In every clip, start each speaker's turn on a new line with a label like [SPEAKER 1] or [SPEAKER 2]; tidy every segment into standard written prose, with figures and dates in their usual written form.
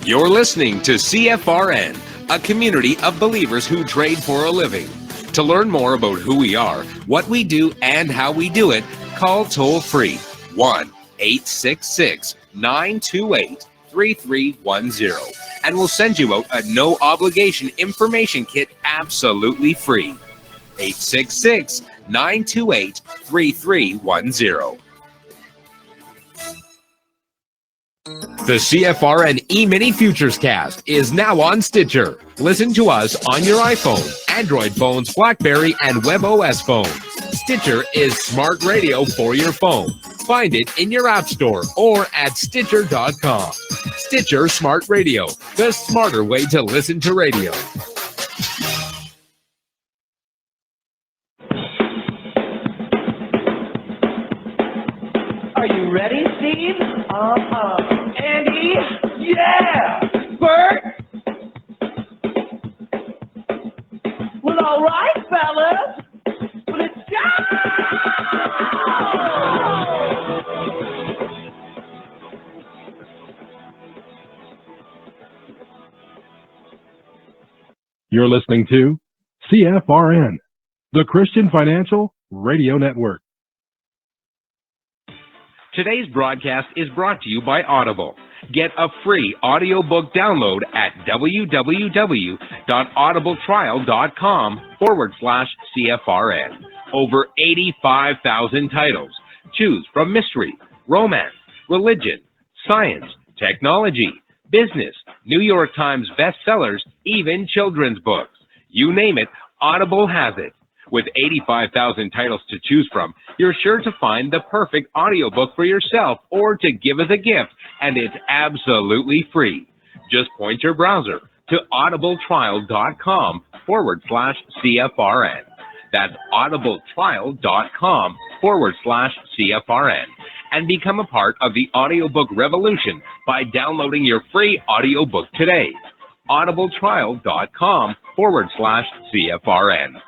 [SPEAKER 1] You're listening to CFRN, a community of believers who trade for a living. To learn more about who we are, what we do, and how we do it, call toll-free 1-866-928-3310, and we'll send you out a no-obligation information kit absolutely free. 866-928-3310. The CFRN Emini Futures Cast is now on Stitcher. Listen to us on your iPhone, Android phones, BlackBerry, and WebOS phones. Stitcher is smart radio for your phone. Find it in your app store or at Stitcher.com. Stitcher Smart Radio, the smarter way to listen to radio.
[SPEAKER 2] Are you ready, Steve? Andy? Yeah! Bert? Well, all right, fellas. Let's go!
[SPEAKER 3] You're listening to CFRN, the Christian Financial Radio Network.
[SPEAKER 1] Today's broadcast is brought to you by Audible. Get a free audiobook download at www.audibletrial.com/CFRN. Over 85,000 titles. Choose from mystery, romance, religion, science, technology, business, New York Times bestsellers, even children's books. You name it, Audible has it. With 85,000 titles to choose from, you're sure to find the perfect audiobook for yourself or to give as a gift, and it's absolutely free. Just point your browser to audibletrial.com/CFRN. That's audibletrial.com/CFRN. And become a part of the audiobook revolution by downloading your free audiobook today. audibletrial.com/CFRN.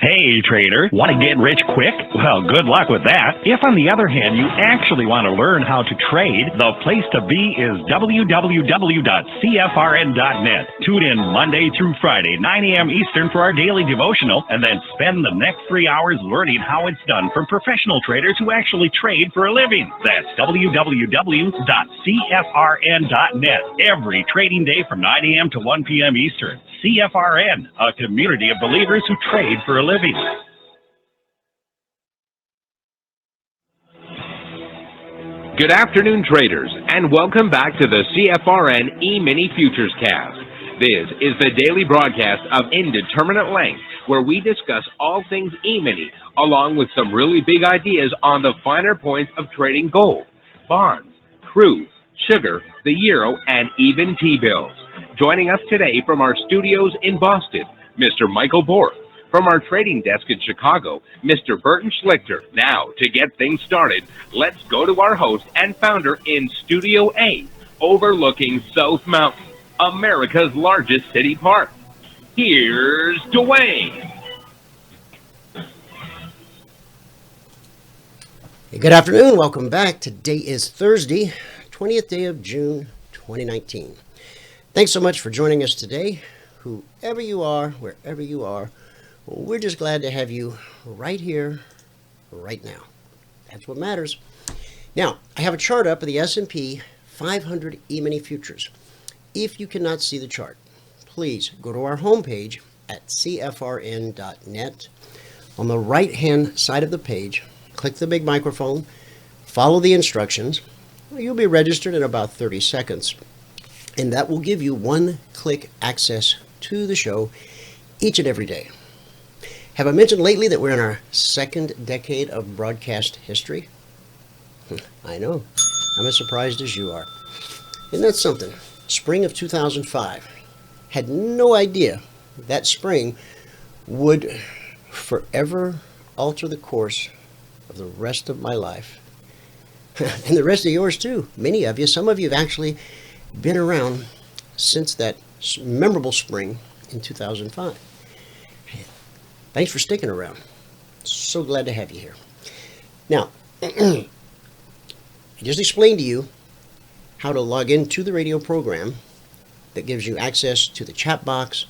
[SPEAKER 4] Hey, trader, want to get rich quick? Well, good luck with that. If, on the other hand, you actually want to learn how to trade, the place to be is www.cfrn.net. Tune in Monday through Friday, 9 a.m. Eastern for our daily devotional, and then spend the next 3 hours learning how it's done from professional traders who actually trade for a living. That's www.cfrn.net. Every trading day from 9 a.m. to 1 p.m. Eastern. CFRN, a community of believers who trade for a living.
[SPEAKER 1] Good afternoon, traders, and welcome back to the CFRN Emini Futures Cast. This is the daily broadcast of Indeterminate Length, where we discuss all things Emini, along with some really big ideas on the finer points of trading gold, bonds, crude, sugar, the euro, and even T-bills. Joining us today from our studios in Boston, Mr. Michael Borth. From our trading desk in Chicago, Mr. Burton Schlichter. Now, to get things started, let's go to our host and founder in Studio A, overlooking South Mountain, America's largest city park. Here's Dwayne.
[SPEAKER 5] Hey, good afternoon. Welcome back. Today is Thursday, 20th day of June, 2019. Thanks so much for joining us today. Whoever you are, wherever you are, we're just glad to have you right here, right now. That's what matters. Now, I have a chart up of the S&P 500 Emini Futures. If you cannot see the chart, please go to our homepage at cfrn.net. On the right-hand side of the page, click the big microphone, follow the instructions. You'll be registered in about 30 seconds. And that will give you one-click access to the show each and every day. Have I mentioned lately that we're in our second decade of broadcast history? I know. I'm as surprised as you are. Isn't that something? Spring of 2005. Had no idea that spring would forever alter the course of the rest of my life. And the rest of yours too. Many of you, some of you have actually been around since that memorable spring in 2005. Thanks for sticking around. So glad to have you here. Now, I just explained to you how to log into the radio program that gives you access to the chat box,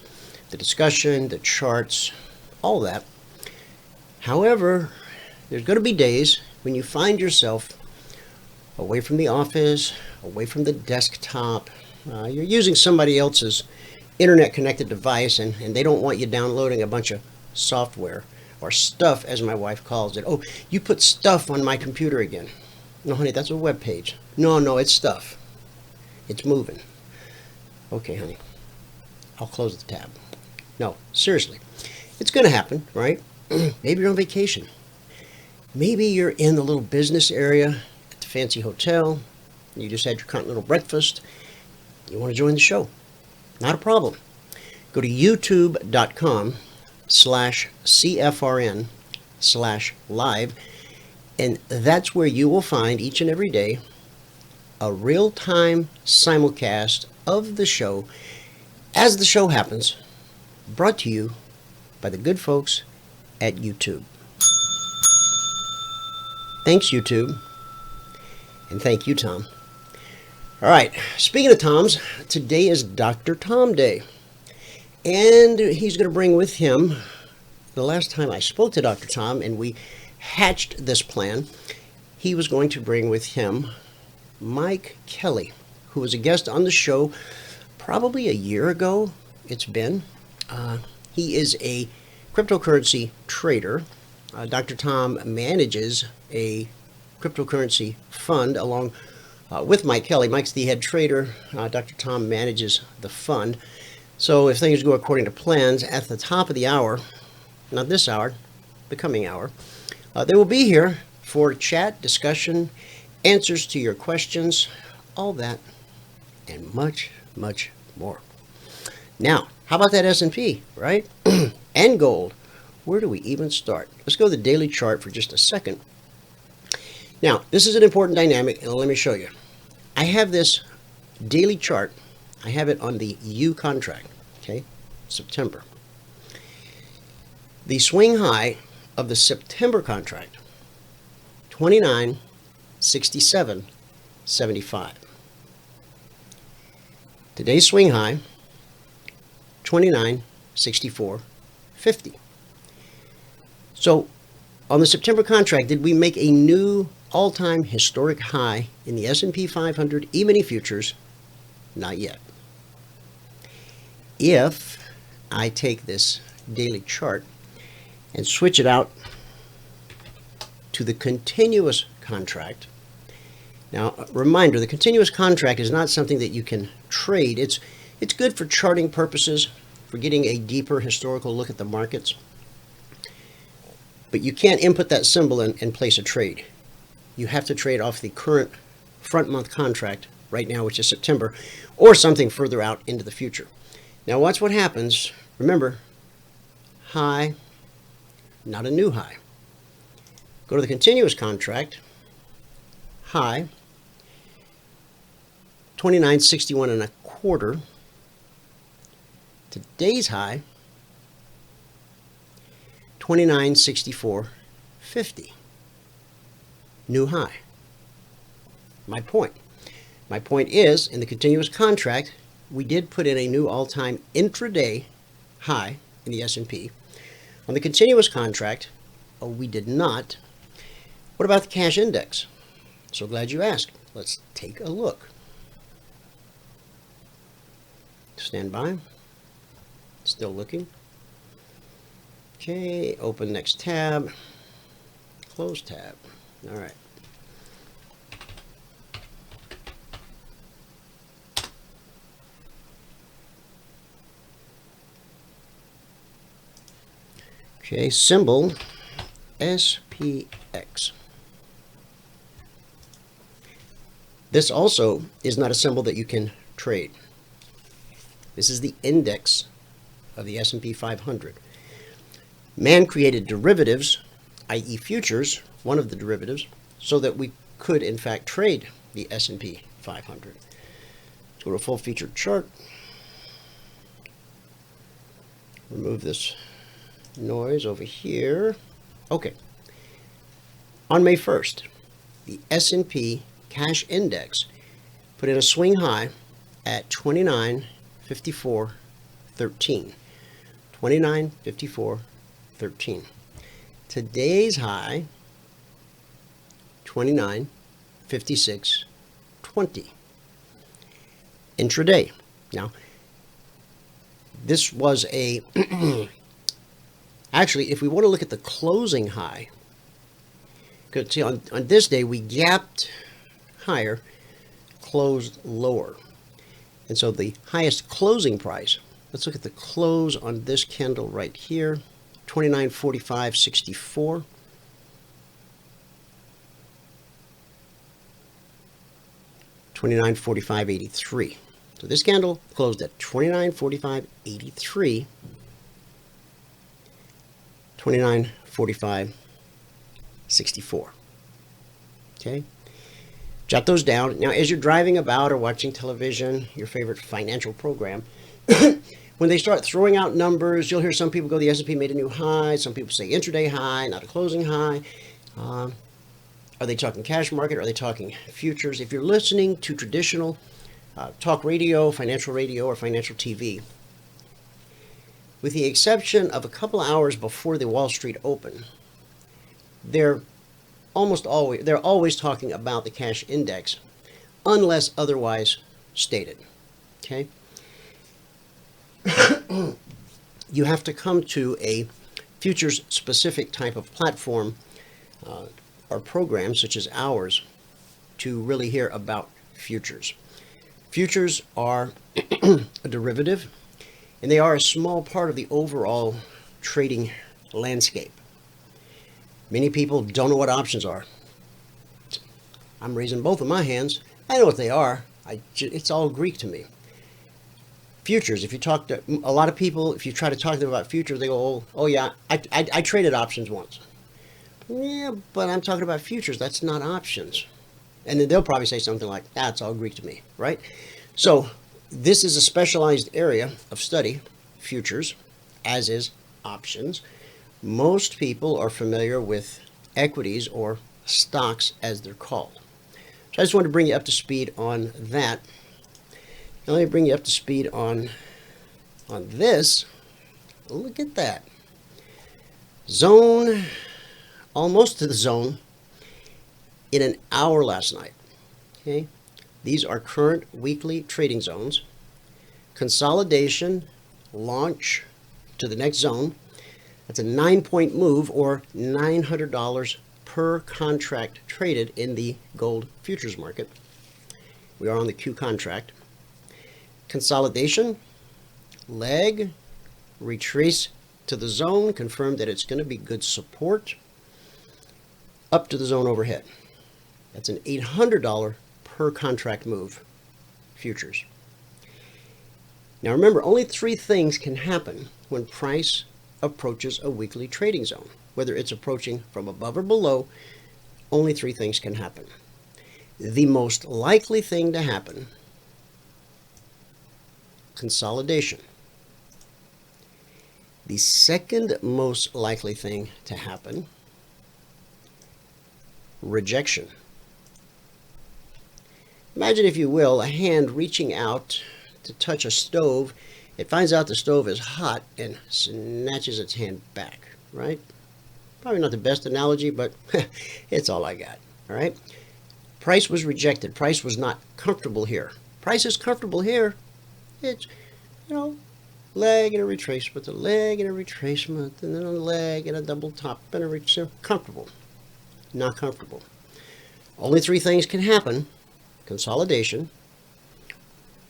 [SPEAKER 5] the discussion, the charts, all that. However, there's going to be days when you find yourself away from the office, away from the desktop. You're using somebody else's internet-connected device, and they don't want you downloading a bunch of software, or stuff, as my wife calls it. Oh, you put stuff on my computer again. No, honey, that's a web page. No, it's stuff. It's moving. Okay, honey, I'll close the tab. No, seriously, it's going to happen, right? Maybe you're on vacation. Maybe you're in the little business area at the fancy hotel. You just had your continental breakfast. You want to join the show. Not a problem. Go to youtube.com/CFRN/live, and that's where you will find each and every day a real-time simulcast of the show as the show happens, brought to you by the good folks at YouTube. Thanks, YouTube. And thank you, Tom. All right, speaking of Toms, today is Dr. Tom Day. And he's going to bring with him, the last time I spoke to Dr. Tom and we hatched this plan, he was going to bring with him Mike Kelly, who was a guest on the show probably a year ago. It's been. He is a cryptocurrency trader. Dr. Tom manages a cryptocurrency fund along with Mike Kelly. Mike's the head trader. Dr. Tom manages the fund. So if things go according to plans, at the top of the hour, not this hour, the coming hour, they will be here for chat, discussion, answers to your questions, all that, and much, much more. Now, how about that S&P, right? And gold. Where do we even start? Let's go to the daily chart for just a second. Now, this is an important dynamic, and let me show you. I have this daily chart. I have it on the U contract, okay, September. The swing high of the September contract, 29.6775. Today's swing high, 29.6450. So on the September contract, did we make a new all-time historic high in the S&P 500 Emini Futures? Not yet. If I take this daily chart and switch it out to the continuous contract. Now, a reminder, the continuous contract is not something that you can trade. It's good for charting purposes, for getting a deeper historical look at the markets. But you can't input that symbol and place a trade. You have to trade off the current front month contract right now, which is September, or something further out into the future. Now watch what happens. Remember, high, not a new high. Go to the continuous contract, high, 29.6125. Today's high, 29.6450. New high. My point is, in the continuous contract, we did put in a new all-time intraday high in the S&P. On the continuous contract, we did not. What about the cash index? So glad you asked. Let's take a look. Stand by. Still looking. Okay, open next tab. Close tab. All right. Okay, symbol SPX. This also is not a symbol that you can trade. This is the index of the S&P 500. Man created derivatives, i.e. futures, one of the derivatives, so that we could in fact trade the S&P 500. Let's go to a full featured chart. Remove this noise over here. Okay. On May 1st, the S&P cash index put in a swing high at 29.54.13. 29.54.13. Today's high, 29.56.20. Intraday. Now, this was a actually, if we want to look at the closing high, because see, on this day we gapped higher, closed lower. And so the highest closing price, let's look at the close on this candle right here, 29.45.64. $29.45.83. So this candle closed at $29.45.83. $29.45.64. Okay. Jot those down. Now, as you're driving about or watching television, your favorite financial program, when they start throwing out numbers, you'll hear some people go, the S&P made a new high. Some people say intraday high, not a closing high. Are they talking cash market? Are they talking futures? If you're listening to traditional talk radio, or financial TV, with the exception of a couple hours before the Wall Street Open, they're always talking about the cash index, unless otherwise stated. Okay. You have to come to a futures specific type of platform or program such as ours to really hear about futures. Futures are a derivative, and they are a small part of the overall trading landscape. Many people don't know what options are. I'm raising both of my hands. I know what they are. It's all Greek to me. Futures, if you talk to a lot of people, if you try to talk to them about futures, they go, oh yeah, I traded options once. Yeah, but I'm talking about futures. That's not options. And then they'll probably say something like, it's all Greek to me, right? So this is a specialized area of study, futures, as is options. Most people are familiar with equities or stocks as they're called. So I just wanted to bring you up to speed on that. Now let me bring you up to speed on this. Look at that. Zone, almost to the zone in an hour last night. Okay, these are current weekly trading zones. Consolidation, launch to the next zone. That's a 9-point move, or $900 per contract traded in the gold futures market. We are on the Q contract. Consolidation, leg, retrace to the zone, confirm that it's going to be good support, up to the zone overhead. That's an $800 per contract move, futures. Now remember, only 3 things can happen when price approaches a weekly trading zone. Whether it's approaching from above or below, only 3 things can happen. The most likely thing to happen, consolidation. The second most likely thing to happen, rejection. Imagine, if you will, a hand reaching out to touch a stove. It finds out the stove is hot and snatches its hand back, right? Probably not the best analogy, but it's all I got, all right? Price was rejected. Price was not comfortable here. Price is comfortable here. It's, leg and a retracement, a leg and a retracement, and then a leg and a double top and a retracement. Comfortable, not comfortable. Only 3 things can happen: consolidation,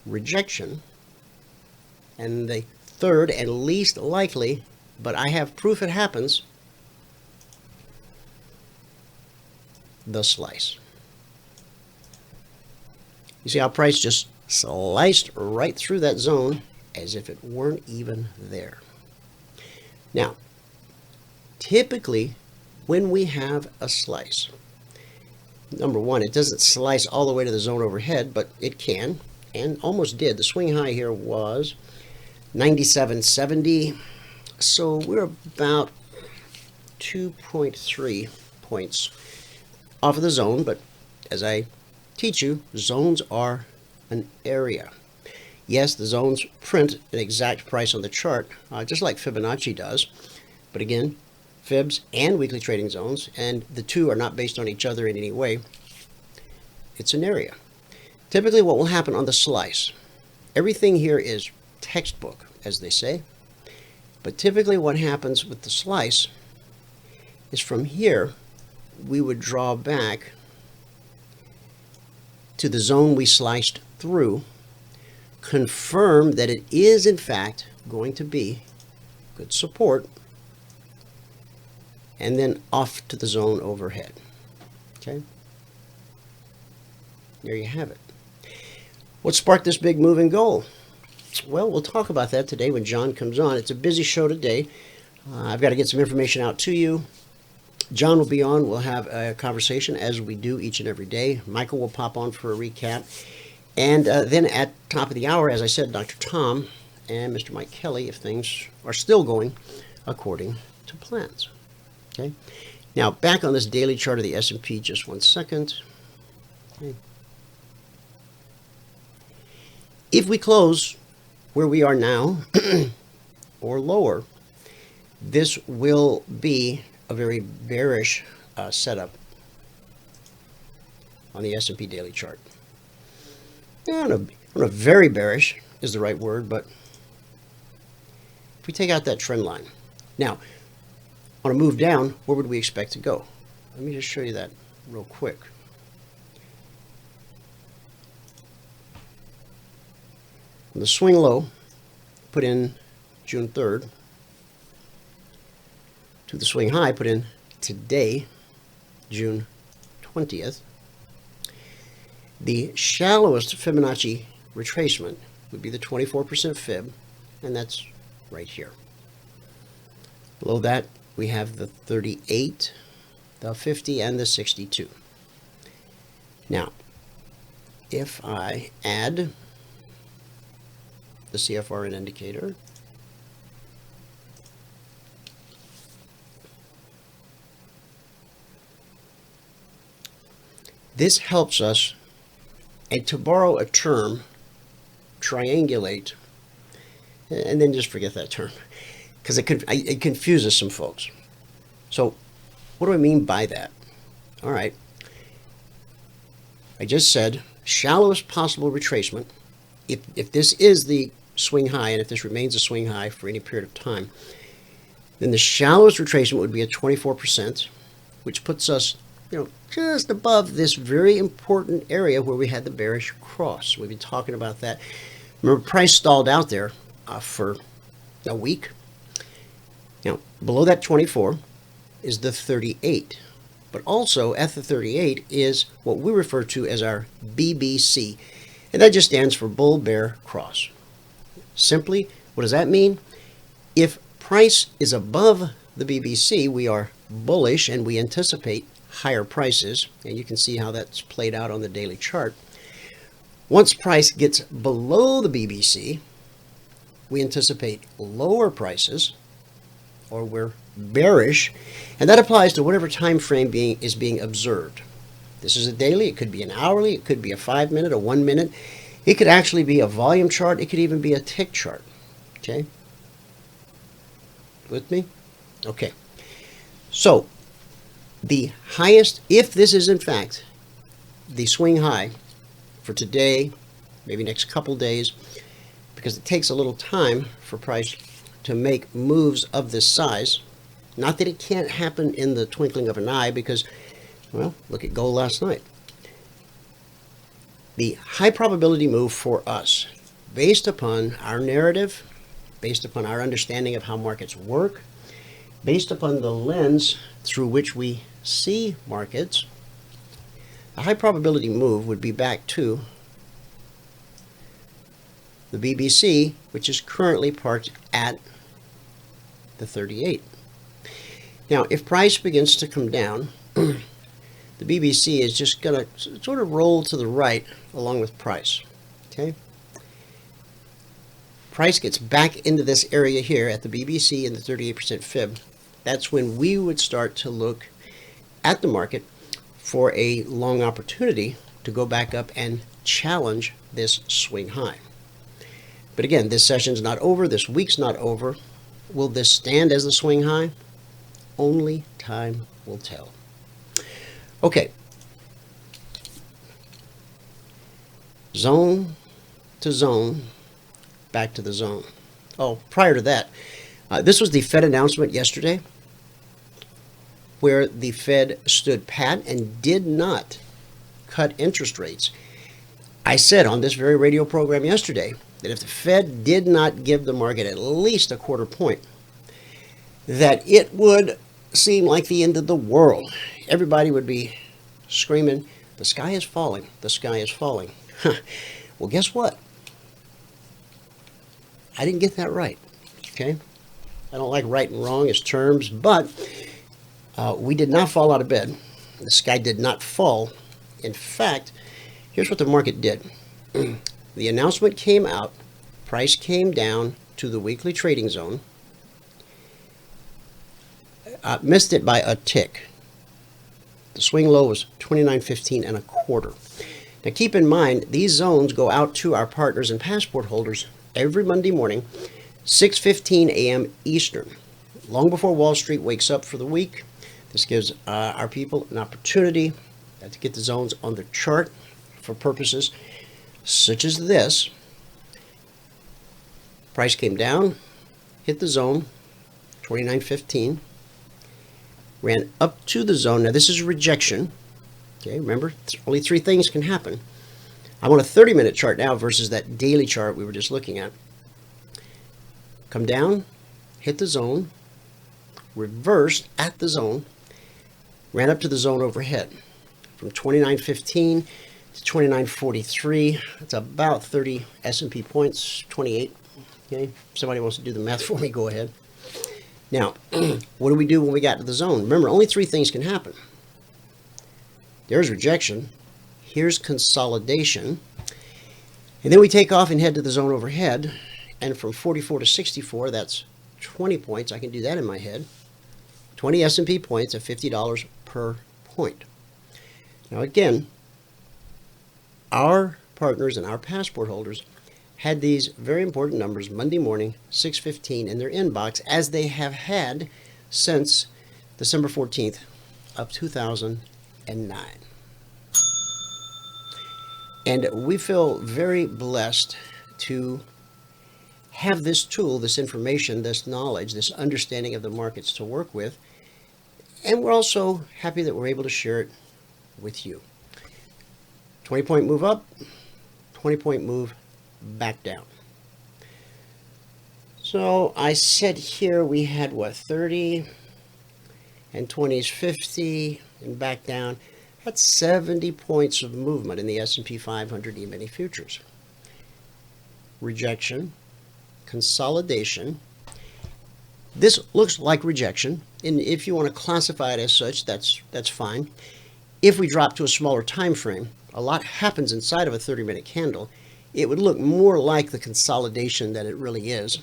[SPEAKER 5] rejection, and the third and least likely, but I have proof it happens, the slice. You see how price just sliced right through that zone as if it weren't even there. Now, typically when we have a slice, number one, it doesn't slice all the way to the zone overhead, but it can, and almost did. The swing high here was 97.70, so we're about 2.3 points off of the zone. But as I teach you, zones are an area. Yes, the zones print an exact price on the chart, just like Fibonacci does. But again, fibs and weekly trading zones, and the two are not based on each other in any way. It's an area. Typically what will happen on the slice, everything here is textbook, as they say. But typically what happens with the slice is from here, we would draw back to the zone we sliced through, confirm that it is in fact going to be good support, and then off to the zone overhead. Okay? There you have it. What sparked this big move and goal? Well, we'll talk about that today when John comes on. It's a busy show today. I've got to get some information out to you. John will be on. We'll have a conversation as we do each and every day. Michael will pop on for a recap. And then at top of the hour, as I said, Dr. Tom and Mr. Mike Kelly, if things are still going according to plans. Okay. Now, back on this daily chart of the S&P, just 1 second. Okay. If we close where we are now or lower, this will be a very bearish setup on the S&P daily chart. I don't know if very bearish is the right word, but if we take out that trend line. Now, on a move down, where would we expect to go? Let me just show you that real quick. On the swing low, put in June 3rd, to the swing high, put in today, June 20th. The shallowest Fibonacci retracement would be the 24% fib, and that's right here. Below that, we have the 38, the 50, and the 62. Now, if I add the CFRN indicator, this helps us, and to borrow a term, triangulate, and then just forget that term, because it confuses some folks. So what do I mean by that? All right. I just said shallowest possible retracement. If this is the swing high, and if this remains a swing high for any period of time, then the shallowest retracement would be at 24%, which puts us, just above this very important area where we had the bearish cross. We've been talking about that. Remember, price stalled out there for a week. Now, below that 24 is the 38. But also at the 38 is what we refer to as our BBC. And that just stands for bull bear cross. Simply, what does that mean? If price is above the BBC, we are bullish and we anticipate higher prices, and you can see how that's played out on the daily chart. Once price gets below the BBC, we anticipate lower prices, or we're bearish, and that applies to whatever time frame is being observed. This is a daily, it could be an hourly, it could be a 5 minute, a 1 minute, it could actually be a volume chart, it could even be a tick chart. Okay? With me? Okay. So, the highest, if this is in fact the swing high for today, maybe next couple days, because it takes a little time for price to make moves of this size. Not that it can't happen in the twinkling of an eye, because, well, look at gold last night. The high probability move for us, based upon our narrative, based upon our understanding of how markets work, based upon the lens through which we see markets, a high probability move would be back to the BBC, which is currently parked at the 38. Now, if price begins to come down, the BBC is just going to sort of roll to the right along with price. Okay? Price gets back into this area here at the BBC and the 38% fib. That's when we would start to look at the market for a long opportunity to go back up and challenge this swing high. But again, this session's not over. This week's not over. Will this stand as the swing high? Only time will tell. Okay. Zone to zone, back to the zone. Oh, prior to that, this was the Fed announcement yesterday, where the Fed stood pat and did not cut interest rates. I said on this very radio program yesterday that if the Fed did not give the market at least a quarter point, that it would seem like the end of the world. Everybody would be screaming, the sky is falling, the sky is falling. Well, guess what? I didn't get that right, okay? I don't like right and wrong as terms, but we did not fall out of bed. The sky did not fall. In fact, here's what the market did. The announcement came out, price came down to the weekly trading zone, missed it by a tick. The swing low was 29.15 and a quarter. Now keep in mind, these zones go out to our partners and passport holders every Monday morning, 6:15 a.m. Eastern, long before Wall Street wakes up for the week. This gives our people an opportunity to get the zones on the chart for purposes such as this. Price came down, hit the zone, 29.15, ran up to the zone. Now this is a rejection. Okay, remember, only three things can happen. I want a 30-minute chart now versus that daily chart we were just looking at. Come down, hit the zone, reversed at the zone, ran up to the zone overhead. From 29.15 to 29.43, that's about 30 S&P points, 28. Okay, if somebody wants to do the math for me, go ahead. Now, what do we do when we got to the zone? Remember, only three things can happen. There's rejection, here's consolidation, and then we take off and head to the zone overhead, and from 44 to 64, that's 20 points. I can do that in my head. 20 S&P points at $50 per point. Now again, our partners and our passport holders had these very important numbers Monday morning, 6:15 in their inbox, as they have had since December 14th of 2009. And we feel very blessed to have this tool, this information, this knowledge, this understanding of the markets to work with. And we're also happy that we're able to share it with you. 20-point move up, 20-point move back down. So I said here we had what, 30 and 20s 50 and back down. That's 70 points of movement in the S&P 500 Emini Futures. Rejection, consolidation. This looks like rejection, and if you want to classify it as such, that's fine. If we drop to a smaller time frame, a lot happens inside of a 30-minute candle. It would look more like the consolidation that it really is.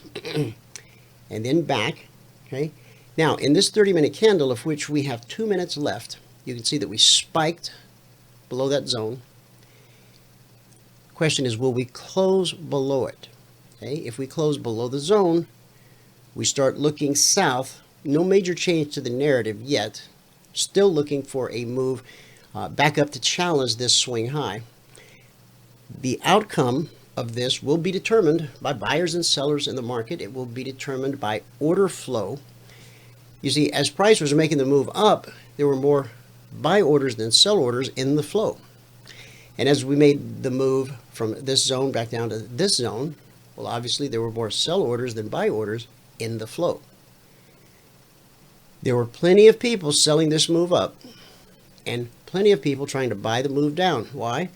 [SPEAKER 5] And then back, okay? Now, in this 30-minute candle, of which we have 2 minutes left, you can see that we spiked below that zone. Question is, will we close below it? Okay, if we close below the zone, we start looking south. No major change to the narrative yet. Still looking for a move back up to challenge this swing high. The outcome of this will be determined by buyers and sellers in the market. It will be determined by order flow. You see, as price was making the move up, there were more buy orders than sell orders in the flow. And as we made the move from this zone back down to this zone, well, obviously there were more sell orders than buy orders in the flow. There were plenty of people selling this move up and plenty of people trying to buy the move down. Why?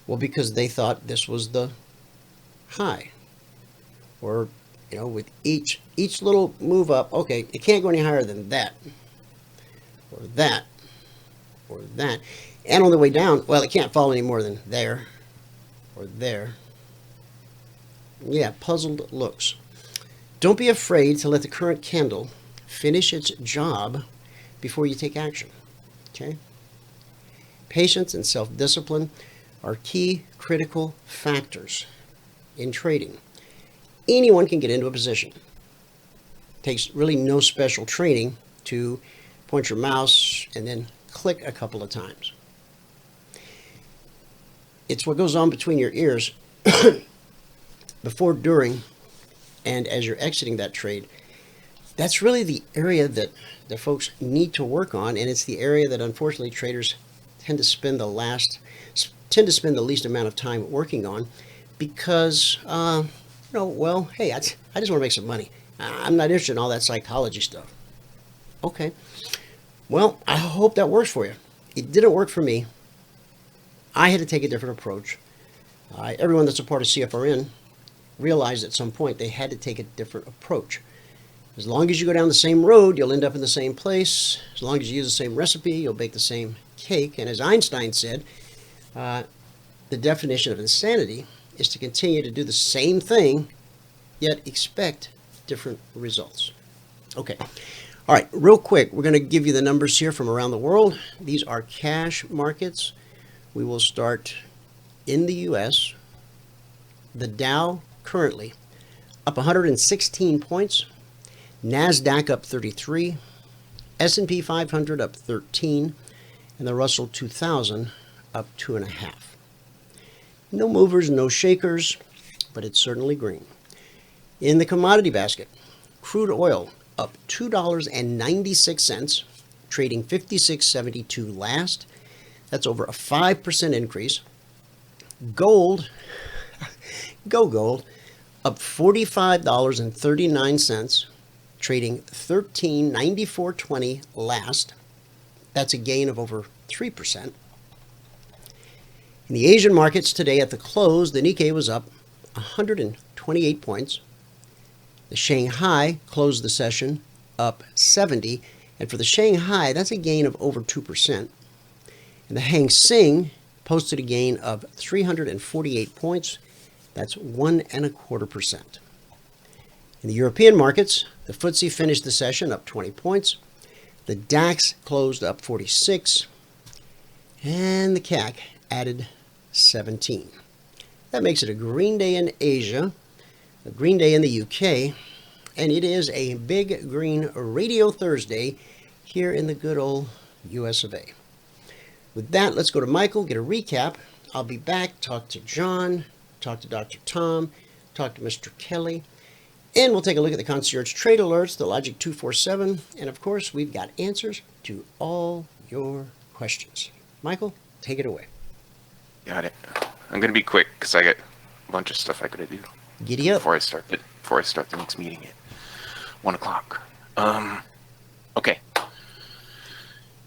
[SPEAKER 5] Well, because they thought this was the high. Or, you know, with each little move up, okay, it can't go any higher than that. Or that. Or that. And on the way down, well, it can't fall any more than there. Or there. Yeah, puzzled looks. Don't be afraid to let the current candle finish its job before you take action. Okay? Patience and self-discipline are key critical factors in trading. Anyone can get into a position. Takes really no special training to point your mouse and then click a couple of times. It's what goes on between your ears before, during, and as you're exiting that trade. That's really the area that folks need to work on, and it's the area that unfortunately traders tend to spend the least amount of time working on because, hey, I just want to make some money. I'm not interested in all that psychology stuff. Okay. Well, I hope that works for you. It didn't work for me. I had to take a different approach. Everyone that's a part of CFRN realized at some point they had to take a different approach. As long as you go down the same road, you'll end up in the same place. As long as you use the same recipe, you'll bake the same cake. And as Einstein said, the definition of insanity is to continue to do the same thing, yet expect different results. Okay. All right, real quick, we're going to give you the numbers here from around the world. These are cash markets. We will start in the U.S. The Dow currently up 116 points. NASDAQ up 33. S&P 500 up 13. And the Russell 2000 up 2.5. No movers, no shakers, but it's certainly green. In the commodity basket, crude oil up $2.96, trading 56.72 last. That's over a 5% increase. Gold, go gold, up $45.39, trading 13.9420 last. That's a gain of over 3%. In the Asian markets today at the close, the Nikkei was up 128 points. The Shanghai closed the session up 70, and for the Shanghai, that's a gain of over 2%. And the Hang Seng posted a gain of 348 points. That's 1.25%. In the European markets, the FTSE finished the session up 20 points. The DAX closed up 46, and the CAC added 17. That makes it a green day in Asia, a green day in the UK, and it is a big green Radio Thursday here in the good old US of A. With that, let's go to Michael, get a recap. I'll be back, talk to John, talk to Dr. Tom, talk to Mr. Kelly, and we'll take a look at the Concierge Trade Alerts, the Logic 247, and of course, we've got answers to all your questions. Michael, take it away.
[SPEAKER 6] Got it. I'm going to be quick because I got a bunch of stuff I got to do.
[SPEAKER 5] Giddy up.
[SPEAKER 6] Before I start the next meeting at 1 o'clock. Okay.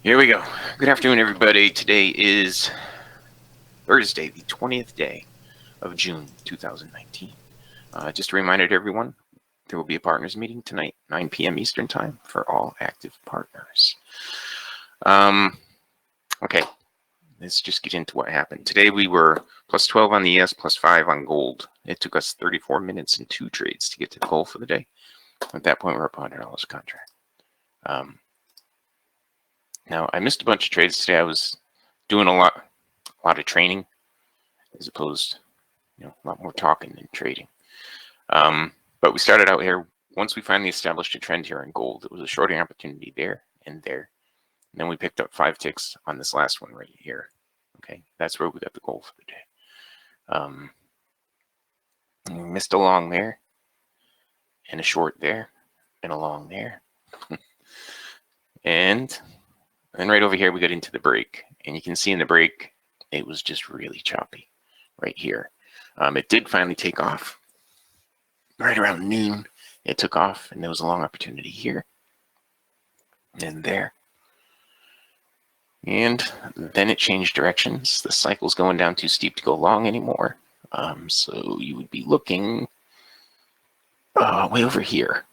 [SPEAKER 6] Here we go. Good afternoon, everybody. Today is Thursday, the 20th day of June, 2019. Just a reminder to everyone, there will be a partners meeting tonight, 9 p.m. Eastern time for all active partners. Okay. Let's just get into what happened. Today we were plus 12 on the ES, plus 5 on gold. It took us 34 minutes and 2 trades to get to the goal for the day. At that point, we're up $100 a contract. Now, I missed a bunch of trades today. I was doing a lot of training as opposed, a lot more talking than trading. But we started out here. Once we finally established a trend here in gold, it was a shorting opportunity there and there. And then we picked up 5 ticks on this last one right here. Okay, that's where we got the goal for the day. We missed a long there, and a short there, and a long there. and right over here, we got into the break. And you can see in the break, it was just really choppy right here. It did finally take off. Right around noon, it took off, and there was a long opportunity here and there. And then it changed directions. The cycle's going down too steep to go long anymore. So you would be looking way over here.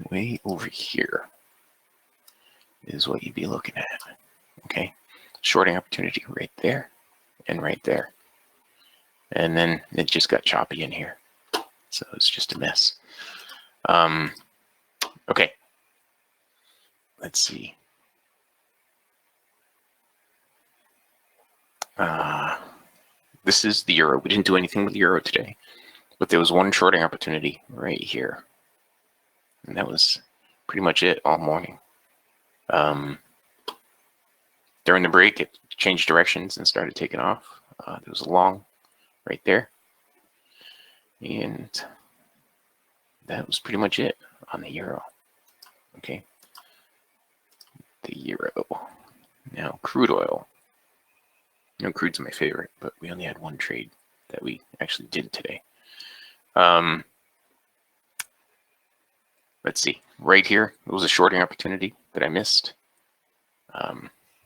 [SPEAKER 6] Way over here is what you'd be looking at. Okay, shorting opportunity right there and right there. And then it just got choppy in here. So it's just a mess. Okay, let's see. This is the euro. We didn't do anything with the euro today, but there was one shorting opportunity right here. And that was pretty much it all morning. During the break, it changed directions and started taking off. There was a long right there. And that was pretty much it on the euro. Okay. The euro. Now, crude oil. You know, crude's my favorite, but we only had one trade that we actually did today. Let's see. Right here, it was a shorting opportunity that I missed.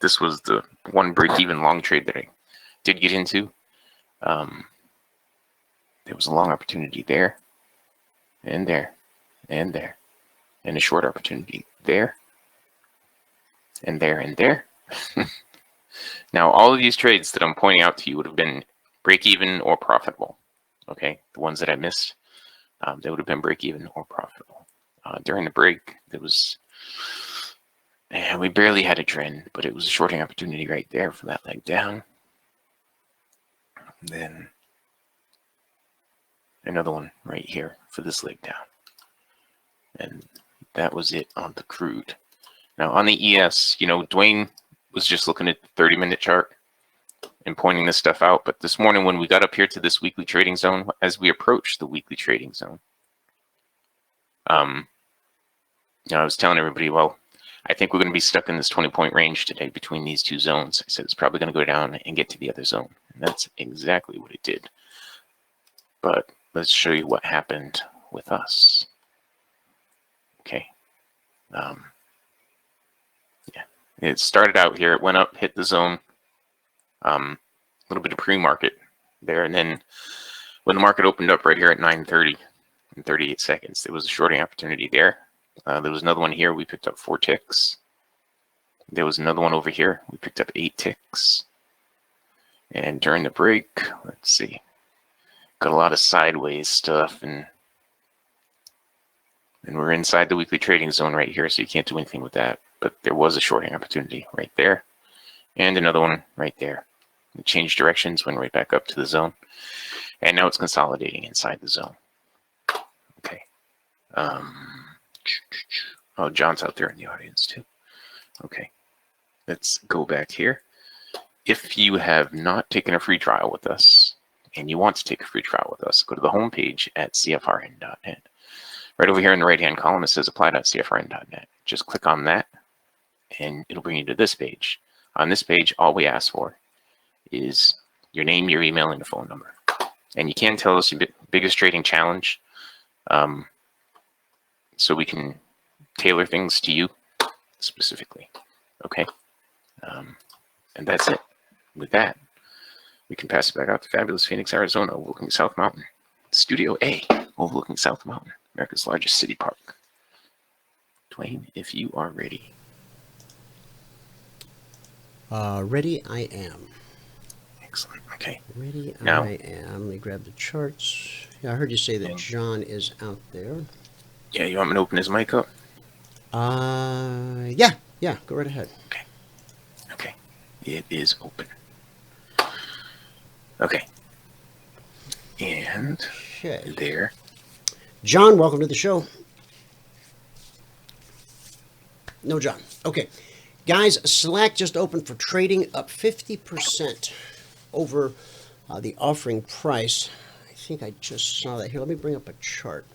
[SPEAKER 6] This was the one break-even long trade that I did get into. There was a long opportunity there, and there, and there, and a short opportunity there, and there, and there. Now, all of these trades that I'm pointing out to you would have been break-even or profitable. Okay, the ones that I missed, they would have been break-even or profitable. During the break, there was, we barely had a trend, but it was a shorting opportunity right there for that leg down. And then another one right here for this leg down. And that was it on the crude. Now on the ES, you know, Dwayne was just looking at the 30-minute chart and pointing this stuff out. But this morning when we got up here to this weekly trading zone, as we approached the weekly trading zone, you know, I was telling everybody, well, I think we're going to be stuck in this 20-point range today between these two zones. I said it's probably going to go down and get to the other zone. And that's exactly what it did. But let's show you what happened with us. Okay. Yeah, it started out here. It went up, hit the zone. A little bit of pre-market there. And then when the market opened up right here at 9:30 in 38 seconds, there was a shorting opportunity there. There was another one here. We picked up 4 ticks. There was another one over here. We picked up 8 ticks. And during the break, let's see, got a lot of sideways stuff, and we're inside the weekly trading zone right here, so you can't do anything with that. But there was a shorting opportunity right there, and another one right there. It changed directions, went right back up to the zone, and now it's consolidating inside the zone. Okay. Oh, John's out there in the audience too. Okay, let's go back here. If you have not taken a free trial with us and you want to take a free trial with us, go to the home page at CFRN.net. Right over here in the right-hand column, it says apply.cfrn.net. Just click on that and it'll bring you to this page. On this page, all we ask for is your name, your email, and your phone number. And you can tell us your biggest trading challenge, so we can tailor things to you specifically. Okay. And that's it. With that, we can pass it back out to fabulous Phoenix, Arizona, overlooking South Mountain. Studio A, overlooking South Mountain, America's largest city park. Dwayne, if you are ready.
[SPEAKER 5] Ready, I am.
[SPEAKER 6] Excellent. Okay.
[SPEAKER 5] Ready,
[SPEAKER 6] now,
[SPEAKER 5] I am. Let me grab the charts. Yeah, I heard you say that John is out there.
[SPEAKER 6] Yeah, you want me to open his mic up?
[SPEAKER 5] Yeah, go right ahead.
[SPEAKER 6] Okay. Okay. It is open. Okay. And there.
[SPEAKER 5] John, welcome to the show. No, John. Okay. Guys, Slack just opened for trading, up 50% over the offering price. I think I just saw that here. Let me bring up a chart.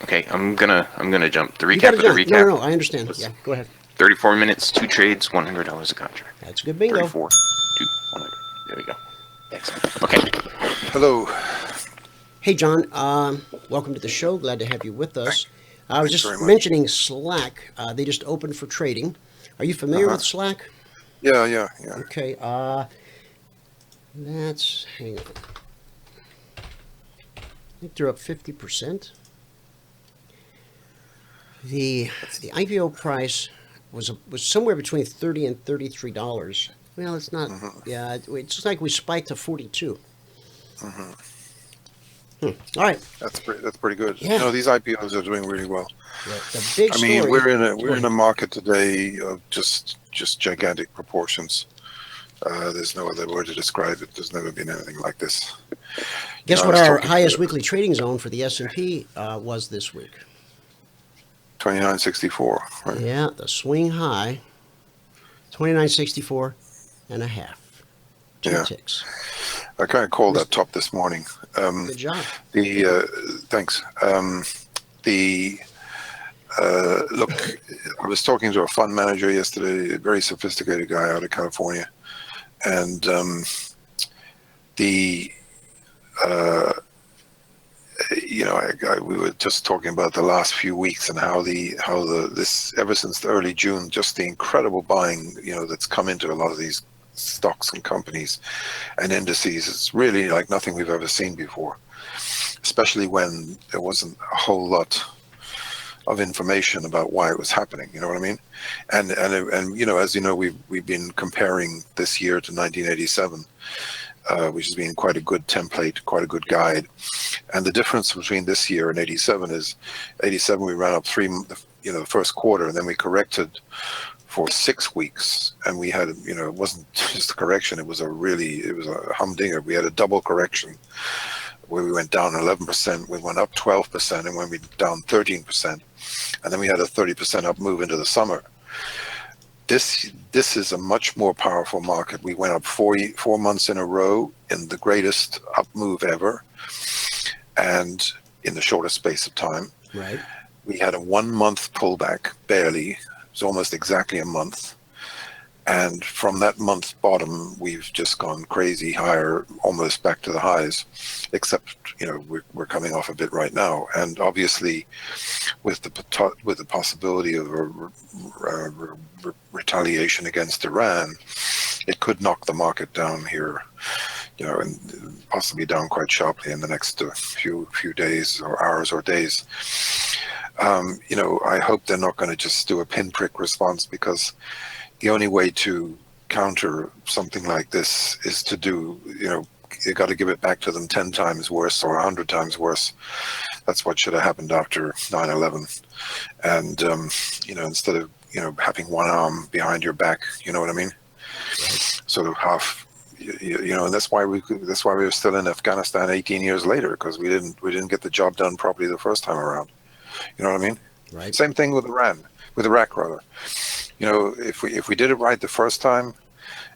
[SPEAKER 6] Okay, I'm gonna jump. The recap of the recap.
[SPEAKER 5] No, I understand. Yeah, go ahead.
[SPEAKER 6] 34 minutes, 2 trades, $100 a contract.
[SPEAKER 5] That's a good bingo.
[SPEAKER 6] 34, 2, 100. There we go. Excellent. Okay.
[SPEAKER 7] Hello.
[SPEAKER 5] Hey, John. Welcome to the show. Glad to have you with us. I was just mentioning Slack. They just opened for trading. Are you familiar with Slack?
[SPEAKER 7] Yeah.
[SPEAKER 5] Okay. Let's hang on. I think they're up 50%. The IPO price was somewhere between $30 and $33. Well, it's not. Yeah, it's like we spiked to 42. All right.
[SPEAKER 7] That's pretty good.
[SPEAKER 5] Yeah.
[SPEAKER 7] You know, these IPOs are doing really well.
[SPEAKER 5] The big story.
[SPEAKER 7] I mean, we're in a market today of just gigantic proportions. There's no other word to describe it. There's never been anything like this.
[SPEAKER 5] Guess
[SPEAKER 7] I
[SPEAKER 5] what
[SPEAKER 7] was
[SPEAKER 5] our
[SPEAKER 7] talking
[SPEAKER 5] highest
[SPEAKER 7] to
[SPEAKER 5] weekly trading zone for the S&P was this week?
[SPEAKER 7] 2964. Right?
[SPEAKER 5] Yeah, the swing high, 29.64 and a half. Two
[SPEAKER 7] Yeah.
[SPEAKER 5] ticks.
[SPEAKER 7] I kind of called that top this morning.
[SPEAKER 5] Good job.
[SPEAKER 7] Thanks. Look, I was talking to a fund manager yesterday, a very sophisticated guy out of California, and we were just talking about the last few weeks and how this ever since the early June, just the incredible buying, that's come into a lot of these stocks and companies and indices. It's really like nothing we've ever seen before, especially when there wasn't a whole lot of information about why it was happening. You know what I mean? And as you know, we've been comparing this year to 1987, which has been quite a good template, quite a good guide. And the difference between this year and 87 is 87 we ran up the first quarter, and then we corrected for 6 weeks, and we had, it wasn't just a correction, it was a humdinger. We had a double correction where we went down 11%, we went up 12%, and when we down 13%, and then we had a 30% up move into the summer. This is a much more powerful market. We went up 4 months in a row in the greatest up move ever, and in the shortest space of time.
[SPEAKER 5] Right.
[SPEAKER 7] We had a 1 month pullback, barely. It was almost exactly a month. And from that month bottom, we've just gone crazy higher, almost back to the highs, except, we're coming off a bit right now. And obviously, with the possibility of a retaliation against Iran, it could knock the market down here, and possibly down quite sharply in the next few days or hours or days. I hope they're not going to just do a pinprick response, because the only way to counter something like this is to do, you got to give it back to them 10 times worse or 100 times worse. That's what should have happened after 9/11. And, instead of, having one arm behind your back, you know what I mean? Sort of half, and that's why we were still in Afghanistan 18 years later, because we didn't get the job done properly the first time around. You know what I mean? Right. Same thing with Iraq rather. If we did it right the first time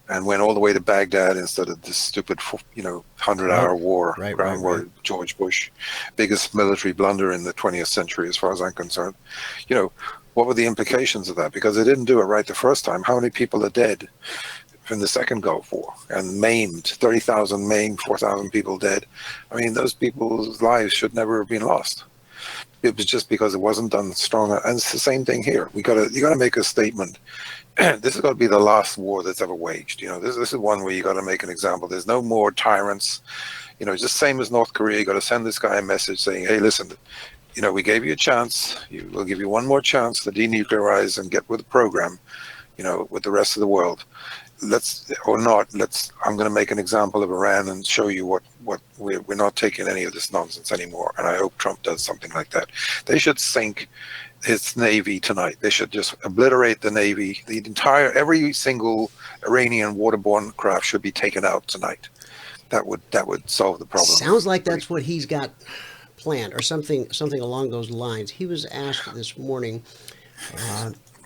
[SPEAKER 7] and went all the way to Baghdad instead of this stupid, 100-hour war, ground war, George Bush, biggest military blunder in the 20th century as far as I'm concerned. What were the implications of that? Because they didn't do it right the first time. How many people are dead from the second Gulf War and maimed? 30,000 maimed, 4,000 people dead. I mean, those people's lives should never have been lost. It was just because it wasn't done stronger. And it's the same thing here. You got to make a statement. This is going to be the last war that's ever waged. This is one where you got to make an example. There's no more tyrants. Just same as North Korea. You got to send this guy a message saying, hey, listen, we gave you a chance. We'll give you one more chance to denuclearize and get with the program, with the rest of the world. I'm going to make an example of Iran and show you what we're not taking any of this nonsense anymore. And I hope Trump does something like that. They should sink his Navy tonight. They should just obliterate the Navy. Every single Iranian waterborne craft should be taken out tonight. That would solve the problem.
[SPEAKER 5] Sounds like that's what he's got planned, or something along those lines. He was asked this morning.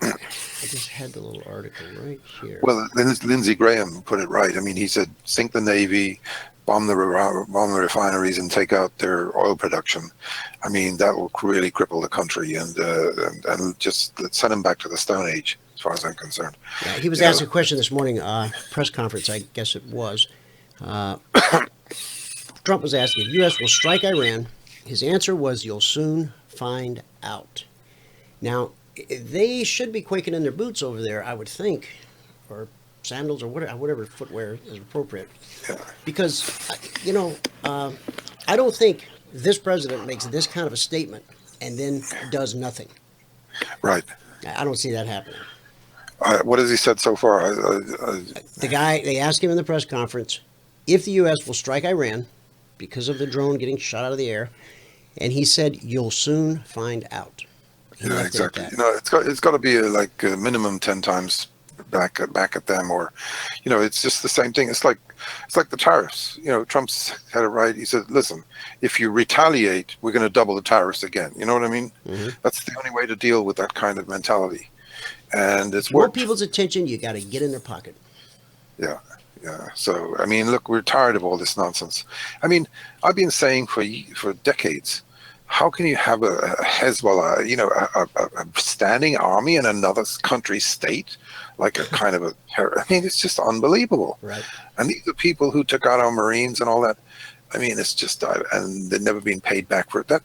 [SPEAKER 5] I just had the little article right here.
[SPEAKER 7] Well, Lindsey Graham put it right. I mean, he said, sink the Navy, bomb the refineries, and take out their oil production. I mean, that will really cripple the country and just send them back to the Stone Age, as far as I'm concerned.
[SPEAKER 5] Yeah, he was asked a question this morning, press conference, I guess it was. Trump was asked if U.S. will strike Iran. His answer was, you'll soon find out. Now, they should be quaking in their boots over there, I would think, or sandals, or whatever footwear is appropriate. Yeah. Because, I don't think this president makes this kind of a statement and then does nothing.
[SPEAKER 7] Right.
[SPEAKER 5] I don't see that happening.
[SPEAKER 7] What has he said so far?
[SPEAKER 5] The guy, they asked him in the press conference if the U.S. will strike Iran because of the drone getting shot out of the air, and he said, you'll soon find out.
[SPEAKER 7] Yeah, exactly. It's got to be like a minimum 10 times back at them, or it's just the same thing. It's like the tariffs. Trump's had it right. He said, listen, if you retaliate, we're going to double the tariffs again. You know what I mean?
[SPEAKER 5] Mm-hmm.
[SPEAKER 7] That's the only way to deal with that kind of mentality, and it's
[SPEAKER 5] You want
[SPEAKER 7] worked.
[SPEAKER 5] people's attention, you got to get in their pocket.
[SPEAKER 7] Yeah. So I mean, look, we're tired of all this nonsense. I mean, I've been saying for decades, how can you have a Hezbollah, a standing army in another country's state, like a kind of I mean, it's just unbelievable.
[SPEAKER 5] Right.
[SPEAKER 7] And these are people who took out our Marines and all that. I mean, it's just, and they've never been paid back for it. That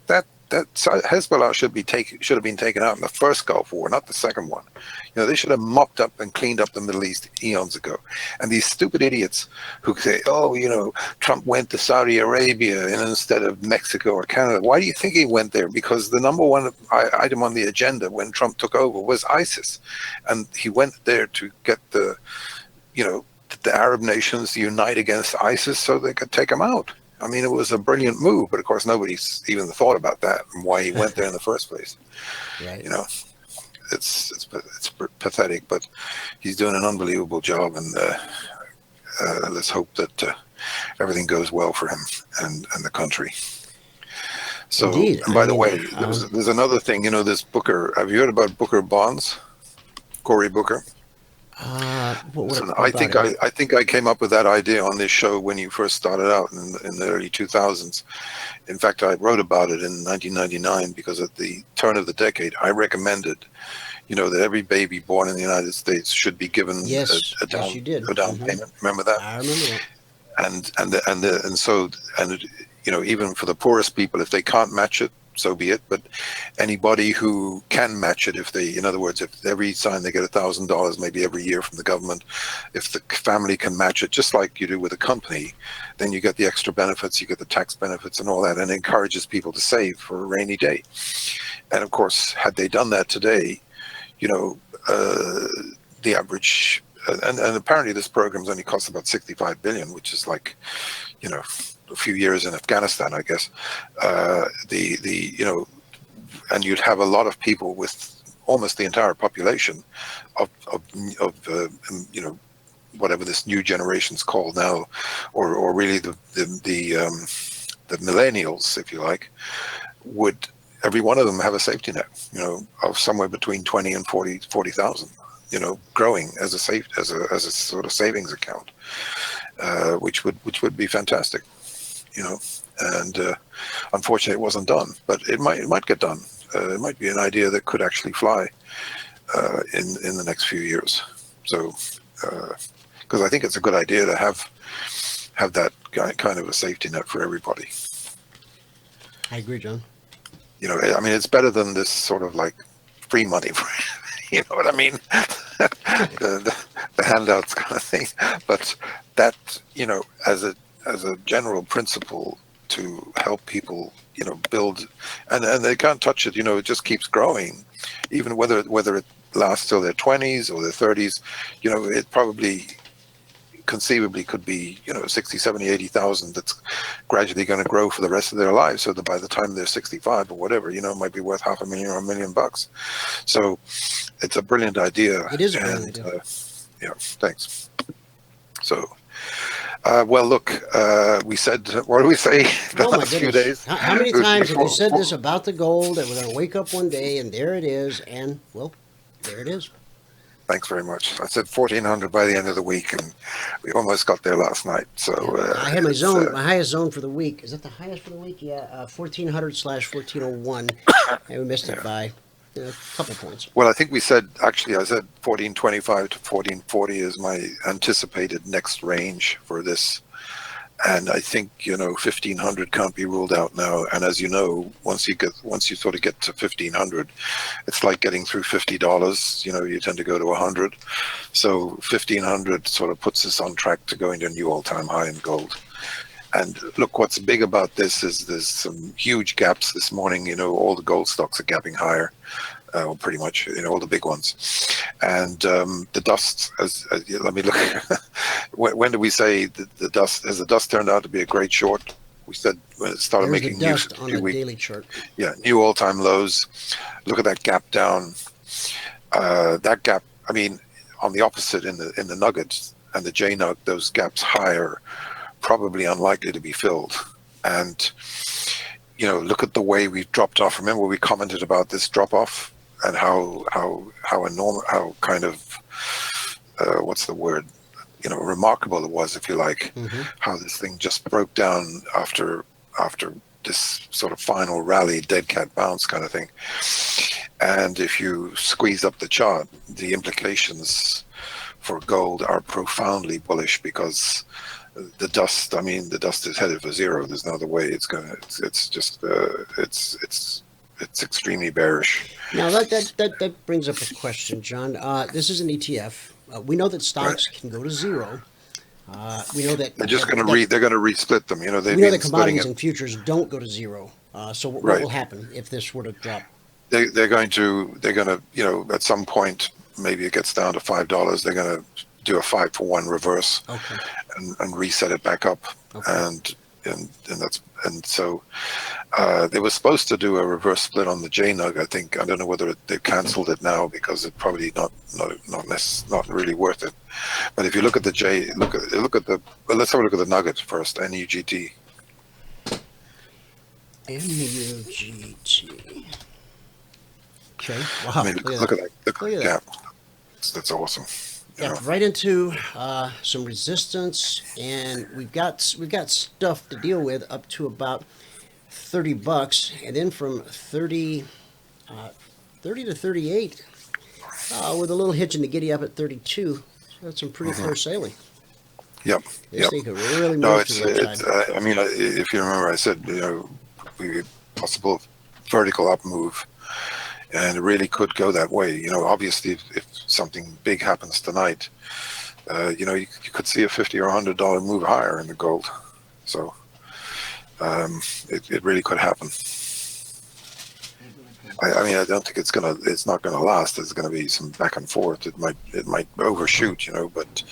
[SPEAKER 7] Hezbollah should have been taken out in the first Gulf War, not the second one. They should have mopped up and cleaned up the Middle East eons ago. And these stupid idiots who say, Trump went to Saudi Arabia instead of Mexico or Canada. Why do you think he went there? Because the number one item on the agenda when Trump took over was ISIS. And he went there to get the Arab nations to unite against ISIS so they could take him out. I mean, it was a brilliant move, but of course nobody's even thought about that and why he went there in the first place.
[SPEAKER 5] Right.
[SPEAKER 7] It's pathetic, but he's doing an unbelievable job, and let's hope that everything goes well for him and the country. So,
[SPEAKER 5] Indeed.
[SPEAKER 7] and by the way, there's another thing. This Booker. Have you heard about Booker Bonds? Cory Booker. I think I came up with that idea on this show when you first started out in the early 2000s. In fact, I wrote about it in 1999 because at the turn of the decade, I recommended, that every baby born in the United States should be given a down payment. Remember that?
[SPEAKER 5] I remember that.
[SPEAKER 7] And even for the poorest people, if they can't match it, so be it. But anybody who can match it, in other words, if every time they get $1,000, maybe every year from the government, if the family can match it, just like you do with a company, then you get the extra benefits, you get the tax benefits and all that, and it encourages people to save for a rainy day. And of course, had they done that today, the average, and apparently this program's only cost about $65 billion, which is like, a few years in Afghanistan, I guess. And you'd have a lot of people with almost the entire population of whatever this new generation's called now, or really the millennials, if you like, would every one of them have a safety net, of somewhere between 20 and 40,000, growing as a sort of savings account, which would be fantastic. And unfortunately it wasn't done, but it might get done. It might be an idea that could actually fly in the next few years. So, because I think it's a good idea to have that kind of a safety net for everybody.
[SPEAKER 5] I agree, John.
[SPEAKER 7] I mean, it's better than this sort of like free money. You know what I mean? the handouts kind of thing. But that, as a general principle to help people, build, and they can't touch it, it just keeps growing, even whether it lasts till their 20s or their 30s, it probably conceivably could be, 60, 70, 80,000 that's gradually going to grow for the rest of their lives. So that by the time they're 65 or whatever, it might be worth $500,000 or $1 million. So it's a brilliant idea.
[SPEAKER 5] It is a brilliant idea.
[SPEAKER 7] Yeah, thanks. So, well, look, we said, what do we say the last few days?
[SPEAKER 5] How many times have you said this about the gold, that we're going to wake up one day and there it is, and, well, there it is.
[SPEAKER 7] Thanks very much. I said 1,400 by the end of the week, and we almost got there last night. So
[SPEAKER 5] I had my zone, my highest zone for the week. Is that the highest for the week? Yeah, 1,400/1401, and we missed it by a couple points.
[SPEAKER 7] Well, I think I said 1,425 to 1,440 is my anticipated next range for this. And I think, 1,500 can't be ruled out now. And as you know, once you sort of get to 1,500, it's like getting through $50. You tend to go to 100. So 1,500 sort of puts us on track to going to a new all-time high in gold. And look, what's big about this is there's some huge gaps this morning. All the gold stocks are gapping higher. Well, pretty much, all the big ones. And the dust, let me look. When do we say the dust? Has the dust turned out to be a great short? We said when it started
[SPEAKER 5] There's
[SPEAKER 7] making
[SPEAKER 5] the dust
[SPEAKER 7] new,
[SPEAKER 5] on
[SPEAKER 7] new
[SPEAKER 5] the
[SPEAKER 7] week.
[SPEAKER 5] daily chart.
[SPEAKER 7] Yeah, new all-time lows. Look at that gap down. That gap, I mean, on the opposite in the nuggets and the JNUG, those gaps higher, probably unlikely to be filled. And look at the way we've dropped off. Remember, we commented about this drop off and how enormous, how kind of what's the word? Remarkable it was, if you like, how this thing just broke down after this sort of final rally, dead cat bounce kind of thing. And if you squeeze up the chart, the implications for gold are profoundly bullish, because the dust is headed for zero. There's no other way it's extremely bearish.
[SPEAKER 5] Now that brings up a question, John. This is an ETF. We know that stocks can go to zero. We know that
[SPEAKER 7] they're just going to they're going to resplit them.
[SPEAKER 5] We know that commodities and futures don't go to zero. So what will happen if this were to drop?
[SPEAKER 7] They're going to at some point, maybe it gets down to $5. They're going to do a 5-for-1 reverse, and reset it back up, and so they were supposed to do a reverse split on the JNUG. I think, I don't know whether they've cancelled it now, because it's probably not really worth it. But if you look at the let's have a look at the nugget first. NUGT.
[SPEAKER 5] NUGT. Okay. Wow.
[SPEAKER 7] I mean, look at that. Look at that gap. That's awesome.
[SPEAKER 5] Yeah, right into some resistance, and we've got stuff to deal with up to about $30, and then from 30 to 38, with a little hitch in the giddy up at 32. So that's some pretty clear sailing.
[SPEAKER 7] Yep.
[SPEAKER 5] This thing could really move to the upside.
[SPEAKER 7] I mean, if you remember, I said possible vertical up move. And it really could go that way. Obviously, if something big happens tonight, you could see a $50 or $100 move higher in the gold. So it really could happen. I mean, I don't think it's not gonna last. There's gonna be some back and forth. It might overshoot, but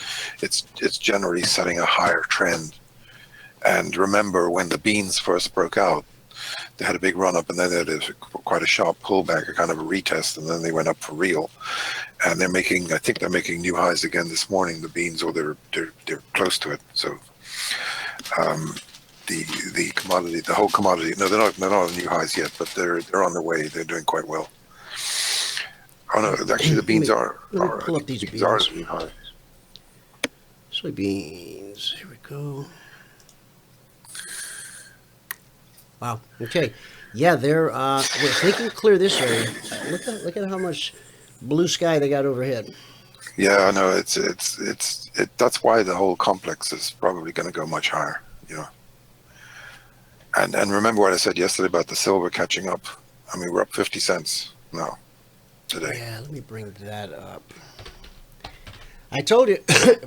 [SPEAKER 7] it's generally setting a higher trend. And remember, when the beans first broke out, they had a big run up, and then they had quite a sharp pullback, a kind of a retest, and then they went up for real. And I think they're making new highs again this morning, the beans, or they're close to it. So the commodity, the whole commodity, no, they're not on new highs yet, but they're on their way. They're doing quite well. Oh no, actually the beans are
[SPEAKER 5] pull up these beans.
[SPEAKER 7] Are new highs.
[SPEAKER 5] Soybeans. Here we go. Wow. Okay. Yeah, if they can clear this area, look at how much blue sky they got overhead.
[SPEAKER 7] Yeah, I know. That's why the whole complex is probably going to go much higher. And remember what I said yesterday about the silver catching up. I mean, we're up 50 cents now today.
[SPEAKER 5] Yeah, let me bring that up. I told you,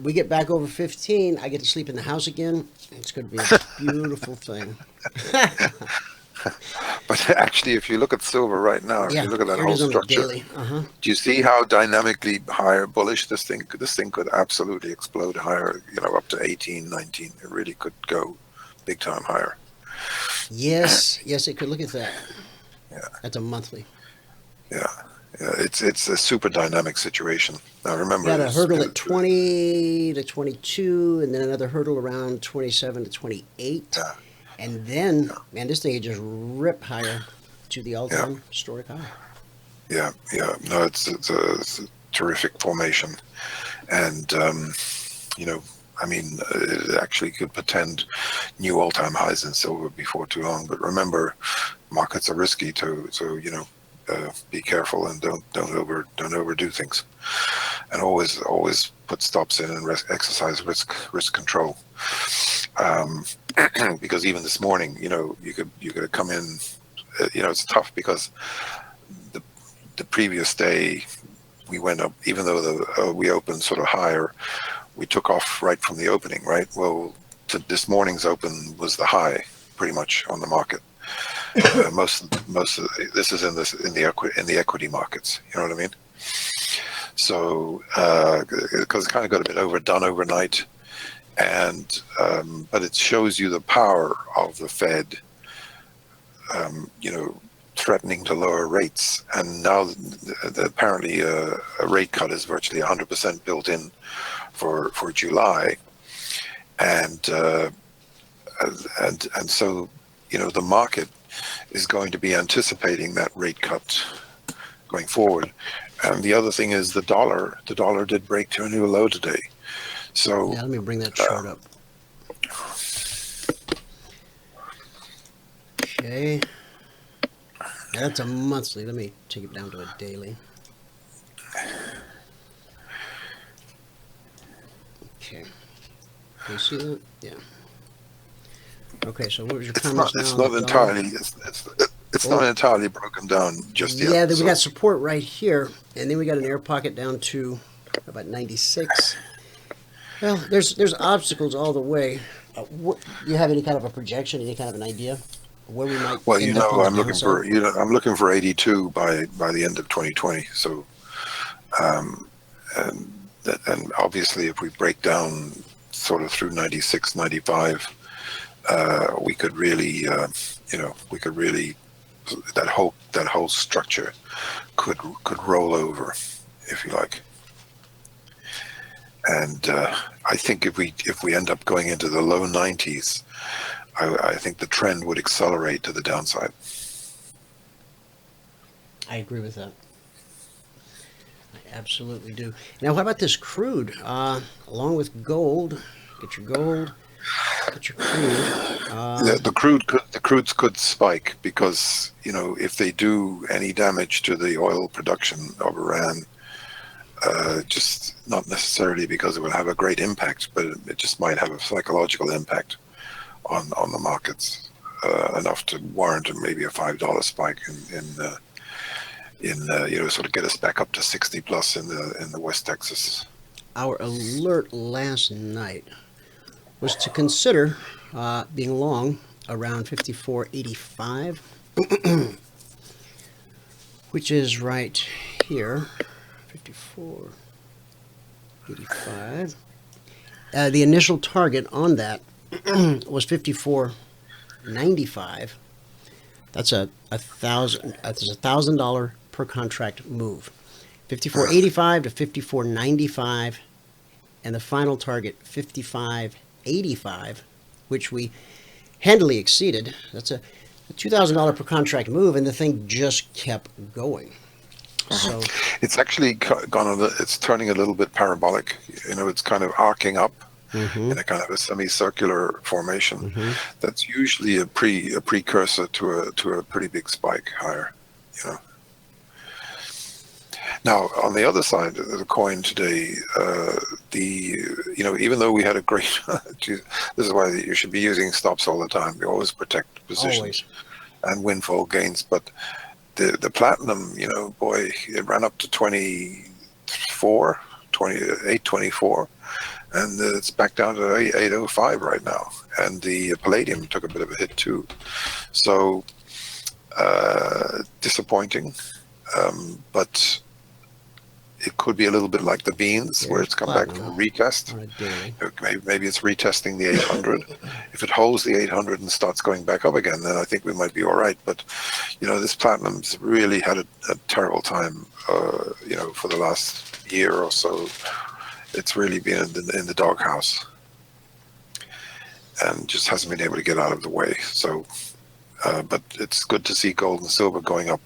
[SPEAKER 5] we get back over 15, I get to sleep in the house again. It's going to be a beautiful thing.
[SPEAKER 7] But actually, if you look at silver right now, if you look at that whole structure, do you see how dynamically higher bullish this thing could absolutely explode higher, up to 18, 19. It really could go big time higher.
[SPEAKER 5] Yes, it could. Look at that.
[SPEAKER 7] Yeah.
[SPEAKER 5] That's a monthly.
[SPEAKER 7] Yeah. Yeah, it's a super dynamic situation. Now remember,
[SPEAKER 5] got a hurdle at 20 to 22, and then another hurdle around 27 to 28.
[SPEAKER 7] Yeah.
[SPEAKER 5] And then, man, this thing just rip higher to the all-time historic high.
[SPEAKER 7] Yeah. No, it's a terrific formation, and I mean, it actually could portend new all-time highs in silver before too long. But remember, markets are risky so be careful and don't overdo things, and always put stops in and exercise risk control. Because even this morning, you could come in. It's tough because the previous day we went up, even though we opened sort of higher. We took off right from the opening, right? Well, this morning's open was the high, pretty much on the market. Most of this is in the equity markets. You know what I mean? So because it kind of got a bit overdone overnight, and but it shows you the power of the Fed. threatening to lower rates, and now apparently a rate cut is virtually 100% built in for July, and so the market is going to be anticipating that rate cut going forward. And the other thing is the dollar did break to a new low today. So
[SPEAKER 5] yeah, let me bring that chart up. Okay. Yeah, that's a monthly. Let me take it down to a daily. Okay. Can you see that? Yeah. Okay, so what was your comments now?
[SPEAKER 7] It's not entirely. It's not entirely broken down just yet.
[SPEAKER 5] Yeah, then we got support right here, and then we got an air pocket down to about 96. Well, there's obstacles all the way. Do you have any kind of a projection, any kind of an idea of where we might?
[SPEAKER 7] Well,
[SPEAKER 5] end up on
[SPEAKER 7] I'm
[SPEAKER 5] the
[SPEAKER 7] looking
[SPEAKER 5] downside?
[SPEAKER 7] for I'm looking for 82 by the end of 2020. So, and obviously, if we break down sort of through 96, 95, we could really, that whole structure could roll over, if you like. And I think if we end up going into the low 90s, I think the trend would accelerate to the downside.
[SPEAKER 5] I agree with that. I absolutely do. Now, what about this crude? Along with gold, get your gold, get your crude.
[SPEAKER 7] The crudes could spike because if they do any damage to the oil production of Iran, just not necessarily because it will have a great impact, but it just might have a psychological impact on the markets, enough to warrant maybe a $5 spike in sort of get us back up to 60 plus in the West Texas.
[SPEAKER 5] Our alert last night was to consider being long around 54.85, which is right here, 54.85. The initial target on that was 54.95. That's a $1,000 per contract move. 54.85 to 54.95, and the final target 55.85, which we handily exceeded. That's a $2,000 per contract move, and the thing just kept going. So
[SPEAKER 7] it's actually it's turning a little bit parabolic. It's kind of arcing up in a kind of a semicircular formation. That's usually a precursor to a pretty big spike higher. Now, on the other side of the coin today, even though we had a great, this is why you should be using stops all the time. You always protect positions and windfall gains. But the platinum, boy, it ran up to 824, and it's back down to 805 right now. And the palladium took a bit of a hit too. So disappointing, but it could be a little bit like the beans, where it's come back from a retest. Maybe it's retesting the 800. If it holds the 800 and starts going back up again, then I think we might be all right. But this platinum's really had a terrible time. For the last year or so, it's really been in the doghouse, and just hasn't been able to get out of the way. So, but it's good to see gold and silver going up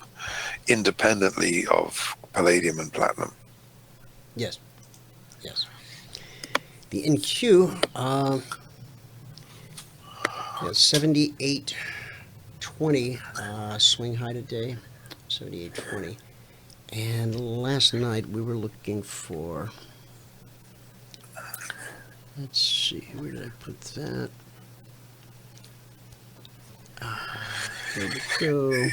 [SPEAKER 7] independently of palladium and platinum.
[SPEAKER 5] Yes. The NQ, 78.20 swing high today, 78.20. And last night we were looking for, let's see, where did I put that? There we go.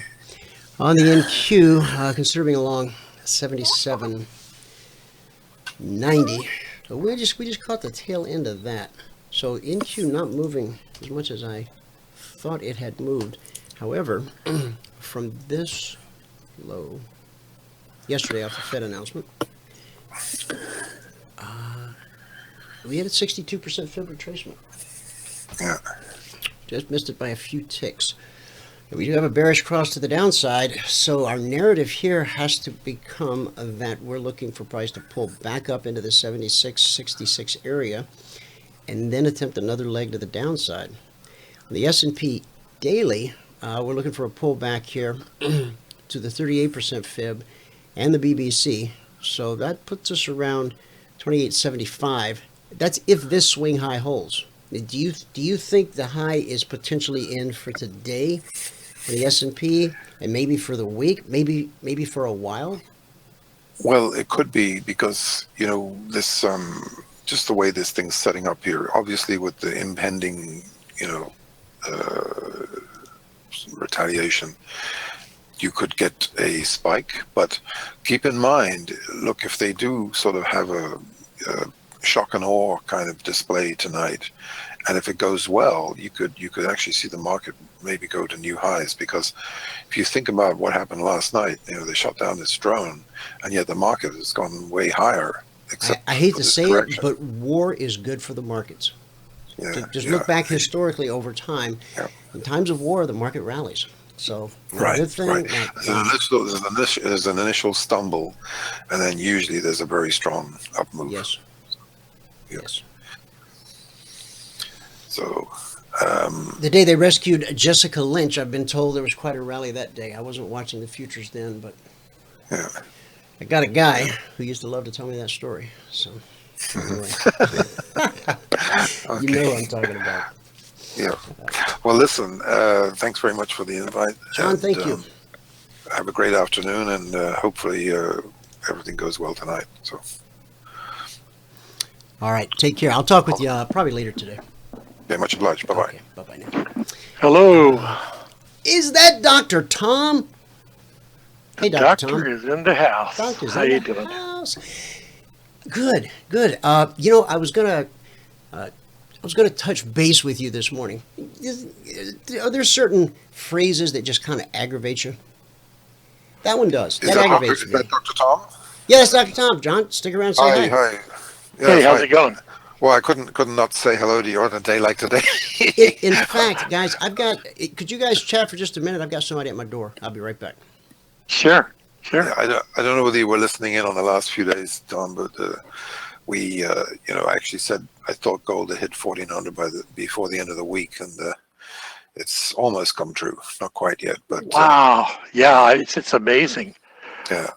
[SPEAKER 5] On the NQ, considering along 77.90. So we just caught the tail end of that. So NQ not moving as much as I thought it had moved. However, from this low yesterday off the Fed announcement, we had a 62% Fib retracement.
[SPEAKER 7] Yeah.
[SPEAKER 5] Just missed it by a few ticks. We do have a bearish cross to the downside, so our narrative here has to become that we're looking for price to pull back up into the 76, 66 area and then attempt another leg to the downside. On the S&P daily, we're looking for a pullback here to the 38% fib and the BBC, so that puts us around 28.75. That's if this swing high holds. Do you think the high is potentially in for today for the S&P and maybe for the week, maybe for a while?
[SPEAKER 7] Well, it could be because, this just the way this thing's setting up here, obviously with the impending, retaliation, you could get a spike. But keep in mind, look, if they do sort of have a shock and awe kind of display tonight, and if it goes well, you could actually see the market maybe go to new highs, because if you think about what happened last night, they shut down this drone, and yet the market has gone way higher.
[SPEAKER 5] I hate to say it, but war is good for the markets. Just look back historically over time.
[SPEAKER 7] Yeah.
[SPEAKER 5] In times of war, the market rallies. So,
[SPEAKER 7] right.
[SPEAKER 5] Thing,
[SPEAKER 7] there's an initial stumble, and then usually there's a very strong up move.
[SPEAKER 5] Yes. Yes.
[SPEAKER 7] So,
[SPEAKER 5] the day they rescued Jessica Lynch, I've been told there was quite a rally that day. I wasn't watching the futures then, but I got a guy who used to love to tell me that story. So, anyway.
[SPEAKER 7] Okay.
[SPEAKER 5] You know what I'm talking about.
[SPEAKER 7] Yeah. Well, listen, thanks very much for the invite.
[SPEAKER 5] John, thank you.
[SPEAKER 7] Have a great afternoon, and hopefully everything goes well tonight. So.
[SPEAKER 5] All right. Take care. I'll talk with you probably later today.
[SPEAKER 7] Yeah, much obliged. Bye-bye.
[SPEAKER 5] Okay, bye-bye now.
[SPEAKER 8] Hello.
[SPEAKER 5] Is that Dr. Tom? Hey, Dr. Tom.
[SPEAKER 8] Doctor is in the house.
[SPEAKER 5] Doctor's
[SPEAKER 8] How
[SPEAKER 5] in
[SPEAKER 8] you
[SPEAKER 5] the
[SPEAKER 8] doing?
[SPEAKER 5] house. Good, good. I was gonna touch base with you this morning. Are there certain phrases that just kind of aggravate you? That one does. That aggravates me.
[SPEAKER 7] Is that Dr. Tom?
[SPEAKER 5] Yes, Dr. Tom. John, stick around and say hi.
[SPEAKER 7] Hi. Yeah,
[SPEAKER 8] Hey, how's it going?
[SPEAKER 7] Well, I couldn't not say hello to you on a day like today.
[SPEAKER 5] In fact, guys, could you guys chat for just a minute? I've got somebody at my door. I'll be right back.
[SPEAKER 8] Sure.
[SPEAKER 7] Yeah, I don't know whether you were listening in on the last few days, Tom, but we, I actually said I thought gold had hit 1,400 before the end of the week, and it's almost come true. Not quite yet, but
[SPEAKER 8] Wow. Yeah, it's amazing.
[SPEAKER 7] Yeah.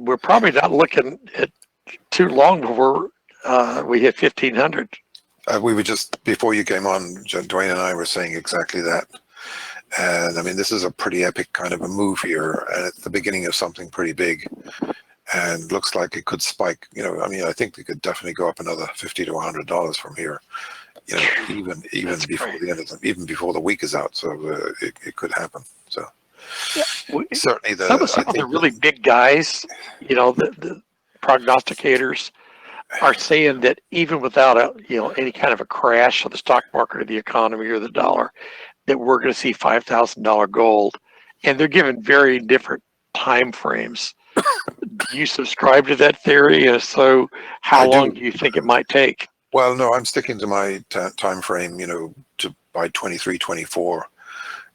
[SPEAKER 8] We're probably not looking at too long before we hit 1,500.
[SPEAKER 7] We were just, before you came on, Dwayne and I were saying exactly that. And I mean, this is a pretty epic kind of a move here, and it's the beginning of something pretty big, and looks like it could spike. I think we could definitely go up another $50 to $100 from here. Even before
[SPEAKER 8] great.
[SPEAKER 7] the end of even before the week is out. So it could happen. So certainly
[SPEAKER 8] Some of the really big guys, the prognosticators are saying that even without any kind of a crash of the stock market or the economy or the dollar, that we're going to see $5,000 gold, and they're given very different time frames. Do you subscribe to that theory? And so, how long do you think it might take?
[SPEAKER 7] Well, no, I'm sticking to my time frame. To by 23, 24.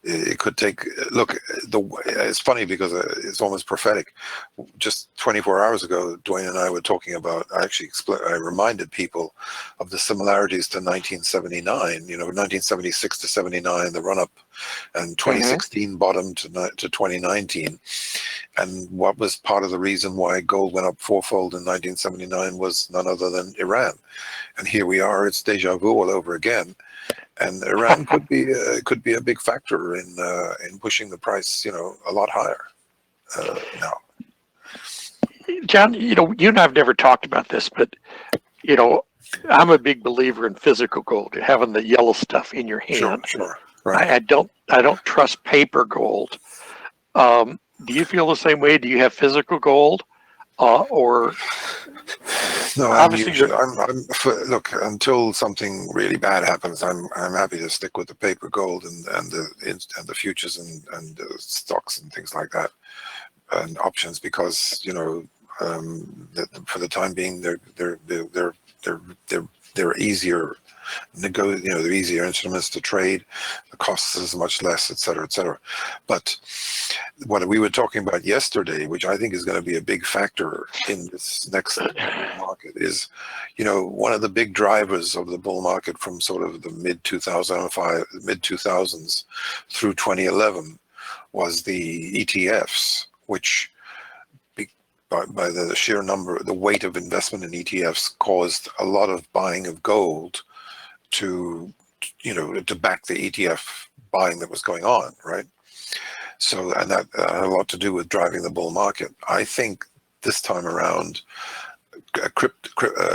[SPEAKER 7] It could take. Look, it's funny because it's almost prophetic. Just 24 hours ago, Dwayne and I were talking about. I reminded people of the similarities to 1979. 1976 to 79, the run up, and 2016 bottom to 2019. And what was part of the reason why gold went up fourfold in 1979 was none other than Iran. And here we are. It's deja vu all over again. And Iran could be a big factor in pushing the price, a lot higher now.
[SPEAKER 8] John, you and I have never talked about this, but I'm a big believer in physical gold, having the yellow stuff in your hand.
[SPEAKER 7] Sure. Right.
[SPEAKER 8] I don't trust paper gold. Do you feel the same way? Do you have physical gold, or?
[SPEAKER 7] No, look, until something really bad happens, I'm happy to stick with the paper gold and the futures and the stocks and things like that, and options, because for the time being they're easier they're easier instruments to trade, the cost is much less, et cetera, et cetera. But what we were talking about yesterday, which I think is going to be a big factor in this next market, is, one of the big drivers of the bull market from sort of the mid 2000s through 2011 was the ETFs, which by the sheer number, the weight of investment in ETFs caused a lot of buying of gold to back the ETF buying that was going on, right? So, and that had a lot to do with driving the bull market. I think this time around,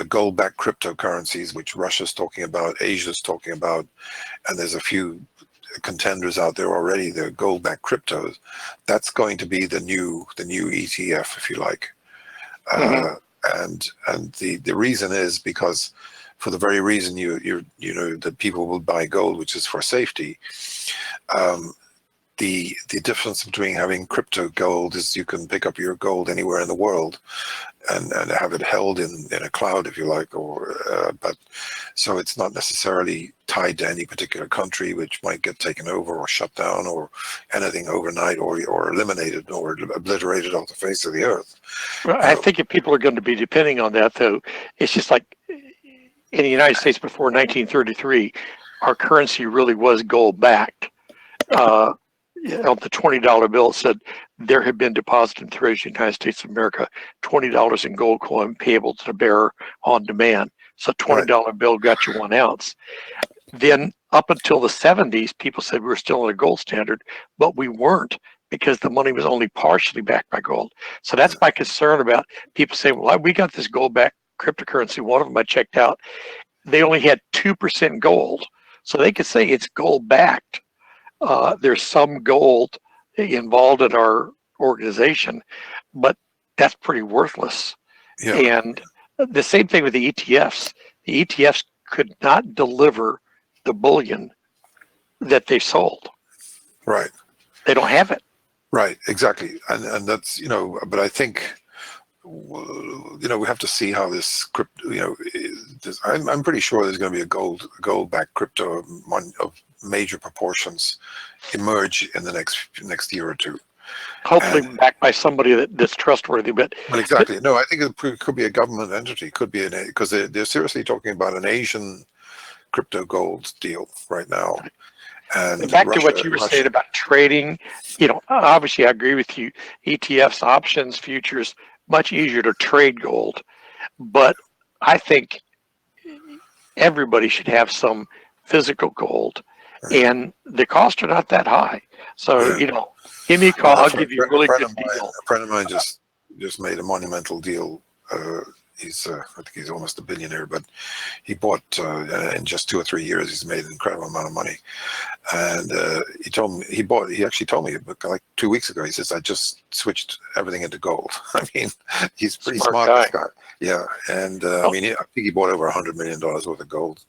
[SPEAKER 7] gold-backed cryptocurrencies, which Russia's talking about, Asia's talking about, and there's a few contenders out there already, the gold-backed cryptos, that's going to be the new ETF, if you like. And the reason is because, for the very reason that people will buy gold, which is for safety. The difference between having crypto gold is you can pick up your gold anywhere in the world and have it held in a cloud, if you like, but so it's not necessarily tied to any particular country, which might get taken over or shut down or anything overnight or eliminated or obliterated off the face of the earth.
[SPEAKER 8] Well, I think if people are going to be depending on that, though, it's just like in the United States before 1933, our currency really was gold backed. On the $20 bill, it said there had been deposited in the Treasury of the United States of America $20 in gold coin payable to the bearer on demand. So $20 bill got you 1 ounce. Then up until the 70s, people said we were still in a gold standard, but we weren't, because the money was only partially backed by gold. So that's my concern about people saying, well, we got this gold backed cryptocurrency. One of them I checked out, they only had 2% gold. So they could say it's gold backed. There's some gold involved in our organization, but that's pretty worthless. Yeah. And the same thing with the ETFs. The ETFs could not deliver the bullion that they sold. Right. They don't have it.
[SPEAKER 7] Right, exactly. And that's, but I think, we have to see how this crypto, I'm pretty sure there's going to be a gold-backed crypto of major proportions emerge in the next year or two.
[SPEAKER 8] Hopefully backed by somebody that's trustworthy. But
[SPEAKER 7] exactly. No, I think it could be a government entity. Could be because they're seriously talking about an Asian crypto gold deal right now. And
[SPEAKER 8] back to what you were saying about trading, obviously I agree with you. ETFs, options, futures, much easier to trade gold. But I think everybody should have some physical gold. And the costs are not that high. So, give me a call. I'll give you a really good deal.
[SPEAKER 7] A friend of mine just made a monumental deal. I think he's almost a billionaire, but he bought, in just 2 or 3 years, he's made an incredible amount of money. And he actually told me like 2 weeks ago, he says, I just switched everything into gold. I mean, he's pretty smart this guy. Yeah. And I think he bought over $100 million worth of gold.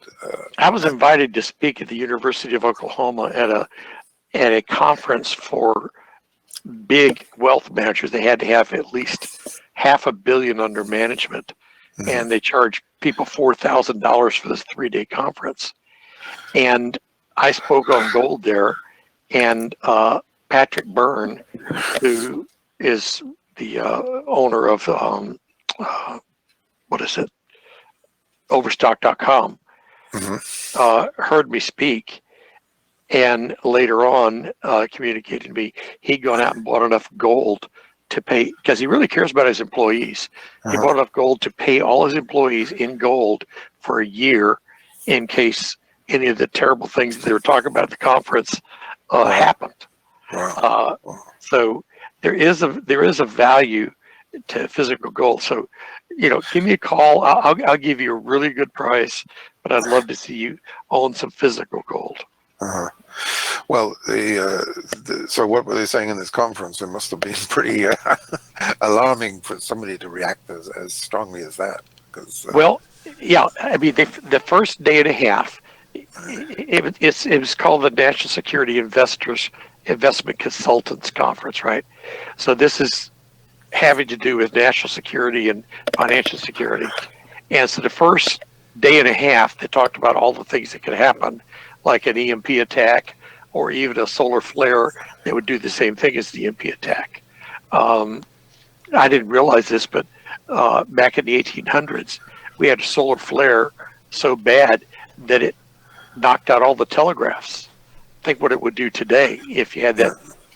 [SPEAKER 8] I was invited to speak at the University of Oklahoma at a conference for big wealth managers. They had to have at least $500 million under management, and they charge people $4,000 for this 3-day conference. And I spoke on gold there, and Patrick Byrne, who is the owner of Overstock.com, heard me speak, and later on communicated to me he'd gone out and bought enough gold to pay, because he really cares about his employees. He bought enough gold to pay all his employees in gold for a year in case any of the terrible things that they were talking about at the conference happened. So there is a value to physical gold. So, give me a call. I'll give you a really good price, but I'd love to see you own some physical gold.
[SPEAKER 7] Well, so what were they saying in this conference? It must have been pretty alarming for somebody to react as strongly as that.
[SPEAKER 8] Well, yeah, I mean, the first day and a half, it was called the National Security Investment Consultants Conference, right? So this is having to do with national security and financial security. And so the first day and a half that talked about all the things that could happen, like an EMP attack or even a solar flare that would do the same thing as the EMP attack. I didn't realize this, but back in the 1800s, we had a solar flare so bad that it knocked out all the telegraphs. Think what it would do today if you had that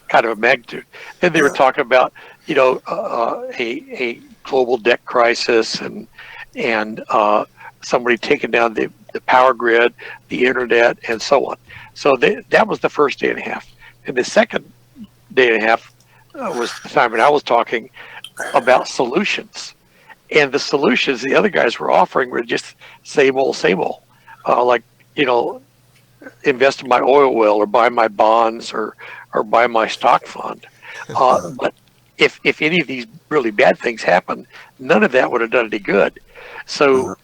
[SPEAKER 8] kind of a magnitude. Then they were talking about, a global debt crisis and somebody taking down the power grid, the internet, and so on. So that was the first day and a half. And the second day and a half was the time when I was talking about solutions. And the solutions the other guys were offering were just same old, like, invest in my oil well or buy my bonds or buy my stock fund. But if any of these really bad things happen, none of that would have done any good. So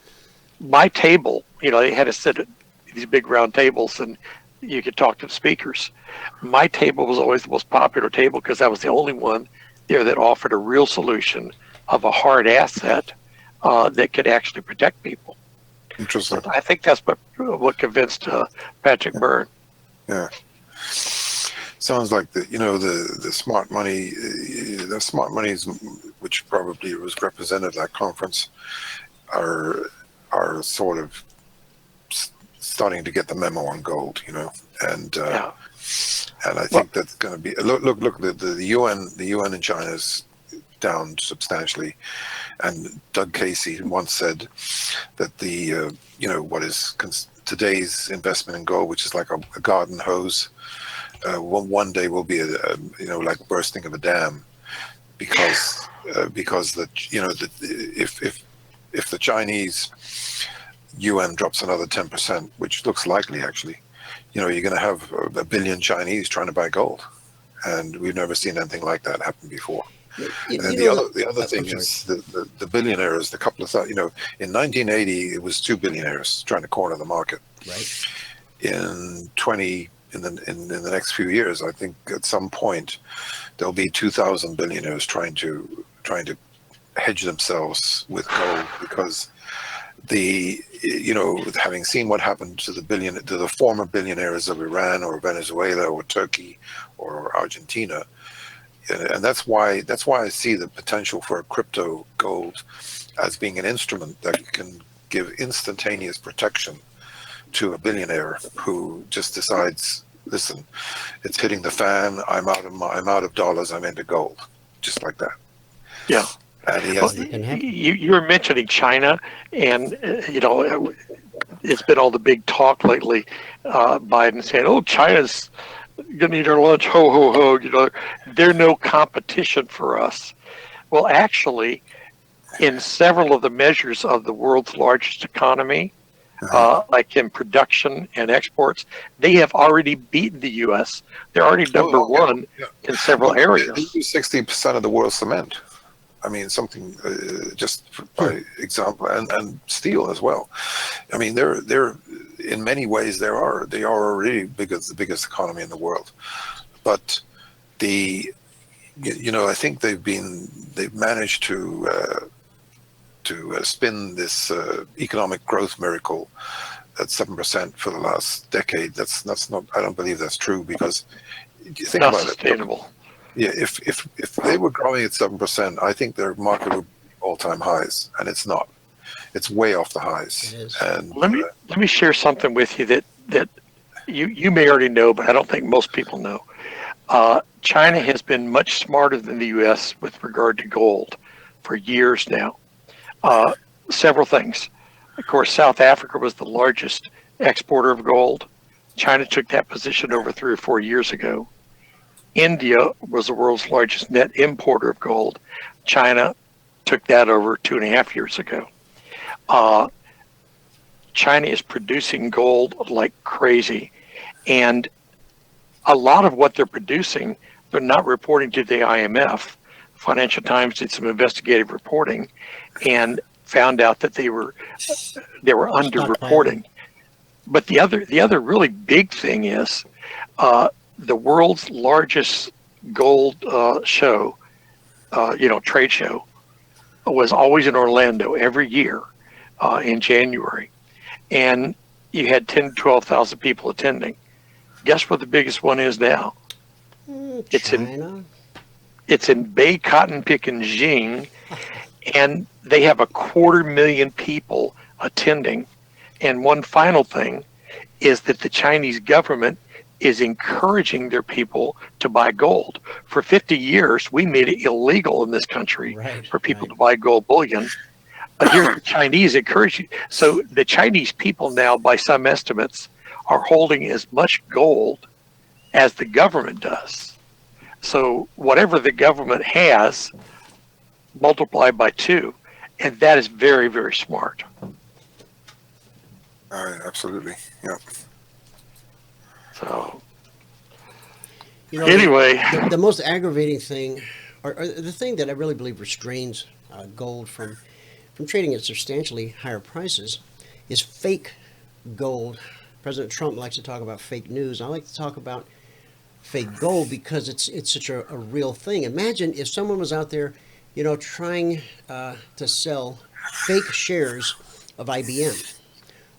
[SPEAKER 8] my table, they had to sit at these big round tables and you could talk to the speakers. My table was always the most popular table because I was the only one there that offered a real solution of a hard asset that could actually protect people.
[SPEAKER 7] Interesting.
[SPEAKER 8] So I think that's what convinced Patrick Byrne.
[SPEAKER 7] Yeah. Sounds like the smart money, the smart monies, which probably was represented at that conference, are sort of starting to get the memo on gold, and I think that's going to be look the UN in China is down substantially, and Doug Casey once said that the what is today's investment in gold, which is like a garden hose, one day will be like bursting of a dam, because if the Chinese UN drops another 10%, which looks likely actually, you're going to have a billion Chinese trying to buy gold, and we've never seen anything like that happen before. And then the other thing is the billionaires, the couple of in 1980 it was 2 billionaires trying to corner the market.
[SPEAKER 5] Right.
[SPEAKER 7] In the next few years, I think at some point there'll be 2,000 billionaires trying to hedge themselves with gold, because having seen what happened to the former billionaires of Iran or Venezuela or Turkey or Argentina. And that's why I see the potential for crypto gold as being an instrument that can give instantaneous protection to a billionaire who just decides, listen, it's hitting the fan. I'm out of dollars. I'm into gold, just like that.
[SPEAKER 8] Yeah.
[SPEAKER 7] And he has
[SPEAKER 8] you were mentioning China, and it's been all the big talk lately. Biden saying, "Oh, China's gonna eat our lunch, ho ho ho." They're no competition for us. Well, actually, in several of the measures of the world's largest economy, like in production and exports, they have already beaten the U.S. They're already number one in several areas.
[SPEAKER 7] They use 60% of the world's cement. I mean, something just by example, and steel as well. I mean, they're in many ways they are already the biggest economy in the world, but I think they've managed to spin this economic growth miracle at 7% for the last decade. That's not. I don't believe that's true, because you think
[SPEAKER 8] Not
[SPEAKER 7] about
[SPEAKER 8] sustainable.
[SPEAKER 7] it. Yeah, if they were growing at 7%, I think their market would be all-time highs, and it's not. It's way off the highs.
[SPEAKER 5] It is.
[SPEAKER 7] And
[SPEAKER 8] Let me share something with you that you may already know, but I don't think most people know. China has been much smarter than the U.S. with regard to gold for years now. Several things. Of course, South Africa was the largest exporter of gold. China took that position over 3 or 4 years ago. India was the world's largest net importer of gold. China took that over 2.5 years ago. China is producing gold like crazy, and a lot of what they're producing, they're not reporting to the IMF. Financial Times did some investigative reporting and found out that they were underreporting. But the other really big thing is the world's largest gold show, trade show, was always in Orlando every year in January. and you had 10 to 12,000 people attending. Guess what the biggest one is now?
[SPEAKER 5] China.
[SPEAKER 8] It's in Bay Cotton picking Jing, and they have 250,000 people attending. And one final thing is that the Chinese government is encouraging their people to buy gold. For 50 years, we made it illegal in this country for people to buy gold bullion. But here the Chinese encourage you. So the Chinese people now, by some estimates, are holding as much gold as the government does. So whatever the government has, multiply by 2. And that is very, very smart.
[SPEAKER 7] Absolutely. Yeah.
[SPEAKER 8] So,
[SPEAKER 5] anyway, the most aggravating thing, or the thing that I really believe restrains gold from trading at substantially higher prices, is fake gold. President Trump likes to talk about fake news. I like to talk about fake gold because it's such a real thing. Imagine if someone was out there, trying to sell fake shares of IBM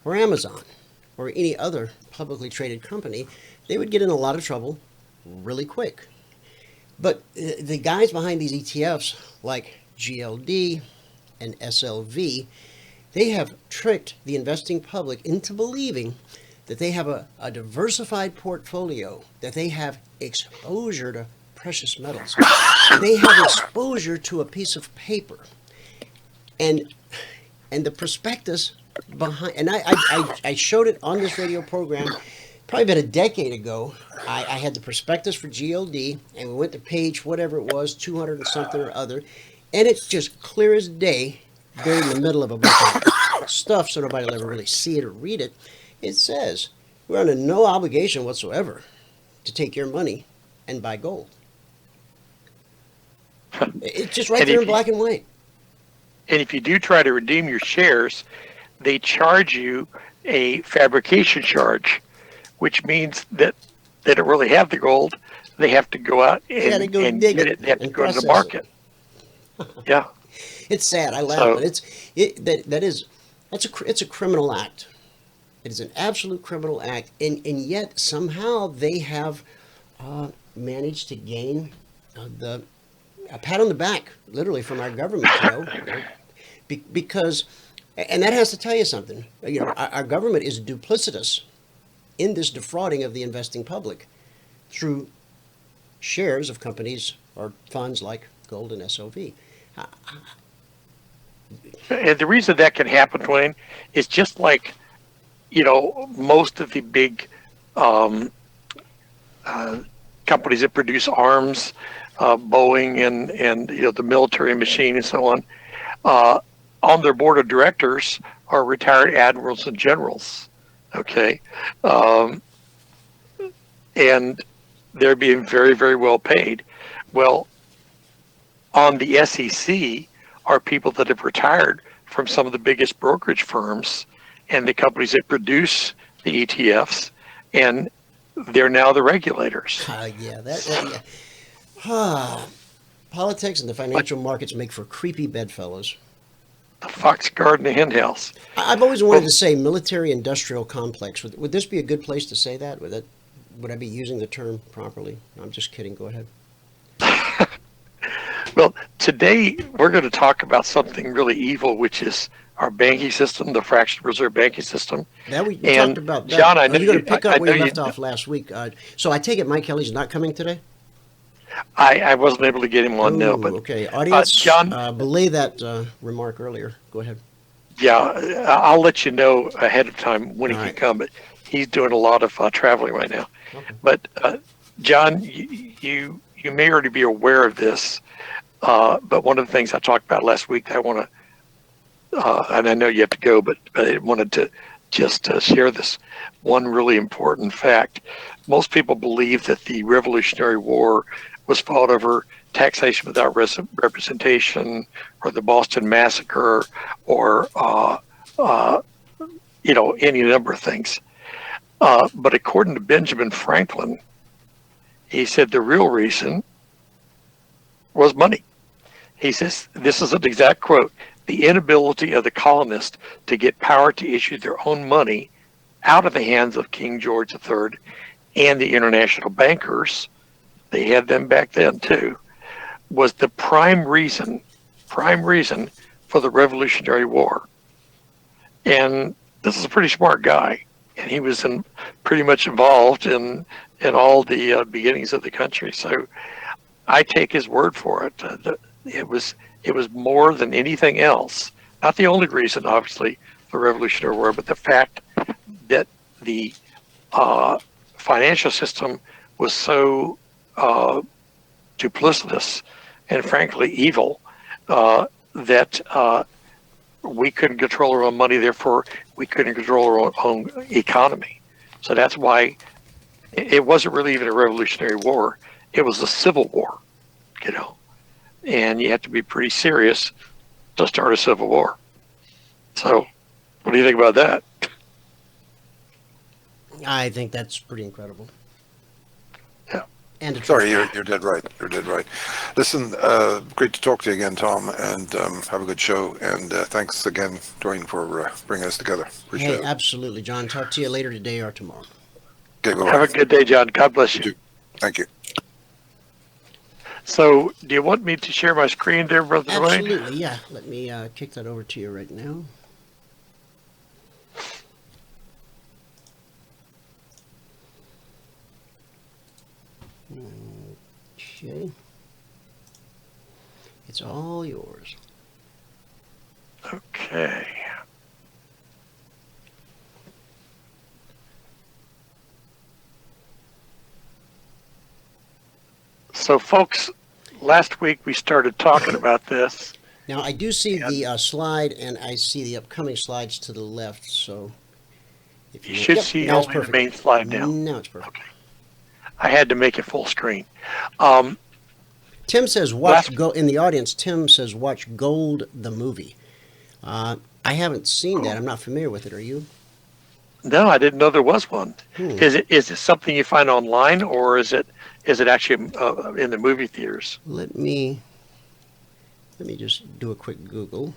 [SPEAKER 5] or Amazon or any other publicly traded company. They would get in a lot of trouble really quick. But the guys behind these ETFs, like GLD and SLV, they have tricked the investing public into believing that they have a diversified portfolio, that they have exposure to precious metals. They have exposure to a piece of paper. And the prospectus behind, and I showed it on this radio program probably about a decade ago. I had the prospectus for GLD, and we went to page whatever it was, 200 and something or other, and it's just clear as day, buried in the middle of a bunch of stuff so nobody will ever really see it or read it. It says, we're under no obligation whatsoever to take your money and buy gold. It's just right there in black and white.
[SPEAKER 8] And if you do try to redeem your shares, they charge you a fabrication charge, which means that they don't really have the gold. They have to go out and get it. They have to go to the market. Yeah.
[SPEAKER 5] It's sad. I laugh, but it's a criminal act. It is an absolute criminal act, and yet somehow they have managed to gain a pat on the back, literally, from our government, because, and that has to tell you something. Our government is duplicitous in this defrauding of the investing public through shares of companies or funds like gold and SOV.
[SPEAKER 8] And the reason that can happen, Dwayne, is just like, most of the big companies that produce arms, Boeing and the military machine and so on their board of directors are retired admirals and generals. Okay. And they're being very, very well paid. Well, on the SEC are people that have retired from some of the biggest brokerage firms and the companies that produce the ETFs, and they're now the regulators.
[SPEAKER 5] Politics and the financial markets make for creepy bedfellows.
[SPEAKER 8] The fox guard in the hen house.
[SPEAKER 5] I've always wanted to say military-industrial complex. Would this be a good place to say that? Would I be using the term properly? I'm just kidding. Go ahead.
[SPEAKER 8] Well, today we're going to talk about something really evil, which is our banking system, the fractional reserve banking system.
[SPEAKER 5] That we talked about that.
[SPEAKER 8] John, I know
[SPEAKER 5] you're going to pick up where you left off last week. So I take it Mike Kelly's not coming today?
[SPEAKER 8] I wasn't able to get him on, no. But
[SPEAKER 5] okay, audience,
[SPEAKER 8] John,
[SPEAKER 5] belay that remark earlier. Go ahead.
[SPEAKER 8] Yeah, I'll let you know ahead of time when he can come. But he's doing a lot of traveling right now. Okay. But John, you may already be aware of this. But one of the things I talked about last week, I want to, and I know you have to go, but I wanted to just share this one really important fact. Most people believe that the Revolutionary War was fought over taxation without representation, or the Boston Massacre, or any number of things. But according to Benjamin Franklin, he said the real reason was money. He says, this is an exact quote, the inability of the colonists to get power to issue their own money out of the hands of King George III and the international bankers, they had them back then too, was the prime reason for the Revolutionary War. And this is a pretty smart guy, and he was pretty much involved in all the beginnings of the country. So I take his word for it. It was more than anything else. Not the only reason, obviously, the Revolutionary War, but the fact that the financial system was so duplicitous and frankly evil that we couldn't control our own money, therefore we couldn't control our own economy. So that's why it wasn't really even a Revolutionary War. It was a civil war, you know, and you have to be pretty serious to start a civil war. So what do you think about that?
[SPEAKER 5] I think that's pretty incredible.
[SPEAKER 8] Yeah.
[SPEAKER 5] And
[SPEAKER 7] Sorry, you're dead right. You're dead right. Listen, great to talk to you again, Tom, and have a good show. And thanks again, Dwayne, for bringing us together. Appreciate it.
[SPEAKER 5] Absolutely, John. Talk to you later today or tomorrow.
[SPEAKER 7] Okay, bye-bye.
[SPEAKER 8] Have a good day, John. God bless you.
[SPEAKER 7] Thank you.
[SPEAKER 8] So, do you want me to share my screen there, Brother Dwayne?
[SPEAKER 5] Absolutely, yeah. Let me kick that over to you right now. Okay. It's all yours.
[SPEAKER 8] Okay. So, folks, last week we started talking about this.
[SPEAKER 5] Now, I do see the slide, and I see the upcoming slides to the left, so...
[SPEAKER 8] If you should see only the main slide now.
[SPEAKER 5] No, it's perfect.
[SPEAKER 8] Okay. I had to make it full screen.
[SPEAKER 5] Tim says, in the audience, Tim says, watch Gold, the movie. I haven't seen that. I'm not familiar with it. Are you?
[SPEAKER 8] No, I didn't know there was one. Is it something you find online, or is it actually in the movie theaters?
[SPEAKER 5] Let me just do a quick Google.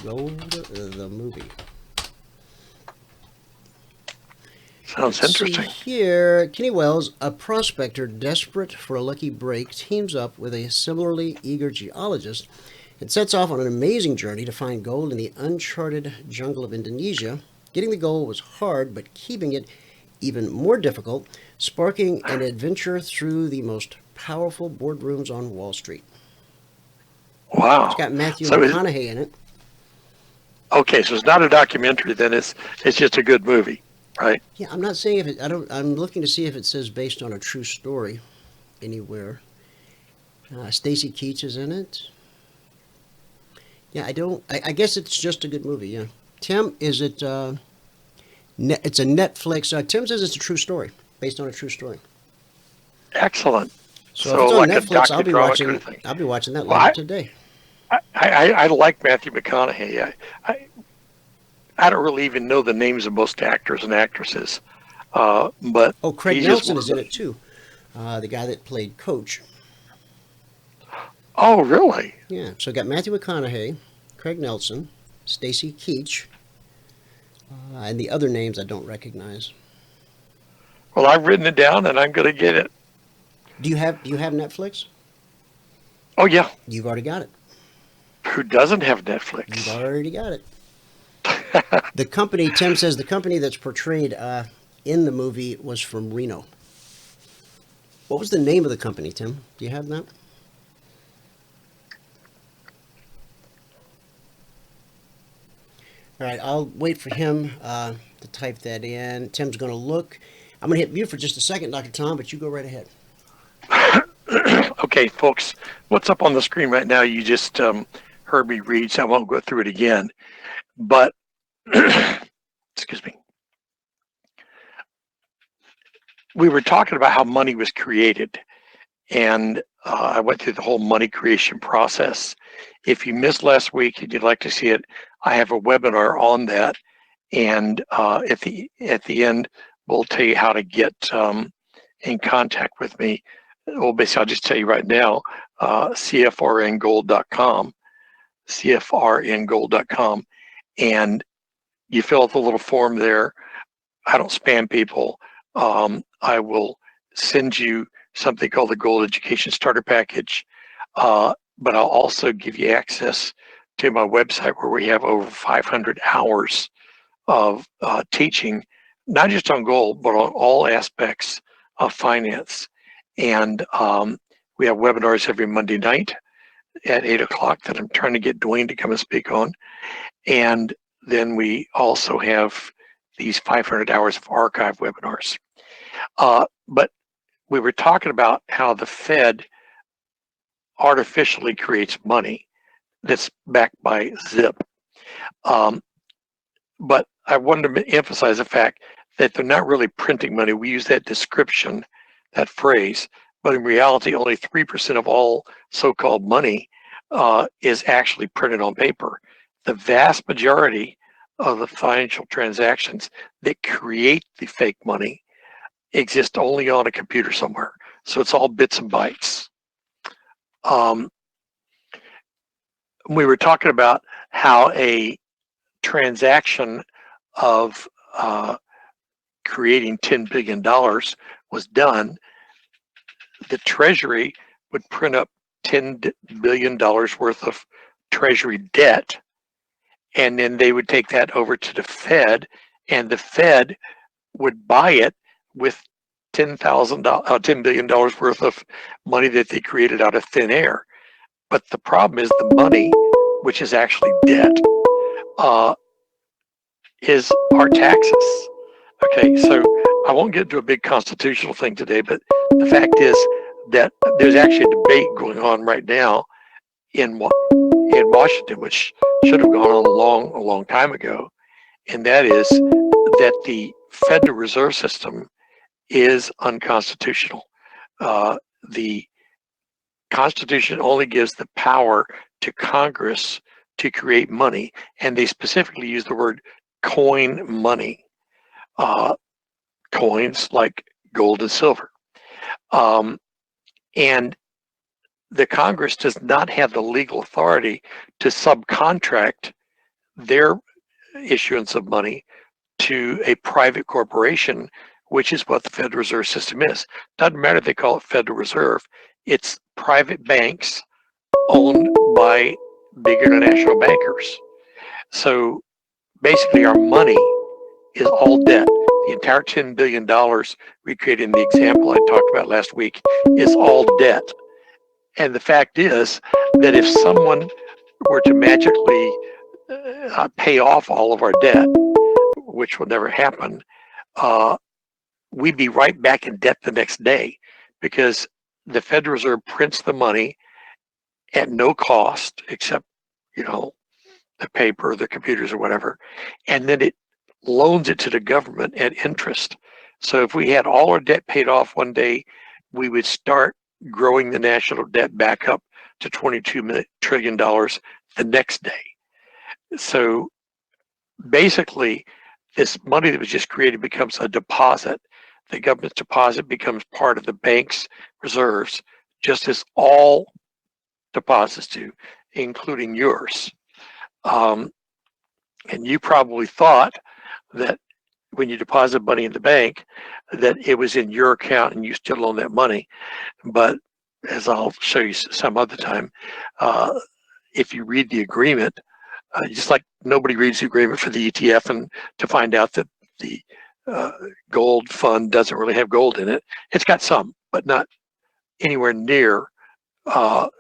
[SPEAKER 5] Gold, the movie.
[SPEAKER 8] Sounds interesting.
[SPEAKER 5] Here, Kenny Wells, a prospector desperate for a lucky break, teams up with a similarly eager geologist and sets off on an amazing journey to find gold in the uncharted jungle of Indonesia. Getting the gold was hard, but keeping it even more difficult, sparking an adventure through the most powerful boardrooms on Wall Street.
[SPEAKER 8] Wow.
[SPEAKER 5] It's got Matthew McConaughey in it.
[SPEAKER 8] Okay, so it's not a documentary then, it's just a good movie. Right.
[SPEAKER 5] Yeah, I'm not saying if it. I'm looking to see if it says based on a true story anywhere. Stacy Keach is in it. Yeah, I guess it's just a good movie. Yeah. Tim, is it? It's a Netflix. Tim says it's a true story, based on a true story.
[SPEAKER 8] Excellent.
[SPEAKER 5] So if it's on Netflix, I'll be watching. Kind of I'll be watching that later today.
[SPEAKER 8] I like Matthew McConaughey. I don't really even know the names of most actors and actresses, but
[SPEAKER 5] Craig Nelson is in it too, the guy that played Coach.
[SPEAKER 8] Oh, really?
[SPEAKER 5] Yeah. So got Matthew McConaughey, Craig Nelson, Stacy Keach, and the other names I don't recognize.
[SPEAKER 8] Well, I've written it down, and I'm going to get it.
[SPEAKER 5] Do you have Netflix?
[SPEAKER 8] Oh yeah.
[SPEAKER 5] You've already got it.
[SPEAKER 8] Who doesn't have Netflix?
[SPEAKER 5] You've already got it. The company, Tim says, the company that's portrayed in the movie was from Reno. What was the name of the company, Tim? Do you have that? All right, I'll wait for him to type that in. Tim's going to look. I'm going to hit mute for just a second, Dr. Tom, but you go right ahead.
[SPEAKER 8] Okay, folks, what's up on the screen right now? You just heard me read, so I won't go through it again. But, excuse me, we were talking about how money was created, and I went through the whole money creation process. If you missed last week and you'd like to see it, I have a webinar on that, and at the end, we'll tell you how to get in contact with me. Well, basically, I'll just tell you right now, CFRNgold.com. cfrngold.com, and you fill out the little form there. I don't spam people. I will send you something called the Gold Education Starter Package, but I'll also give you access to my website where we have over 500 hours of teaching, not just on gold, but on all aspects of finance. And we have webinars every Monday night at 8 o'clock that I'm trying to get Dwayne to come and speak on. And then we also have these 500 hours of archive webinars. But we were talking about how the Fed artificially creates money that's backed by ZIP. But I wanted to emphasize the fact that they're not really printing money. We use that description, that phrase, but in reality, only 3% of all so-called money is actually printed on paper. The vast majority of the financial transactions that create the fake money exist only on a computer somewhere. So it's all bits and bytes. We were talking about how a transaction of creating $10 billion was done. The Treasury would print up $10 billion worth of Treasury debt, and then they would take that over to the Fed, and the Fed would buy it with $10 billion worth of money that they created out of thin air. But the problem is the money, which is actually debt, is our taxes. Okay, so I won't get into a big constitutional thing today, but the fact is that there's actually a debate going on right now in Washington, which should have gone on a long time ago, and that is that the Federal Reserve System is unconstitutional. The Constitution only gives the power to Congress to create money, and they specifically use the word coin money, coins like gold and silver. And the Congress does not have the legal authority to subcontract their issuance of money to a private corporation, which is what the Federal Reserve System is. Doesn't matter if they call it Federal Reserve, it's private banks owned by big international bankers. So basically our money is all debt. The entire $10 billion we created in the example I talked about last week is all debt. And the fact is that if someone were to magically pay off all of our debt, which will never happen, we'd be right back in debt the next day, because the Federal Reserve prints the money at no cost except, the paper, the computers or whatever, and then it loans it to the government at interest. So if we had all our debt paid off one day, we would start growing the national debt back up to $22 trillion the next day. So basically, this money that was just created becomes a deposit. The government's deposit becomes part of the bank's reserves, just as all deposits do, including yours. And you probably thought that when you deposit money in the bank, that it was in your account and you still own that money. But as I'll show you some other time, if you read the agreement, just like nobody reads the agreement for the ETF and to find out that the gold fund doesn't really have gold in it. It's got some, but not anywhere near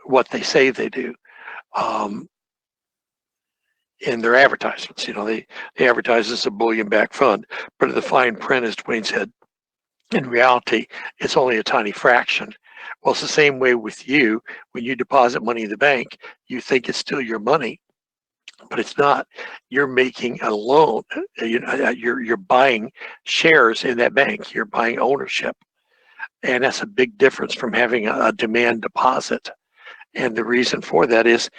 [SPEAKER 8] what they say they do. In their advertisements, they advertise as a bullion-backed fund, but in the fine print, as Dwayne said, in reality, it's only a tiny fraction. Well, it's the same way with you. When you deposit money in the bank, you think it's still your money, but it's not. You're making a loan. You're buying shares in that bank. You're buying ownership, and that's a big difference from having a demand deposit. And the reason for that is,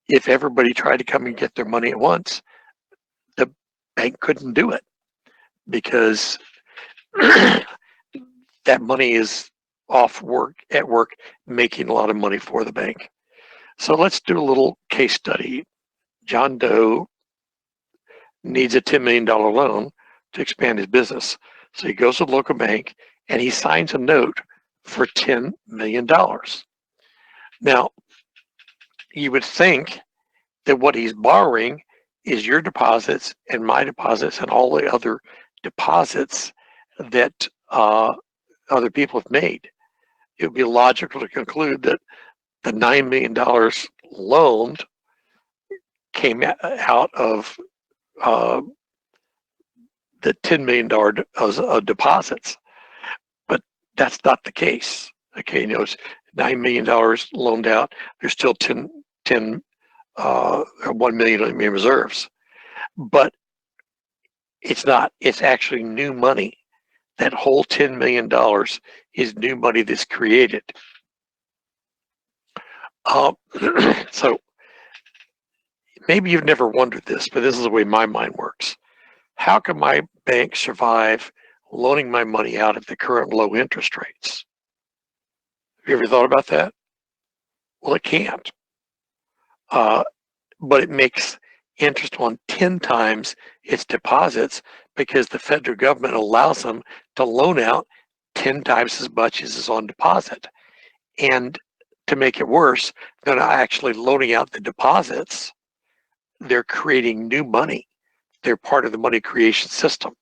[SPEAKER 8] if everybody tried to come and get their money at once, the bank couldn't do it, because that money is at work, making a lot of money for the bank. So let's do a little case study. John Doe needs a $10 million loan to expand his business. So he goes to the local bank and he signs a note for $10 million. Now, you would think that what he's borrowing is your deposits and my deposits and all the other deposits that other people have made. It would be logical to conclude that the $9 million loaned came out of the $10 million of deposits, but that's not the case. Okay, you know, it's $9 million loaned out. There's still 1 million in reserves, but it's not. It's actually new money. That whole $10 million is new money that's created. So maybe you've never wondered this, but this is the way my mind works. How can my bank survive loaning my money out at the current low interest rates? Have you ever thought about that? Well, it can't. But it makes interest on 10 times its deposits because the federal government allows them to loan out 10 times as much as is on deposit. And to make it worse, they're not actually loaning out the deposits. They're creating new money. They're part of the money creation system.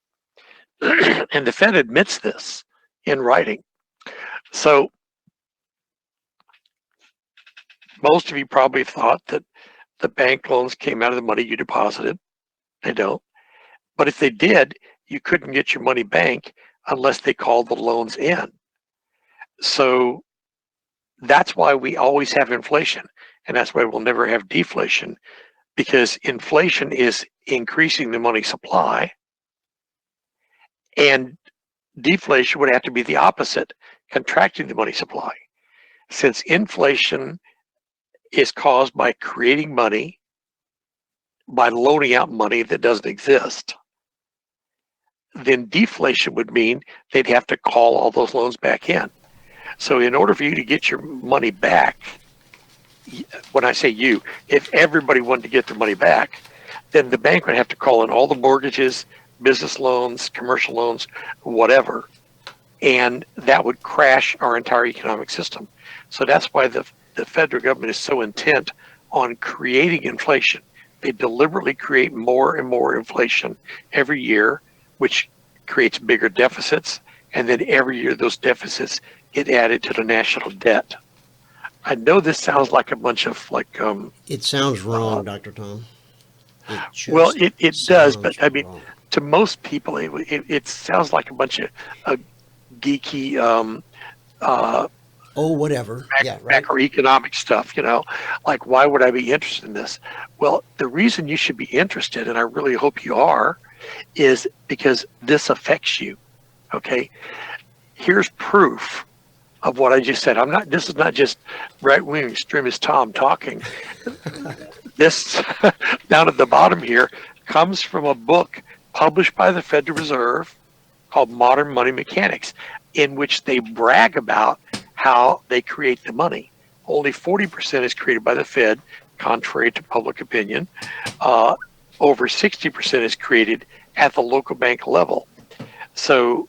[SPEAKER 8] And the Fed admits this in writing. So most of you probably thought that the bank loans came out of the money you deposited. They don't. But if they did, you couldn't get your money back unless they called the loans in. So that's why we always have inflation. And that's why we'll never have deflation, because inflation is increasing the money supply, and deflation would have to be the opposite, contracting the money supply. Since inflation is caused by creating money, by loaning out money that doesn't exist, then deflation would mean they'd have to call all those loans back in. So in order for you to get your money back, when I say you, if everybody wanted to get their money back, then the bank would have to call in all the mortgages, business loans, commercial loans, whatever, and that would crash our entire economic system. So that's why the federal government is so intent on creating inflation. They deliberately create more and more inflation every year, which creates bigger deficits, and then every year those deficits get added to the national debt. I know this sounds like a bunch of
[SPEAKER 5] It sounds wrong, Dr. Tom.
[SPEAKER 8] Well, it does, but I mean,
[SPEAKER 5] wrong.
[SPEAKER 8] to most people, it sounds like a bunch of geeky,
[SPEAKER 5] whatever.
[SPEAKER 8] macroeconomic stuff, you know, like, why would I be interested in this? Well, the reason you should be interested, and I really hope you are, is because this affects you. Okay, here's proof of what I just said. This is not just right-wing extremist Tom talking. This down at the bottom here comes from a book published by the Federal Reserve called Modern Money Mechanics, in which they brag about how they create the money. Only 40% is created by the Fed, contrary to public opinion. Over 60% is created at the local bank level. So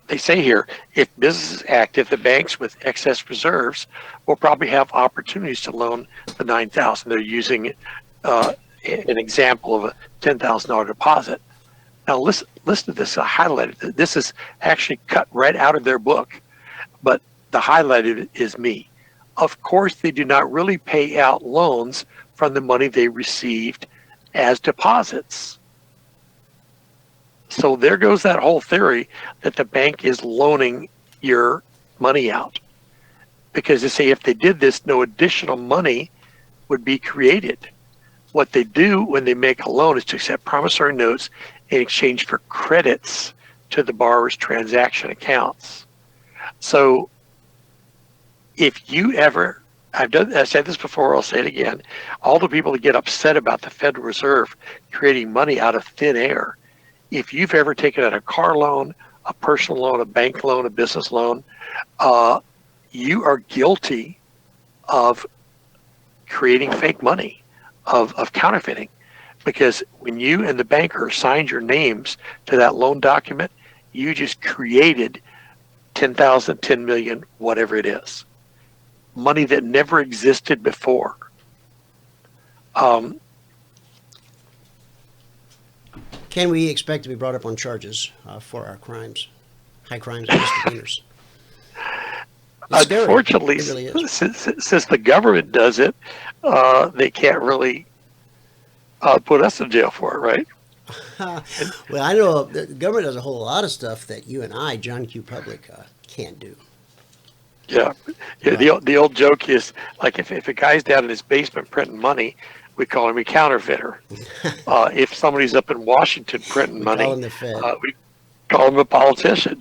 [SPEAKER 8] they say here, if business is active, the banks with excess reserves will probably have opportunities to loan the $9,000. They're using an example of a $10,000 deposit. Now listen to this. I highlighted. This is actually cut right out of their book, but the highlighted is me. Of course, they do not really pay out loans from the money they received as deposits. So there goes that whole theory that the bank is loaning your money out. Because they say if they did this, no additional money would be created. What they do when they make a loan is to accept promissory notes in exchange for credits to the borrower's transaction accounts. So if you ever, I said this before, I'll say it again, all the people that get upset about the Federal Reserve creating money out of thin air, if you've ever taken out a car loan, a personal loan, a bank loan, a business loan, you are guilty of creating fake money, of counterfeiting. Because when you and the banker signed your names to that loan document, you just created 10,000, 10 million, whatever it is. Money that never existed before.
[SPEAKER 5] Can we expect to be brought up on charges for our crimes, high crimes and misdemeanors? It's scary.
[SPEAKER 8] Unfortunately,
[SPEAKER 5] It really is.
[SPEAKER 8] since the government does it, they can't really put us in jail for it, right?
[SPEAKER 5] Well, I know the government does a whole lot of stuff that you and I, John Q. Public, can't do.
[SPEAKER 8] Yeah. The old joke is, like, if a guy's down in his basement printing money, we call him a counterfeiter. If somebody's up in Washington printing money,
[SPEAKER 5] Call him the Fed.
[SPEAKER 8] we call him a politician,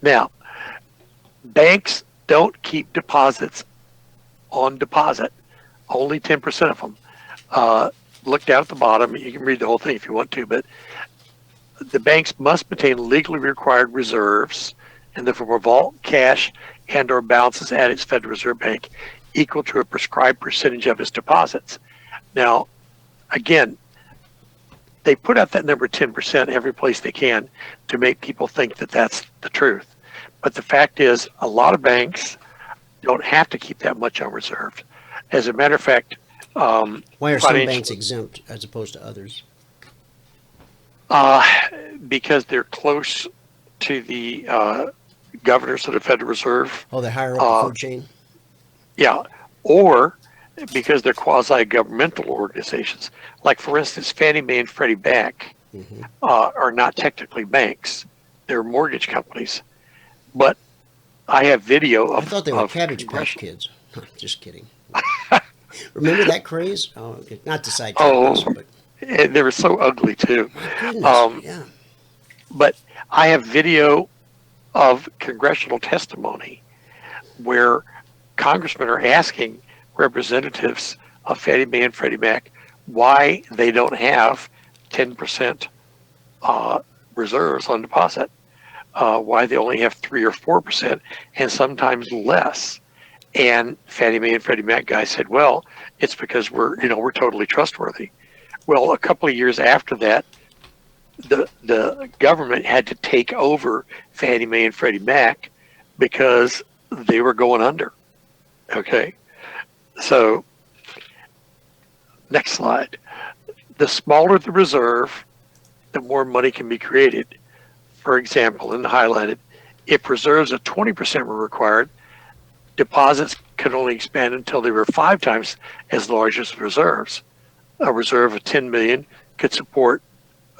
[SPEAKER 8] Now, banks don't keep deposits on deposit. Only 10% of them. Look down at the bottom. You can read the whole thing if you want to, but the banks must maintain legally required reserves in the form of vault, cash, and/or balances at its Federal Reserve Bank equal to a prescribed percentage of its deposits. Now, again, they put out that number 10% every place they can to make people think that that's the truth. But the fact is, a lot of banks don't have to keep that much on reserve. As a matter of fact,
[SPEAKER 5] why are some banks exempt as opposed to others?
[SPEAKER 8] Because they're close to the governors of the Federal Reserve.
[SPEAKER 5] Oh, they're higher up the food chain?
[SPEAKER 8] Yeah, or because they're quasi-governmental organizations. Like, for instance, Fannie Mae and Freddie Mac are not technically banks. They're mortgage companies. But I have video of...
[SPEAKER 5] I thought they were Cabbage Patch Kids. Just kidding. Remember that craze? Oh, okay. Not to sidetrack this, but...
[SPEAKER 8] And they were so ugly, too.
[SPEAKER 5] My goodness, yeah.
[SPEAKER 8] But I have video of congressional testimony where congressmen are asking representatives of Fannie Mae and Freddie Mac why they don't have 10% reserves on deposit, why they only have 3 or 4%, and sometimes less. And Fannie Mae and Freddie Mac guy said, well, it's because we're totally trustworthy. Well, a couple of years after that, the government had to take over Fannie Mae and Freddie Mac because they were going under. Okay, so next slide. The smaller the reserve, the more money can be created. For example, in the highlighted, if reserves of 20% were required, deposits could only expand until they were 5 times as large as reserves. A reserve of 10 million could support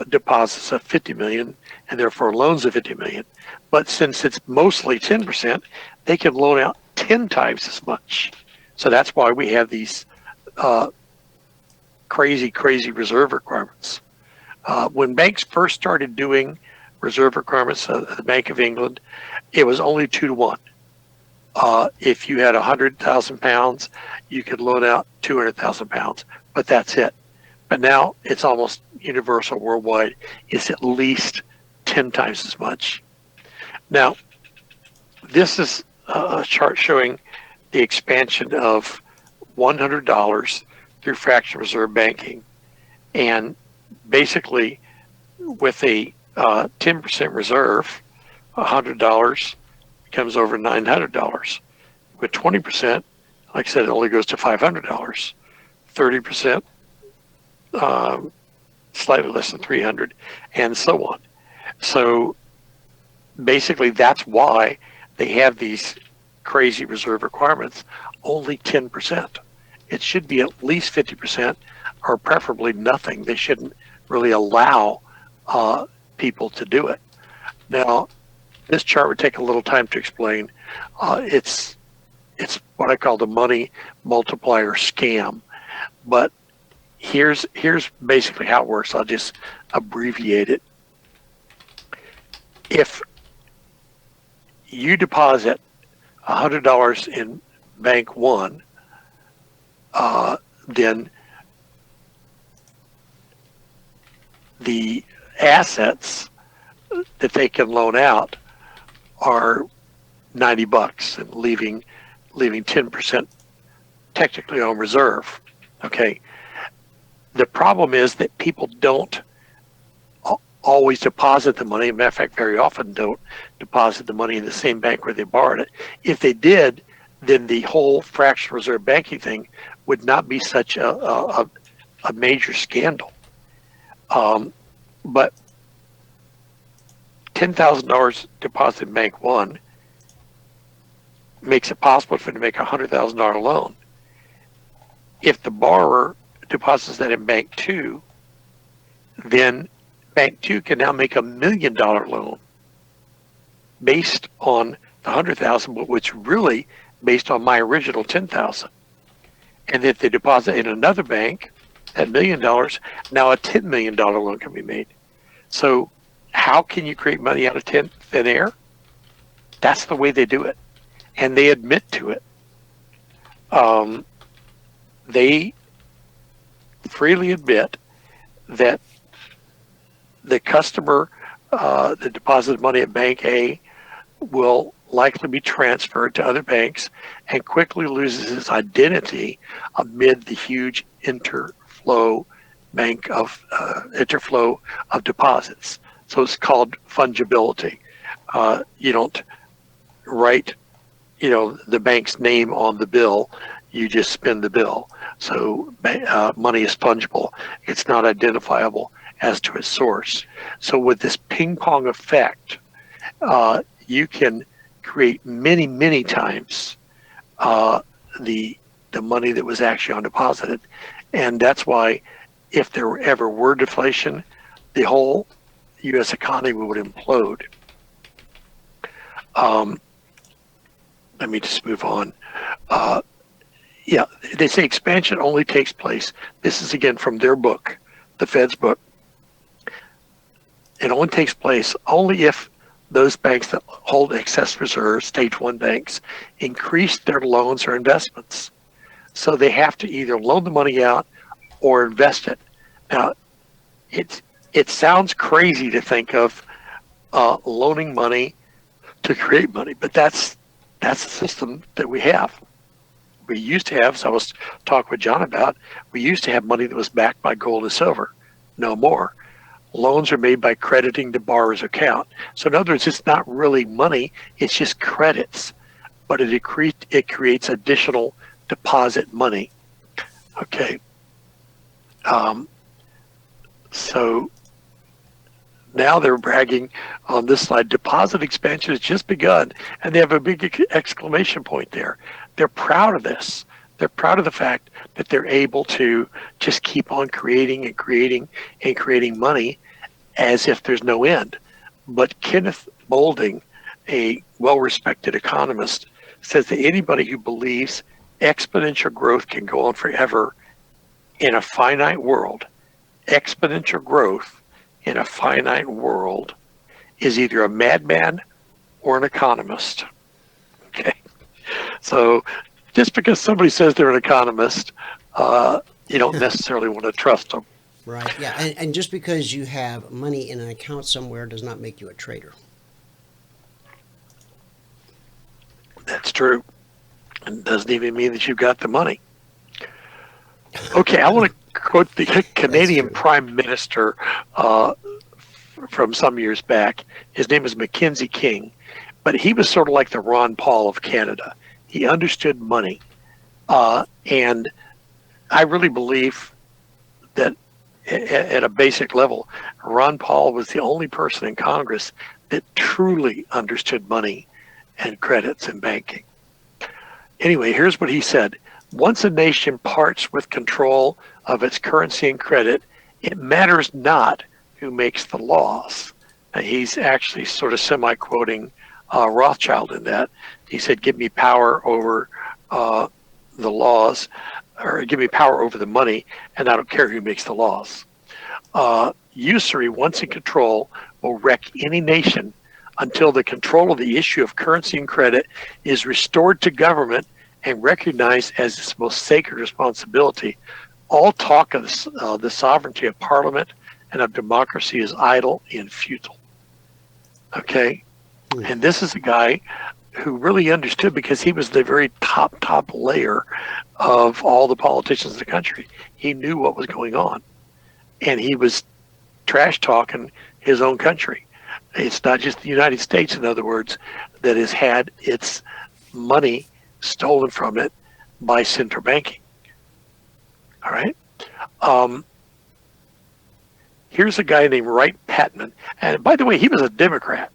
[SPEAKER 8] deposits of 50 million and therefore loans of 50 million. But since it's mostly 10%, they can loan out 10 times as much. So that's why we have these crazy reserve requirements. When banks first started doing reserve requirements, the Bank of England, it was only 2 to 1. If you had 100,000 pounds, you could loan out 200,000 pounds, but that's it. But now it's almost universal worldwide. It's at least 10 times as much. Now, this is a chart showing the expansion of $100 through fractional reserve banking. And basically, with a 10% reserve, $100 becomes over $900. With 20%, like I said, it only goes to $500. 30%, slightly less than 300, and so on. So basically, that's why they have these crazy reserve requirements. Only 10%. It should be at least 50%, or preferably nothing. They shouldn't really allow people to do it. Now, this chart would take a little time to explain. It's what I call the money multiplier scam. But here's basically how it works. I'll just abbreviate it. If you deposit $100 in Bank One, then the assets that they can loan out are $90 and leaving leaving 10% technically on reserve. Okay. The problem is that people don't always deposit the money. Matter of fact, very often don't deposit the money in the same bank where they borrowed it. If they did, then the whole fractional reserve banking thing would not be such a major scandal. But $10,000 deposited in Bank One makes it possible for them to make a $100,000 loan. If the borrower deposits that in Bank Two, then Bank Two can now make $1 million loan based on the 100,000, but which really based on my original 10,000. And if they deposit in another bank, that $1 million, now a $10 million loan can be made. So how can you create money out of thin air? That's the way they do it. And they admit to it. They freely admit that the customer that deposited money at Bank A will likely be transferred to other banks and quickly loses its identity amid the huge interflow of deposits. So it's called fungibility. You don't write, the bank's name on the bill. You just spend the bill. So money is fungible. It's not identifiable as to its source. So with this ping pong effect, you can create many, many times the money that was actually on deposited. And that's why if there ever were deflation, the whole U.S. economy would implode. Let me just move on. Yeah, they say expansion only takes place. This is again from their book, the Fed's book. It only takes place only if those banks that hold excess reserves, stage one banks, increase their loans or investments. So they have to either loan the money out or invest it. Now, it sounds crazy to think of loaning money to create money, but that's the system that we have. We used to have, so I was talking with John about, we used to have money that was backed by gold and silver. No more. Loans are made by crediting the borrower's account. So in other words, it's not really money, it's just credits, but it creates additional deposit money. Okay. So now they're bragging on this slide, deposit expansion has just begun, and they have a big exclamation point there. They're proud of this. They're proud of the fact that they're able to just keep on creating and creating and creating money as if there's no end. But Kenneth Boulding, a well-respected economist, says that anybody who believes exponential growth can go on forever in a finite world, exponential growth in a finite world, is either a madman or an economist. Okay. So just because somebody says they're an economist, you don't necessarily want to trust them.
[SPEAKER 5] Right, yeah, and just because you have money in an account somewhere does not make you a trader.
[SPEAKER 8] That's true. It doesn't even mean that you've got the money. Okay, I want to quote the Canadian Prime Minister from some years back. His name is Mackenzie King, but he was sort of like the Ron Paul of Canada. He understood money, and I really believe that at a basic level, Ron Paul was the only person in Congress that truly understood money and credits and banking. Anyway, here's what he said. Once a nation parts with control of its currency and credit, it matters not who makes the laws. Now, he's actually sort of semi-quoting Rothschild in that. He said, give me power over the laws, or give me power over the money, and I don't care who makes the laws. Usury, once in control, will wreck any nation until the control of the issue of currency and credit is restored to government and recognized as its most sacred responsibility. All talk of the sovereignty of parliament and of democracy is idle and futile. Okay? And this is a guy who really understood, because he was the very top layer of all the politicians in the country. He knew what was going on, and he was trash talking his own country. It's not just the United States, in other words, that has had its money stolen from it by central banking. All right. Here's a guy named Wright Patman. And by the way, he was a Democrat,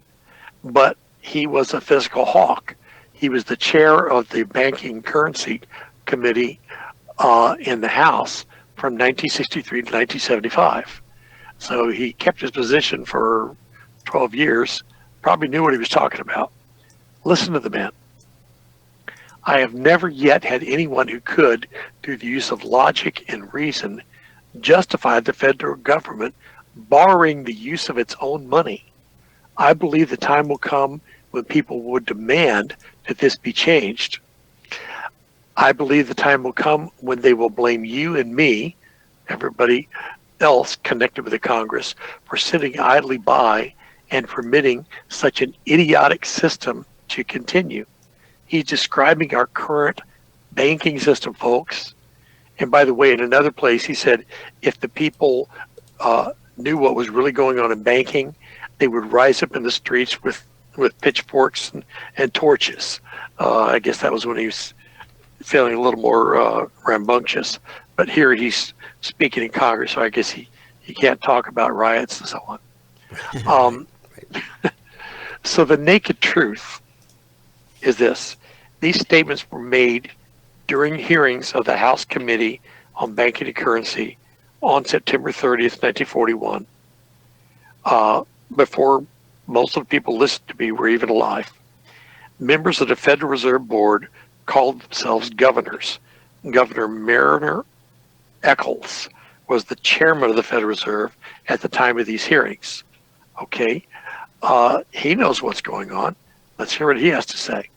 [SPEAKER 8] but he was a fiscal hawk. He was the chair of the Banking Currency Committee in the House from 1963 to 1975. So he kept his position for 12 years, probably knew what he was talking about. Listen to the man. I have never yet had anyone who could, through the use of logic and reason, justify the federal government borrowing the use of its own money. I believe the time will come when people would demand that this be changed. I believe the time will come when they will blame you and me, everybody else connected with the Congress, for sitting idly by and permitting such an idiotic system to continue. He's describing our current banking system, folks. And by the way, in another place, he said, if the people knew what was really going on in banking, they would rise up in the streets with pitchforks and torches. I guess that was when he was feeling a little more rambunctious. But here he's speaking in Congress, so I guess he can't talk about riots and so on. So the naked truth is this. These statements were made during hearings of the House Committee on Banking and Currency on September 30th, 1941, before most of the people listening to me were even alive. Members of the Federal Reserve Board called themselves governors. Governor Mariner Eccles was the chairman of the Federal Reserve at the time of these hearings. Okay, he knows what's going on. Let's hear what he has to say.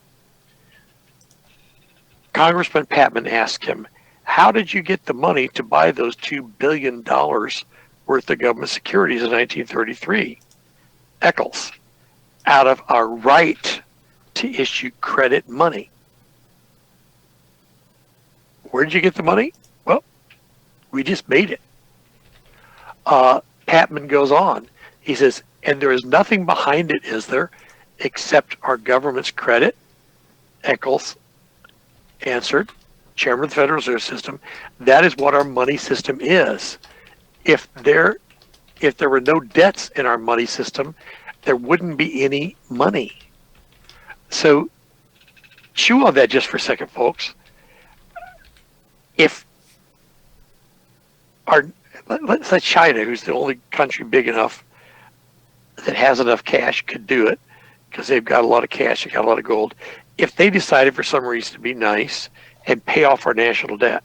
[SPEAKER 8] Congressman Patman asked him, how did you get the money to buy those $2 billion worth of government securities in 1933? Eccles, out of our right to issue credit money. Where did you get the money? Well, we just made it. Patman goes on. He says, and there is nothing behind it, is there, except our government's credit? Eccles answered, chairman of the Federal Reserve System, that is what our money system is. If there were no debts in our money system, there wouldn't be any money. So chew on that just for a second, folks. If let's say China, who's the only country big enough that has enough cash, could do it because they've got a lot of cash, they've got a lot of gold. If they decided for some reason to be nice and pay off our national debt,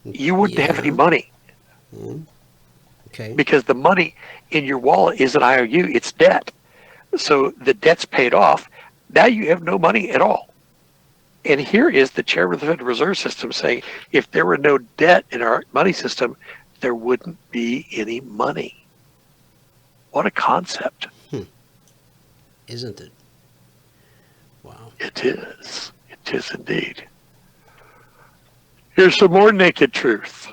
[SPEAKER 8] you wouldn't have any money.
[SPEAKER 5] Okay.
[SPEAKER 8] Because the money in your wallet is an IOU, it's debt. So the debt's paid off. Now you have no money at all. And here is the chairman of the Federal Reserve System saying, if there were no debt in our money system, there wouldn't be any money. What a concept.
[SPEAKER 5] Isn't it? Wow.
[SPEAKER 8] It is. It is indeed. Here's some more naked truth.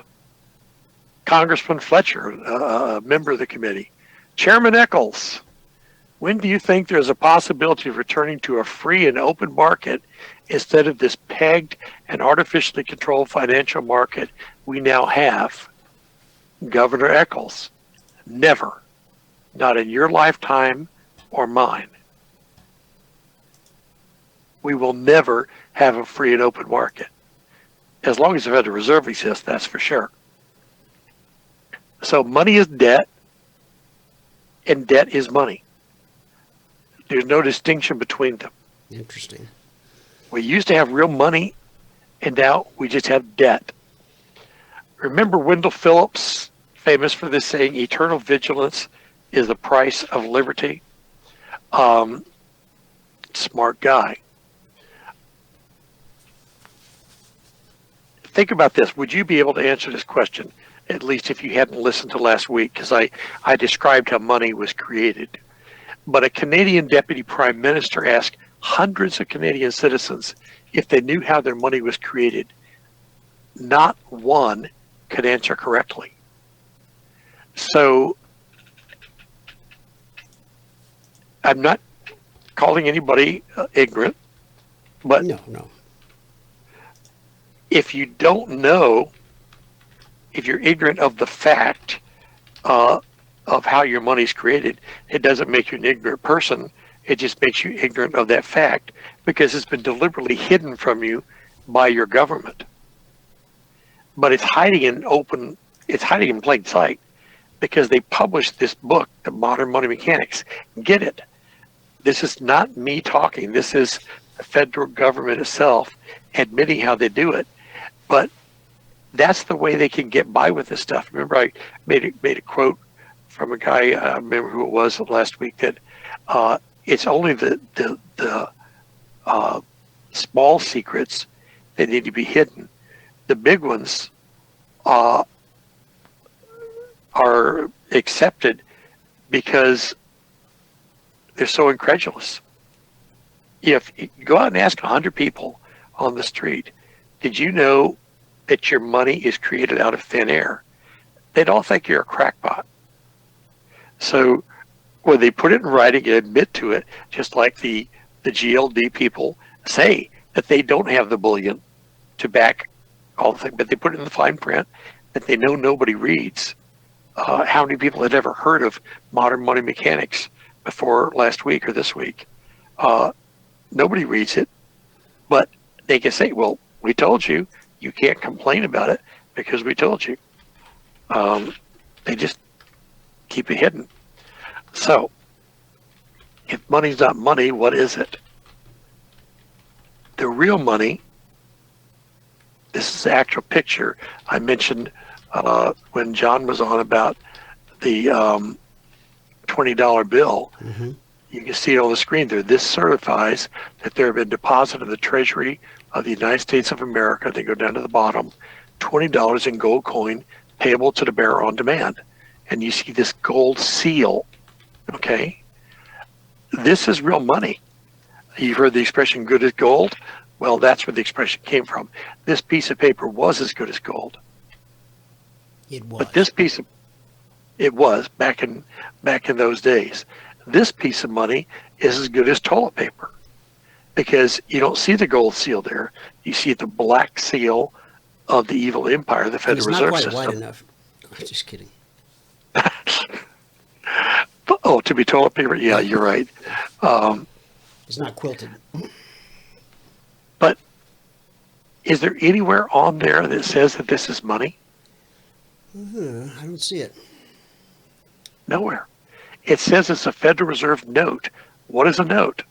[SPEAKER 8] Congressman Fletcher, a member of the committee. Chairman Eccles, when do you think there's a possibility of returning to a free and open market instead of this pegged and artificially controlled financial market we now have? Governor Eccles, never. Not in your lifetime or mine. We will never have a free and open market. As long as the Federal Reserve exists, that's for sure. So money is debt, and debt is money. There's no distinction between them.
[SPEAKER 5] Interesting.
[SPEAKER 8] We used to have real money, and now we just have debt. Remember Wendell Phillips, famous for this saying, eternal vigilance is the price of liberty? Smart guy. Think about this. Would you be able to answer this question, at least if you hadn't listened to last week, because I described how money was created. But a Canadian deputy prime minister asked hundreds of Canadian citizens if they knew how their money was created. Not one could answer correctly. So I'm not calling anybody ignorant, but
[SPEAKER 5] No.
[SPEAKER 8] if you don't know, if you're ignorant of the fact of how your money's created, it doesn't make you an ignorant person. It just makes you ignorant of that fact because it's been deliberately hidden from you by your government. But it's hiding in plain sight because they published this book, The Modern Money Mechanics. Get it? This is not me talking. This is the federal government itself admitting how they do it. But that's the way they can get by with this stuff. Remember, I made a quote from a guy, I remember who it was last week, that it's only the small secrets that need to be hidden. The big ones are accepted because they're so incredulous. If you go out and ask 100 people on the street, did you know that your money is created out of thin air? They'd all think you're a crackpot. So when they put it in writing and admit to it, just like the GLD people say that they don't have the bullion to back all the things, but they put it in the fine print that they know nobody reads. How many people had ever heard of modern money mechanics before last week or this week? Nobody reads it, but they can say, well, we told you, you can't complain about it because we told you. They just keep it hidden. So if money's not money, what is it? The real money, this is the actual picture I mentioned when John was on about the $20 bill.
[SPEAKER 5] Mm-hmm.
[SPEAKER 8] You can see it on the screen there. This certifies that there have been deposited in the Treasury of the United States of America. They go down to the bottom, $20 in gold coin payable to the bearer on demand. And you see this gold seal, okay? This is real money. You've heard the expression good as gold? Well, that's where the expression came from. This piece of paper was as good as gold.
[SPEAKER 5] It was.
[SPEAKER 8] But this piece of, it was back in those days. This piece of money is as good as toilet paper because you don't see the gold seal there. You see the black seal of the evil empire, the Federal Reserve
[SPEAKER 5] System.
[SPEAKER 8] System.
[SPEAKER 5] It's not quite wide enough. Just kidding.
[SPEAKER 8] Oh, to be toilet paper? Yeah, you're right.
[SPEAKER 5] It's not quilted.
[SPEAKER 8] But is there anywhere on there that says that this is money?
[SPEAKER 5] I don't see it.
[SPEAKER 8] Nowhere. It says it's a Federal Reserve note. What is a note?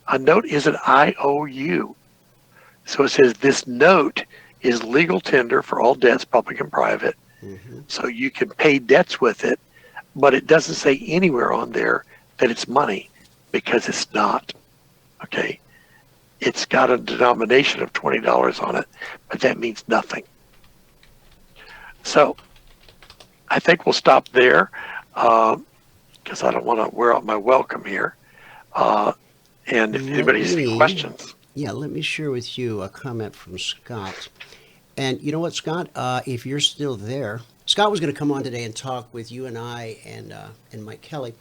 [SPEAKER 8] A note is an IOU. So it says this note is legal tender for all debts, public and private. Mm-hmm. So you can pay debts with it, but it doesn't say anywhere on there that it's money because it's not. Okay? It's got a denomination of $20 on it, but that means nothing. So I think we'll stop there because I don't want to wear out my welcome here. And if anybody has any questions.
[SPEAKER 5] Yeah, let me share with you a comment from Scott. And you know what, Scott? If you're still there, Scott was going to come on today and talk with you and I and Mike Kelly.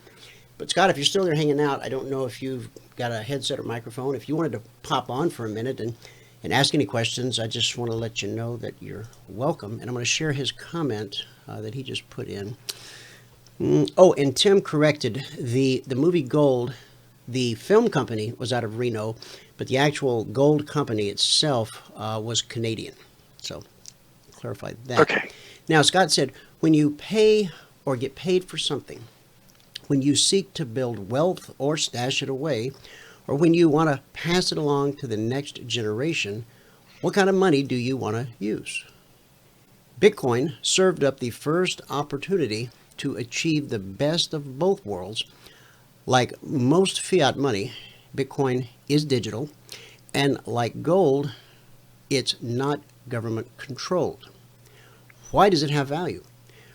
[SPEAKER 5] But Scott, if you're still there hanging out, I don't know if you've got a headset or microphone. If you wanted to pop on for a minute and ask any questions, I just want to let you know that you're welcome. And I'm going to share his comment that he just put in. Oh, and Tim corrected the movie Gold. The film company was out of Reno, but the actual gold company itself was Canadian. So, clarify that.
[SPEAKER 8] Okay.
[SPEAKER 5] Now, Scott said, when you pay or get paid for something, when you seek to build wealth or stash it away, or when you want to pass it along to the next generation, what kind of money do you want to use? Bitcoin served up the first opportunity to achieve the best of both worlds. Like most fiat money, Bitcoin is digital, and like gold, it's not government controlled. Why does it have value?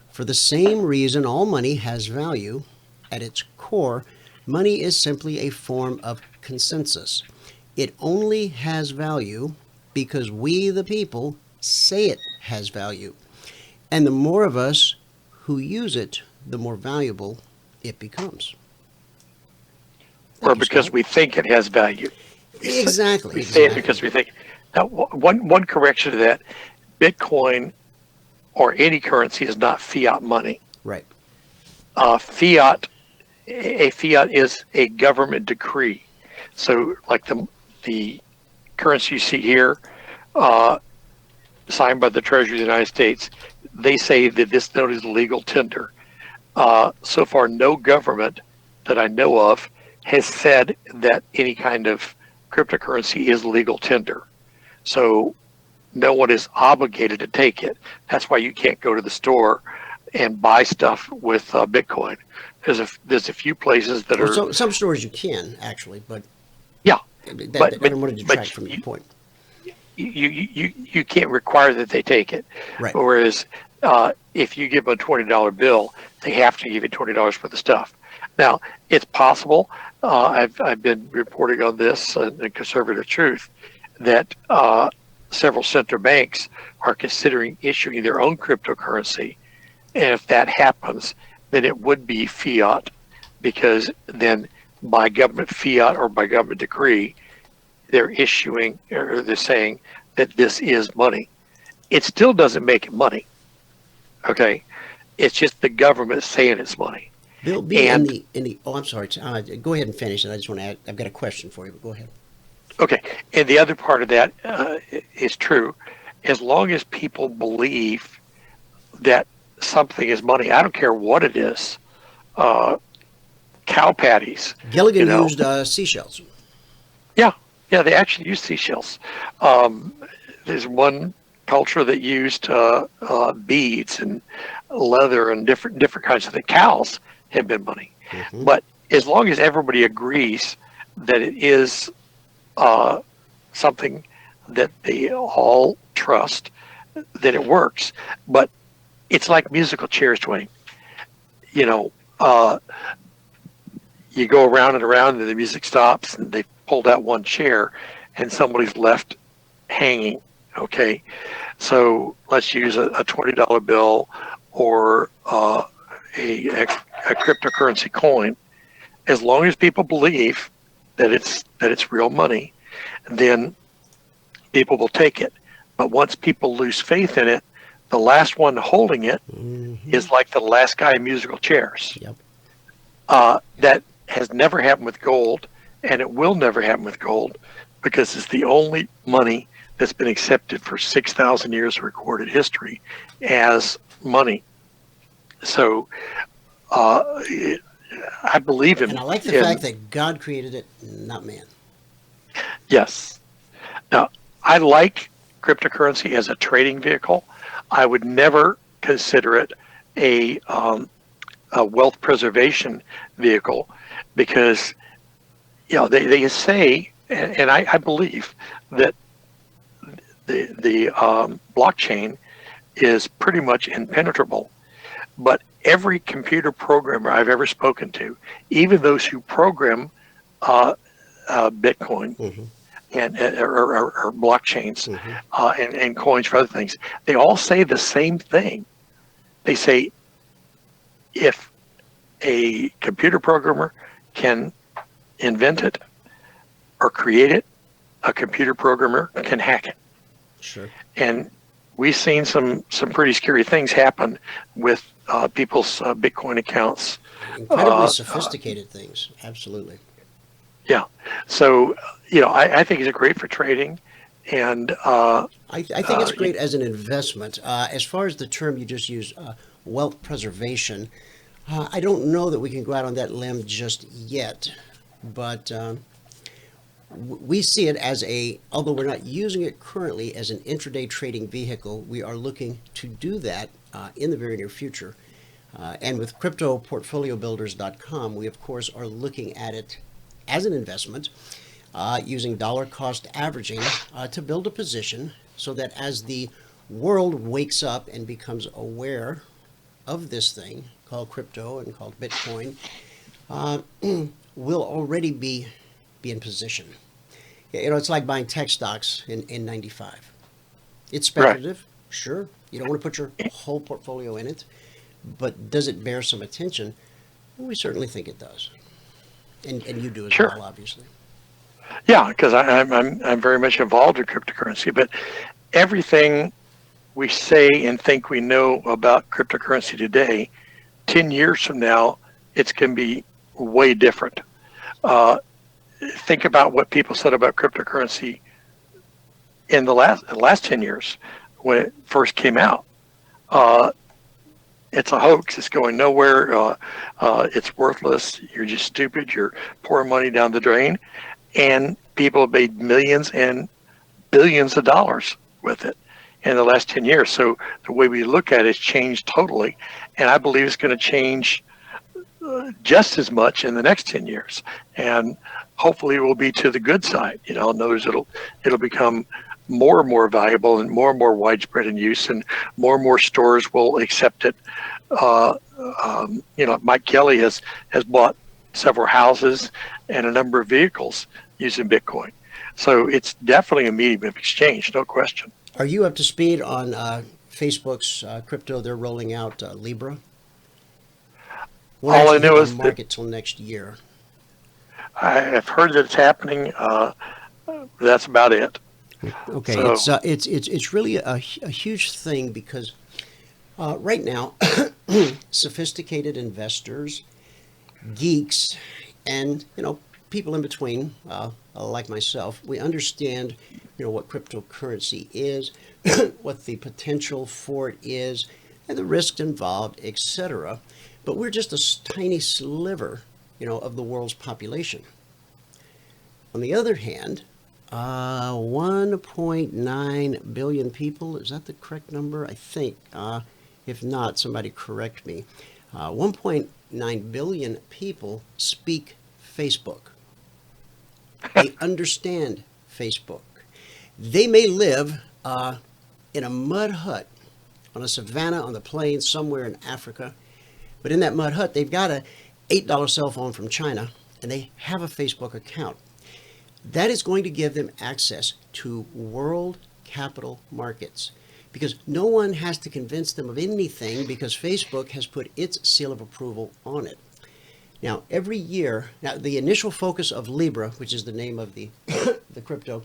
[SPEAKER 5] For the same reason all money has value. At its core, Money is simply a form of consensus. It only has value because we, the people, say it has value. And the more of us who use it, the more valuable it becomes.
[SPEAKER 8] Or because we think it has value.
[SPEAKER 5] Exactly.
[SPEAKER 8] We say it because we think. Now, one correction to that: Bitcoin or any currency is not fiat money.
[SPEAKER 5] Right.
[SPEAKER 8] A fiat is a government decree. So, like the currency you see here, signed by the Treasury of the United States, they say that this note is legal tender. So far, no government that I know of has said that any kind of cryptocurrency is legal tender. So no one is obligated to take it. That's why you can't go to the store and buy stuff with Bitcoin. There's a few places that are.
[SPEAKER 5] So, some stores you can actually, but
[SPEAKER 8] yeah,
[SPEAKER 5] I don't want to detract from your point.
[SPEAKER 8] You can't require that they take it.
[SPEAKER 5] Right.
[SPEAKER 8] Whereas if you give them a $20 bill, they have to give you $20 for the stuff. Now, it's possible. I've been reporting on this in Conservative Truth that several central banks are considering issuing their own cryptocurrency. And if that happens, then it would be fiat, because then by government fiat or by government decree, they're issuing or they're saying that this is money. It still doesn't make it money. Okay. It's just the government saying it's money.
[SPEAKER 5] Bill, in the oh, I'm sorry. Go ahead and finish it. I just want to add, I've got a question for you, but go ahead.
[SPEAKER 8] Okay. And the other part of that is true. As long as people believe that something is money, I don't care what it is. Cow patties.
[SPEAKER 5] Gilligan used seashells.
[SPEAKER 8] Yeah, they actually used seashells. There's one culture that used beads and leather and different kinds of things. Cows have been money. Mm-hmm. But as long as everybody agrees that it is something that they all trust, that it works. But it's like musical chairs, Dwayne. You know, you go around and around and the music stops and they pulled out one chair and somebody's left hanging. Okay, so let's use a $20 bill or a cryptocurrency coin. As long as people believe that it's real money, then people will take it. But once people lose faith in it, the last one holding it is like the last guy in musical chairs.
[SPEAKER 5] Yep.
[SPEAKER 8] That has never happened with gold, and it will never happen with gold, because it's the only money that's been accepted for 6,000 years of recorded history as money. So I believe in.
[SPEAKER 5] And I like the fact that God created it, not man.
[SPEAKER 8] Yes. Now, I like cryptocurrency as a trading vehicle. I would never consider it a wealth preservation vehicle, because they say, and I believe that the blockchain is pretty much impenetrable. But every computer programmer I've ever spoken to, even those who program Bitcoin and or blockchains and coins for other things, they all say the same thing. They say, if a computer programmer can invent it or create it, a computer programmer can hack it.
[SPEAKER 5] Sure.
[SPEAKER 8] And we've seen some pretty scary things happen with people's Bitcoin accounts.
[SPEAKER 5] Incredibly sophisticated things. Absolutely.
[SPEAKER 8] Yeah. So, I think it's great for trading. And
[SPEAKER 5] I think it's great as an investment. As far as the term you just used, wealth preservation, I don't know that we can go out on that limb just yet. But we see it as although we're not using it currently as an intraday trading vehicle, we are looking to do that in the very near future. And with CryptoPortfolioBuilders.com, we of course are looking at it as an investment, using dollar cost averaging to build a position so that as the world wakes up and becomes aware of this thing called crypto and called Bitcoin, will already be in position. You know, it's like buying tech stocks in 95. It's speculative, sure. You don't want to put your whole portfolio in it, but does it bear some attention? Well, we certainly think it does. And you do as well, obviously.
[SPEAKER 8] Yeah, because I'm very much involved in cryptocurrency, but everything we say and think we know about cryptocurrency today, 10 years from now, it's going to be way different. Think about what people said about cryptocurrency in the last 10 years when it first came out. It's a hoax. It's going nowhere. It's worthless. You're just stupid. You're pouring money down the drain. And people have made millions and billions of dollars with it in the last 10 years. So the way we look at it has changed totally. And I believe it's going to change just as much in the next 10 years. And hopefully it will be to the good side. You know, in other words, it'll become more and more valuable and more widespread in use, and more stores will accept it. You know, Mike Kelly has bought several houses and a number of vehicles using Bitcoin. So it's definitely a medium of exchange, no question.
[SPEAKER 5] Are you up to speed on Facebook's crypto? They're rolling out Libra.
[SPEAKER 8] All I know is
[SPEAKER 5] market till next year.
[SPEAKER 8] I've heard that it's happening. That's about it.
[SPEAKER 5] Okay,
[SPEAKER 8] so,
[SPEAKER 5] it's really a huge thing because right now, sophisticated investors, geeks, and people in between, like myself, we understand what cryptocurrency is, what the potential for it is, and the risks involved, etc. But we're just a tiny sliver, of the world's population. On the other hand, 1.9 billion people, is that the correct number? I think. If not, somebody correct me. 1.9 billion people speak Facebook. They understand Facebook. They may live in a mud hut on a savanna on the plains somewhere in Africa, but in that mud hut, they've got a $8 cell phone from China, and they have a Facebook account. That is going to give them access to world capital markets, because no one has to convince them of anything, because Facebook has put its seal of approval on it. Now, every year, the initial focus of Libra, which is the name of the the crypto,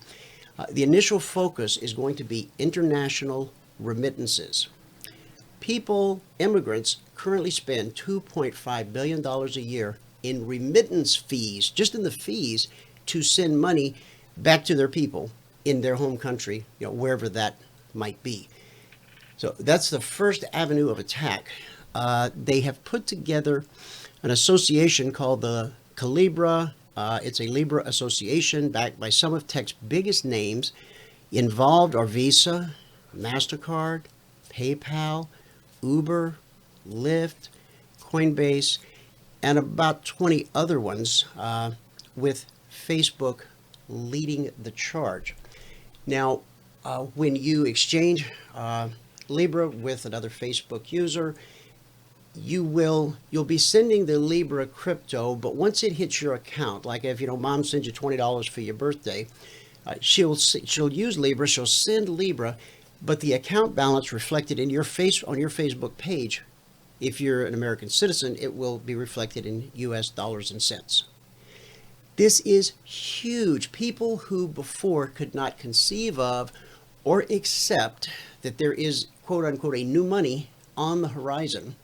[SPEAKER 5] the initial focus is going to be international remittances. Immigrants currently spend $2.5 billion a year in remittance fees, just in the fees, to send money back to their people in their home country, wherever that might be. So that's the first avenue of attack. They have put together an association called the Calibra. It's a Libra association backed by some of tech's biggest names. Involved are Visa, MasterCard, PayPal, Uber, Lyft, Coinbase, and about 20 other ones, with Facebook leading the charge. Now, when you exchange Libra with another Facebook user, you'll be sending the Libra crypto, but once it hits your account, like if mom sends you $20 for your birthday, she'll use Libra, she'll send Libra, but the account balance reflected in your on your Facebook page, if you're an American citizen, it will be reflected in US dollars and cents. This is huge. People who before could not conceive of or accept that there is, quote unquote, a new money on the horizon.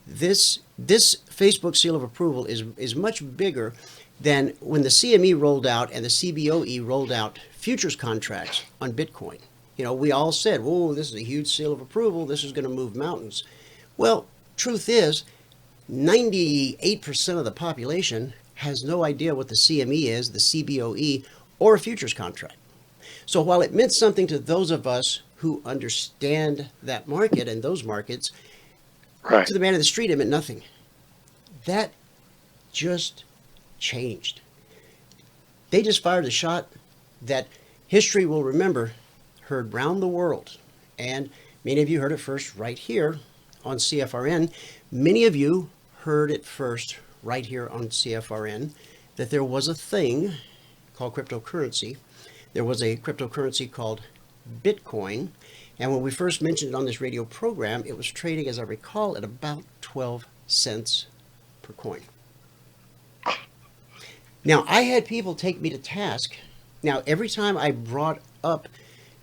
[SPEAKER 5] This Facebook seal of approval is much bigger than when the CME rolled out and the CBOE rolled out futures contracts on Bitcoin. We all said, whoa, this is a huge seal of approval. This is going to move mountains. Well, truth is, 98% of the population has no idea what the CME is, the CBOE, or a futures contract. So while it meant something to those of us who understand that market and those markets,
[SPEAKER 8] right,
[SPEAKER 5] to the man in the street, it meant nothing. That just changed. They just fired a shot that history will remember, heard round the world. And many of you heard it first right here on CFRN. Many of you heard it first right here on CFRN. that there was a thing called cryptocurrency. There was a cryptocurrency called Bitcoin. And when we first mentioned it on this radio program, it was trading, as I recall, at about 12 cents per coin. Now, I had people take me to task. Now, every time I brought up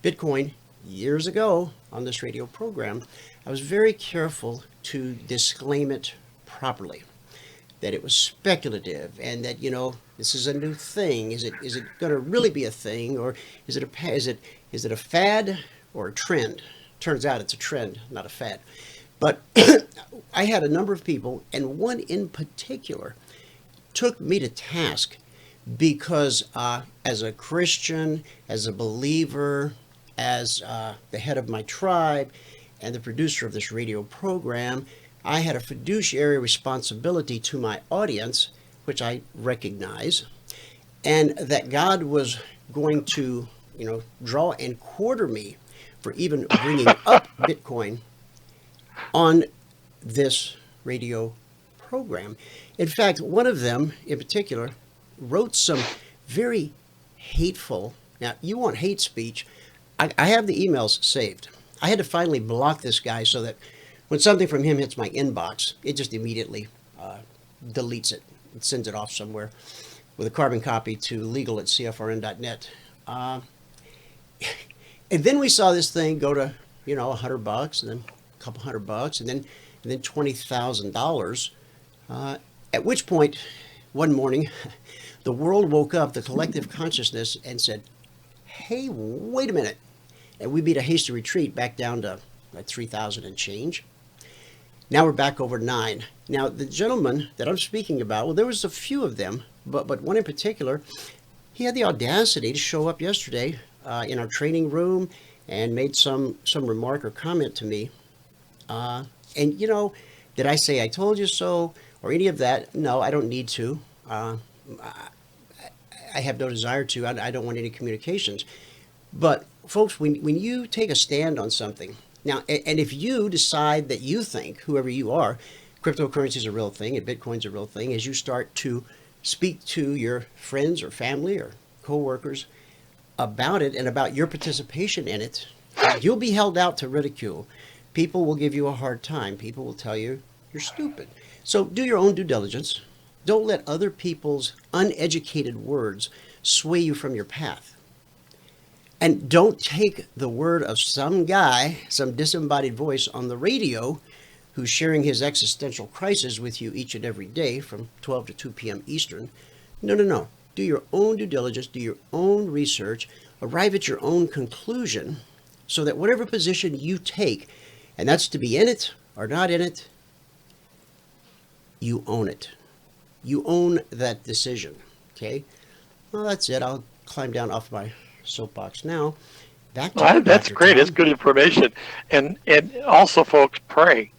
[SPEAKER 5] Bitcoin years ago on this radio program, I was very careful to disclaim it properly, that it was speculative and that, this is a new thing. Is it going to really be a thing, or is it a fad or a trend? Turns out it's a trend, not a fad. But I had a number of people, and one in particular took me to task because as a Christian, as a believer, as the head of my tribe and the producer of this radio program, I had a fiduciary responsibility to my audience, which I recognize, and that God was going to, draw and quarter me for even bringing up Bitcoin on this radio program. In fact, one of them in particular wrote some very hateful, now you want hate speech, I have the emails saved. I had to finally block this guy so that when something from him hits my inbox, it just immediately deletes it. It sends it off somewhere with a carbon copy to legal@cfrn.net. And then we saw this thing go to, $100, and then a couple $100, and then $20,000. At which point, one morning, the world woke up, the collective consciousness, and said, "Hey, wait a minute!" And we beat a hasty retreat back down to like 3,000 and change. Now we're back over 9. Now the gentleman that I'm speaking about, well, there was a few of them, but one in particular, he had the audacity to show up yesterday in our training room and made some remark or comment to me. And did I say I told you so or any of that? No, I don't need to. I have no desire to. I don't want any communications. But folks, when you take a stand on something, now, and if you decide that you think, whoever you are, cryptocurrency is a real thing and Bitcoin's a real thing, as you start to speak to your friends or family or coworkers about it and about your participation in it, you'll be held out to ridicule. People will give you a hard time. People will tell you you're stupid. So do your own due diligence. Don't let other people's uneducated words sway you from your path. And don't take the word of some guy, some disembodied voice on the radio who's sharing his existential crisis with you each and every day from 12 to 2 p.m. Eastern. No. Do your own due diligence, do your own research, arrive at your own conclusion so that whatever position you take, and that's to be in it or not in it, you own it. You own that decision, okay? Well, that's it. I'll climb down off my soapbox now. Back to
[SPEAKER 8] that's
[SPEAKER 5] Dr.
[SPEAKER 8] great.
[SPEAKER 5] Tom.
[SPEAKER 8] It's good information. And also, folks, pray,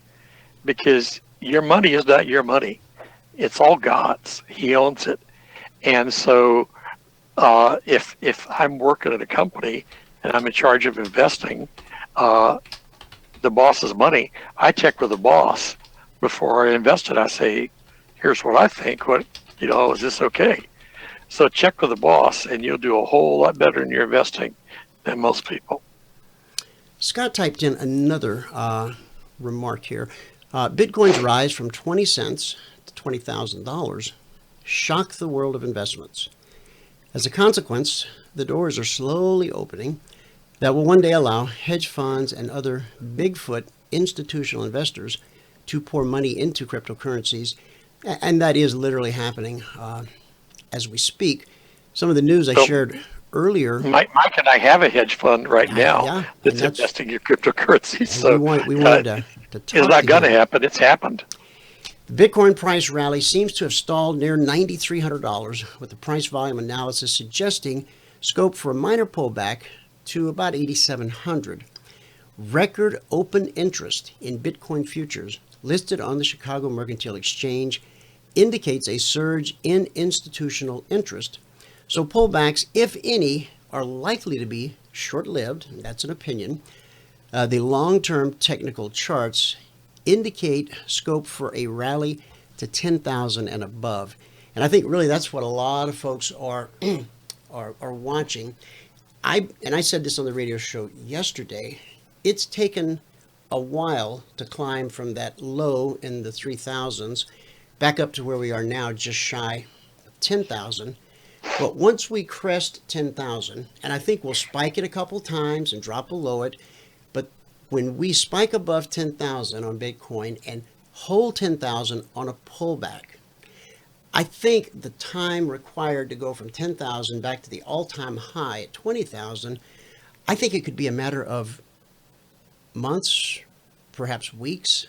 [SPEAKER 8] because your money is not your money. It's all God's. He owns it. And so if I'm working at a company and I'm in charge of investing the boss's money, I check with the boss before I invest it. I say, here's what I think. Is this okay? So check with the boss, and you'll do a whole lot better in your investing than most people.
[SPEAKER 5] Scott typed in another remark here. Bitcoin's rise from 20 cents to $20,000 shocked the world of investments. As a consequence, the doors are slowly opening that will one day allow hedge funds and other Bigfoot institutional investors to pour money into cryptocurrencies, and that is literally happening as we speak. Some of the news I shared earlier.
[SPEAKER 8] Mike and I have a hedge fund right now that's investing in cryptocurrency. So
[SPEAKER 5] we wanted to talk.
[SPEAKER 8] It's not going to happen. It's happened.
[SPEAKER 5] The Bitcoin price rally seems to have stalled near $9,300, with the price volume analysis suggesting scope for a minor pullback to about 8,700. Record open interest in Bitcoin futures listed on the Chicago Mercantile Exchange indicates a surge in institutional interest. So pullbacks, if any, are likely to be short-lived. That's an opinion. The long-term technical charts indicate scope for a rally to 10,000 and above. And I think really that's what a lot of folks are are watching. I said this on the radio show yesterday. It's taken a while to climb from that low in the 3,000s back up to where we are now, just shy of 10,000. But once we crest 10,000, and I think we'll spike it a couple times and drop below it, but when we spike above 10,000 on Bitcoin and hold 10,000 on a pullback, I think the time required to go from 10,000 back to the all-time high at 20,000, I think it could be a matter of months, perhaps weeks.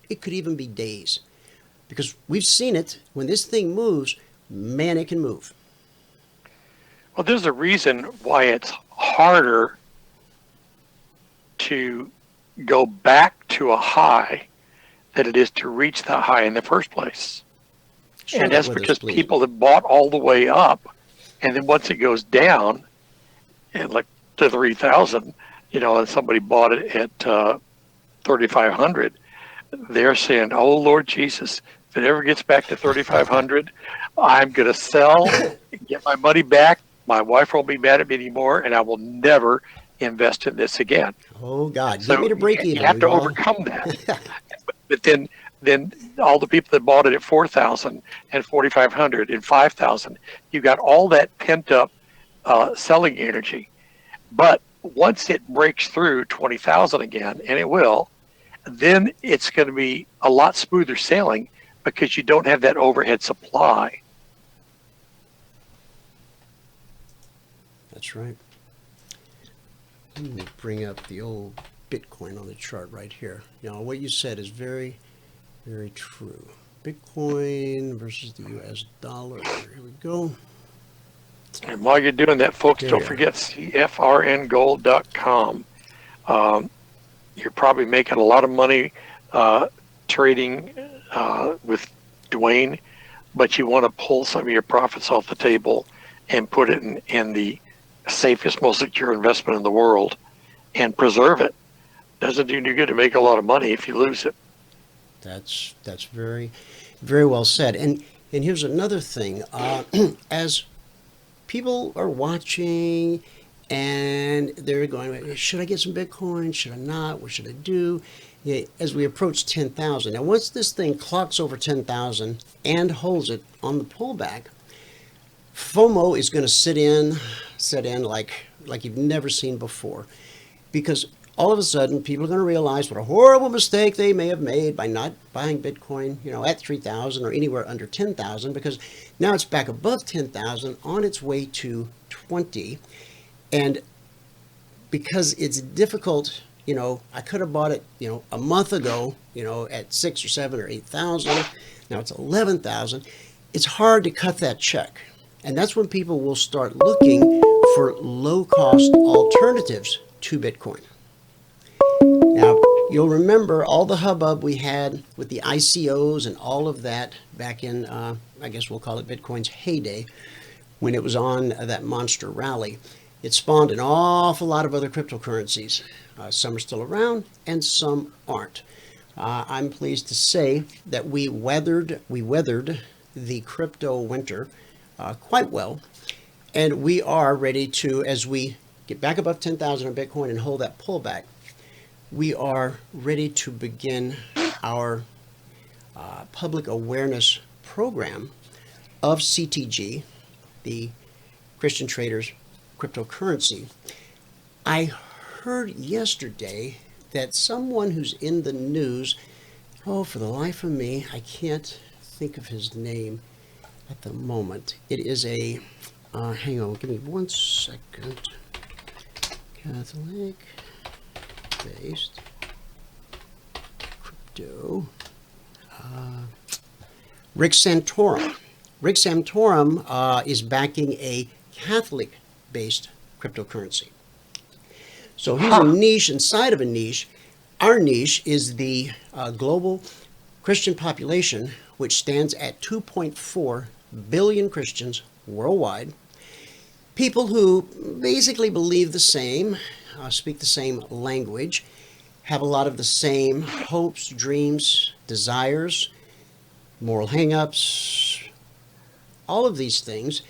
[SPEAKER 5] It could even be days. Because we've seen it, when this thing moves, man, it can move.
[SPEAKER 8] Well, there's a reason why it's harder to go back to a high than it is to reach the high in the first place.
[SPEAKER 5] Share
[SPEAKER 8] And
[SPEAKER 5] that
[SPEAKER 8] that's
[SPEAKER 5] with us,
[SPEAKER 8] because
[SPEAKER 5] please.
[SPEAKER 8] people have bought all the way up, and then once it goes down, and like to 3,000, and somebody bought it at 3,500, they're saying, "Oh Lord Jesus, if it ever gets back to 3,500, I'm going to sell, get my money back. My wife won't be mad at me anymore, and I will never invest in this again."
[SPEAKER 5] Oh God,
[SPEAKER 8] So
[SPEAKER 5] get me to break
[SPEAKER 8] you
[SPEAKER 5] even.
[SPEAKER 8] have to
[SPEAKER 5] We've all-
[SPEAKER 8] overcome that. But then all the people that bought it at 4,000 and 4,500 and 5,000, you got all that pent up selling energy. But once it breaks through 20,000 again, and it will, then it's going to be a lot smoother sailing because you don't have that overhead supply.
[SPEAKER 5] That's right. Let me bring up the old Bitcoin on the chart right here. What you said is very, very true. Bitcoin versus the US dollar. Here we go.
[SPEAKER 8] And while you're doing that, folks,
[SPEAKER 5] There
[SPEAKER 8] don't
[SPEAKER 5] you are.
[SPEAKER 8] forget CFRNgold.com. You're probably making a lot of money trading with Dwayne, but you want to pull some of your profits off the table and put it in the safest, most secure investment in the world and preserve it. Doesn't do you good to make a lot of money if you lose it.
[SPEAKER 5] That's very, very well said. And here's another thing. As people are watching and they're going, should I get some Bitcoin? Should I not? What should I do? As we approach 10,000. Now, once this thing clocks over 10,000 and holds it on the pullback, FOMO is going to set in like you've never seen before. Because all of a sudden, people are going to realize what a horrible mistake they may have made by not buying Bitcoin, at 3,000 or anywhere under 10,000, because now it's back above 10,000 on its way to 20. And because it's difficult, I could have bought it, a month ago, at 6 or 7 or 8,000. Now it's 11,000. It's hard to cut that check. And that's when people will start looking for low-cost alternatives to Bitcoin. Now, you'll remember all the hubbub we had with the ICOs and all of that back in, I guess we'll call it Bitcoin's heyday, when it was on that monster rally. It spawned an awful lot of other cryptocurrencies. Some are still around and some aren't. I'm pleased to say that we weathered the crypto winter quite well, and we are ready to, as we get back above 10,000 on Bitcoin and hold that pullback, we are ready to begin our public awareness program of CTG, the Christian Traders Cryptocurrency. I heard yesterday that someone who's in the news, for the life of me, I can't think of his name at the moment. It is a, hang on, give me 1 second. Catholic based crypto. Rick Santorum. Rick Santorum is backing a Catholic-based cryptocurrency. So he's a niche inside of a niche. Our niche is the global Christian population, which stands at 2.4 billion Christians worldwide. People who basically believe the same, speak the same language, have a lot of the same hopes, dreams, desires, moral hang-ups, all of these things,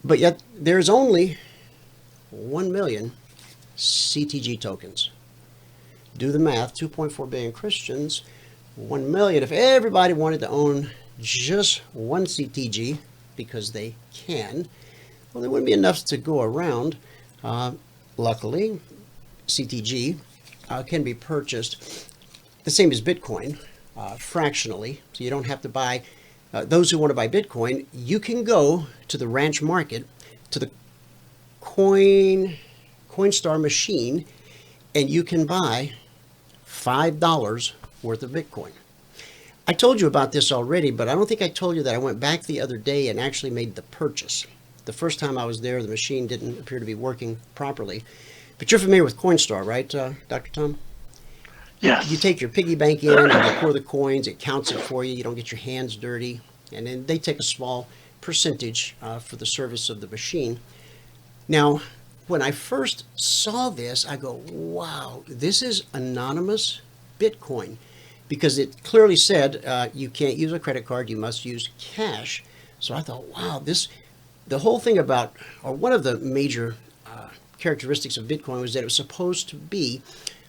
[SPEAKER 5] but yet there's only 1 million CTG tokens. Do the math, 2.4 billion Christians, 1 million. If everybody wanted to own just one CTG because they can, well, there wouldn't be enough to go around. Luckily, CTG can be purchased the same as Bitcoin, fractionally, so you don't have to buy. Those who want to buy Bitcoin, you can go to the ranch market, to the Coinstar machine, and you can buy $5 worth of Bitcoin. I told you about this already, but I don't think I told you that I went back the other day and actually made the purchase. The first time I was there, the machine didn't appear to be working properly. But you're familiar with Coinstar, right, Dr. Tom?
[SPEAKER 8] Yes.
[SPEAKER 5] You take your piggy bank in and you pour the coins, it counts it for you, you don't get your hands dirty, and then they take a small percentage for the service of the machine. Now, when I first saw this, I go, wow, this is anonymous Bitcoin, because it clearly said you can't use a credit card, you must use cash. So I thought, wow, the whole thing about, or one of the major characteristics of Bitcoin was that it was supposed to be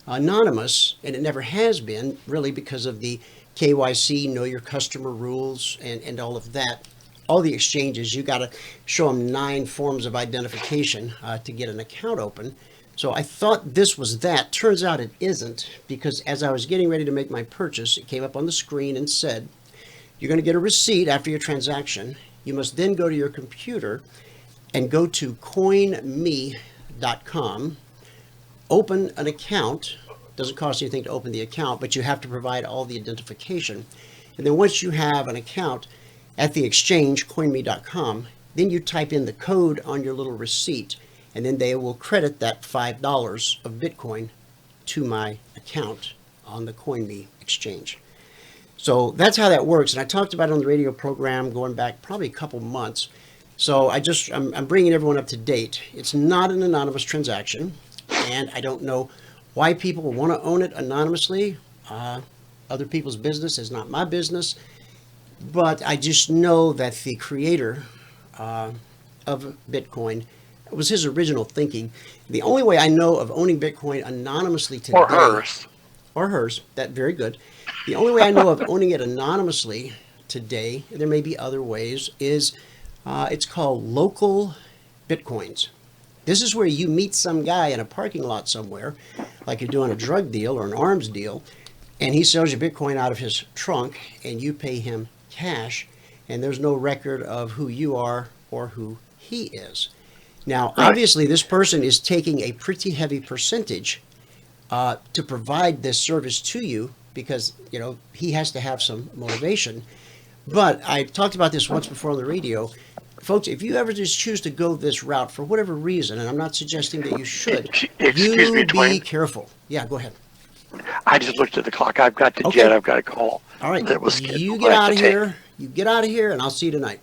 [SPEAKER 5] anonymous, and it never has been, really, because of the KYC, know your customer rules, and all of that. All the exchanges, you got to show them 9 forms of identification to get an account open. So I thought this was that. Turns out it isn't, because as I was getting ready to make my purchase, it came up on the screen and said, you're going to get a receipt after your transaction. You must then go to your computer and go to coinme.com, open an account. Doesn't cost anything to open the account, but you have to provide all the identification. And then once you have an account at the exchange, coinme.com, then you type in the code on your little receipt, and then they will credit that $5 of Bitcoin to my account on the CoinMe exchange. So that's how that works. And I talked about it on the radio program going back probably a couple months. So I'm bringing everyone up to date. It's not an anonymous transaction, and I don't know why people want to own it anonymously. Other people's business is not my business. But I just know that the creator of Bitcoin, it was his original thinking. The only way I know of owning Bitcoin anonymously today, or hers, that very good. The only way I know of owning it anonymously today, there may be other ways, is it's called local Bitcoins. This is where you meet some guy in a parking lot somewhere, like you're doing a drug deal or an arms deal, and he sells you Bitcoin out of his trunk, and you pay him cash, and there's no record of who you are or who he is. Now, obviously, this person is taking a pretty heavy percentage to provide this service to you, because he has to have some motivation. But I talked about this once before on the radio. Folks, if you ever just choose to go this route for whatever reason, and I'm not suggesting that you should,
[SPEAKER 8] Excuse me,
[SPEAKER 5] be
[SPEAKER 8] Dwayne.
[SPEAKER 5] careful. Yeah, go ahead.
[SPEAKER 8] I just looked at the clock. I've got to jet. I've got a call.
[SPEAKER 5] All right.
[SPEAKER 8] That was
[SPEAKER 5] You get out of here. You get out of here, and I'll see you tonight.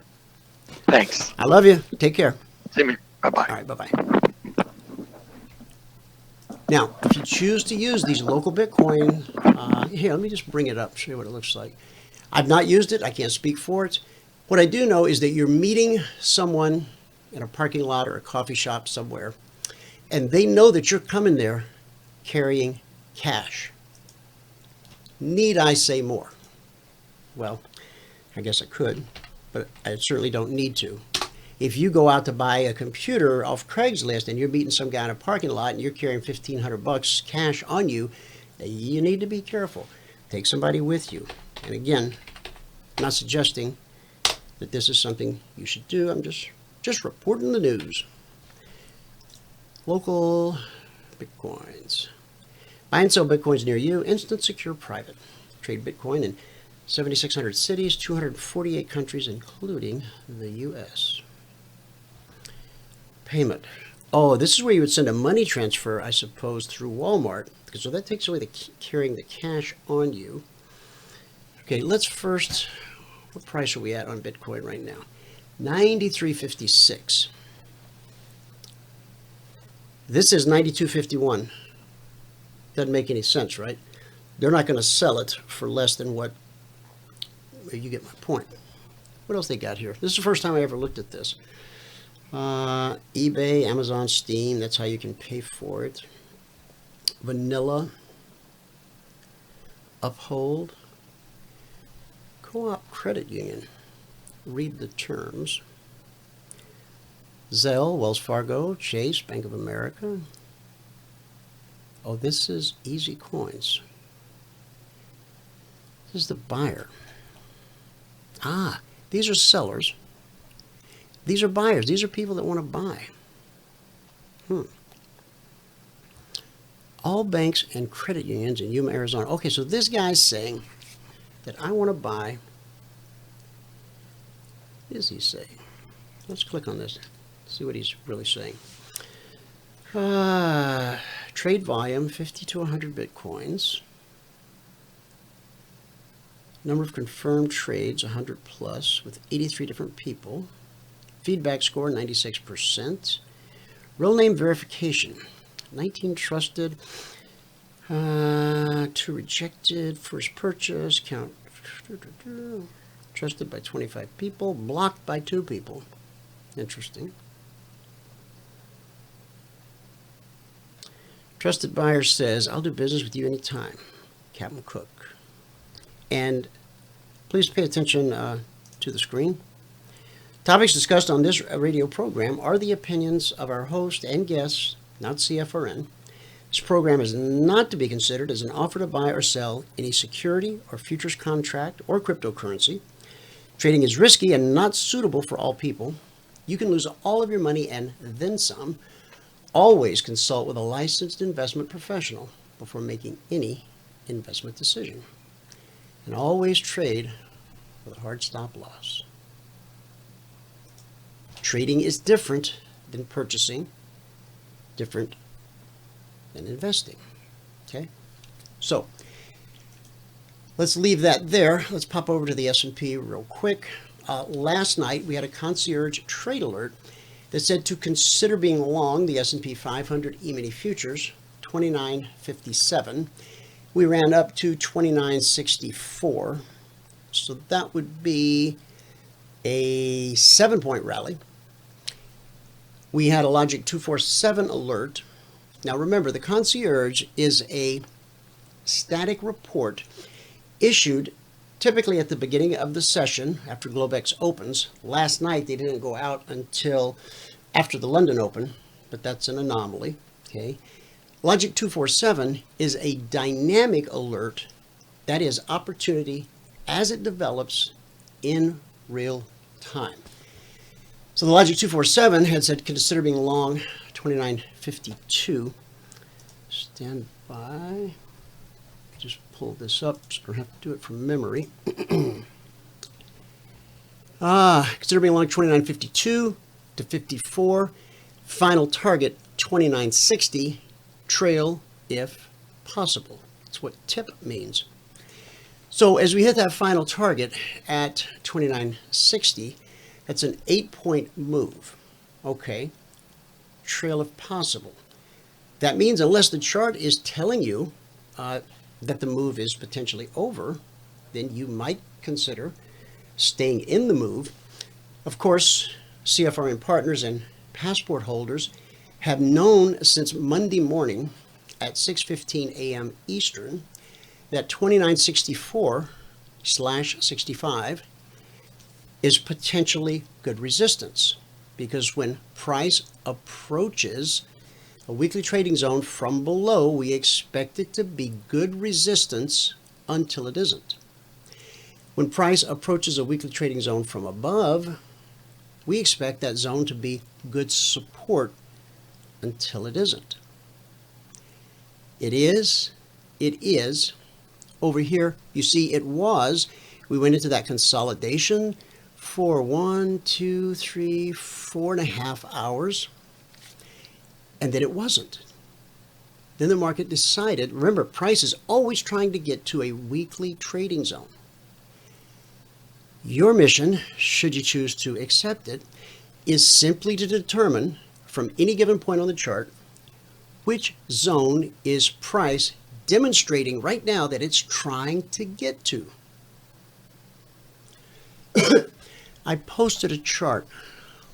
[SPEAKER 8] Thanks.
[SPEAKER 5] I love you. Take care.
[SPEAKER 8] See me. Bye-bye.
[SPEAKER 5] All right, bye-bye. Now, if you choose to use these local Bitcoin, here, let me just bring it up, show you what it looks like. I've not used it. I can't speak for it. What I do know is that you're meeting someone in a parking lot or a coffee shop somewhere, and they know that you're coming there carrying cash. Need I say more? Well, I guess I could, but I certainly don't need to. If you go out to buy a computer off Craigslist and you're meeting some guy in a parking lot and you're carrying $1,500 cash on you, you need to be careful. Take somebody with you. And again, I'm not suggesting that this is something you should do. I'm just reporting the news. Local Bitcoins. Buy and sell Bitcoins near you. Instant, secure, private. Trade Bitcoin in 7,600 cities, 248 countries, including the U.S. Payment. Oh, this is where you would send a money transfer, I suppose, through Walmart. So that takes away carrying the cash on you. Okay, let's first, what price are we at on Bitcoin right now? $93.56. This is $92.51. Doesn't make any sense, right? They're not going to sell it for less than what, you get my point. What else they got here? This is the first time I ever looked at this. eBay, Amazon, Steam, that's how you can pay for it. Vanilla, Uphold, Co-op Credit Union. Read the terms. Zelle, Wells Fargo, Chase, Bank of America. Oh, this is Easy Coins. This is the buyer. Ah, these are sellers. These are buyers. These are people that want to buy. All banks and credit unions in Yuma, Arizona. Okay, so this guy's saying that I want to buy. What is he saying? Let's click on this. See what he's really saying. Trade volume 50 to 100 bitcoins. Number of confirmed trades 100 plus with 83 different people. Feedback score 96%. Real name verification 19 trusted. 2 rejected. First purchase count. Trusted by 25 people. Blocked by 2 people. Interesting. Trusted buyer says, I'll do business with you anytime. Captain Cook. And please pay attention to the screen. Topics discussed on this radio program are the opinions of our host and guests, not CFRN. This program is not to be considered as an offer to buy or sell any security or futures contract or cryptocurrency. Trading is risky and not suitable for all people. You can lose all of your money and then some. Always consult with a licensed investment professional before making any investment decision. And always trade with a hard stop loss. Trading is different than purchasing, different than investing. Okay? So, let's leave that there. Let's pop over to the S&P real quick. Last night, we had a Concierge Trade Alert that said to consider being long the S&P 500 Emini Futures, 29.57. We ran up to 29.64. So that would be a 7-point rally. We had a Logic 247 alert. Now remember, the Concierge is a static report issued typically at the beginning of the session after Globex opens. Last night they didn't go out until after the London Open, but that's an anomaly. Okay. Logic 247 is a dynamic alert, that is opportunity as it develops in real time. So the Logic 247 had said consider being long 29.52. Stand by. Just pull this up, so I don't have to do it from memory. Consider being long 29.52 to 54. Final target 29.60. Trail if possible. That's what tip means. So as we hit that final target at 29.60, that's an 8-point move. Okay. Trail if possible. That means unless the chart is telling you that the move is potentially over, then you might consider staying in the move. Of course, CFRN partners and passport holders have known since Monday morning at 6:15 a.m. Eastern that 29.64/65 is potentially good resistance, because when price approaches a weekly trading zone from below, we expect it to be good resistance until it isn't. When price approaches a weekly trading zone from above, we expect that zone to be good support until it isn't. It is. Over here, you see it was. We went into that consolidation for 4.5 hours. And then it wasn't. Then the market decided, remember, price is always trying to get to a weekly trading zone. Your mission, should you choose to accept it, is simply to determine from any given point on the chart which zone is price demonstrating right now that it's trying to get to. I posted a chart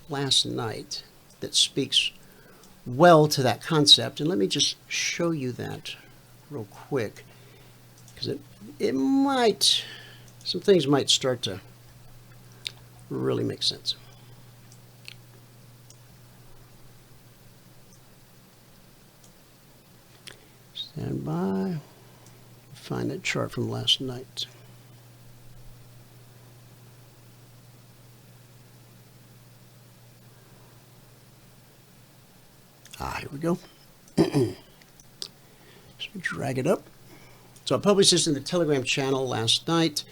[SPEAKER 5] last night that speaks well to that concept, and let me just show you that real quick, because it might, some things might start to really make sense. Stand by. Find that chart from last night. Here we go. Just drag it up. So I published this in the Telegram channel last night.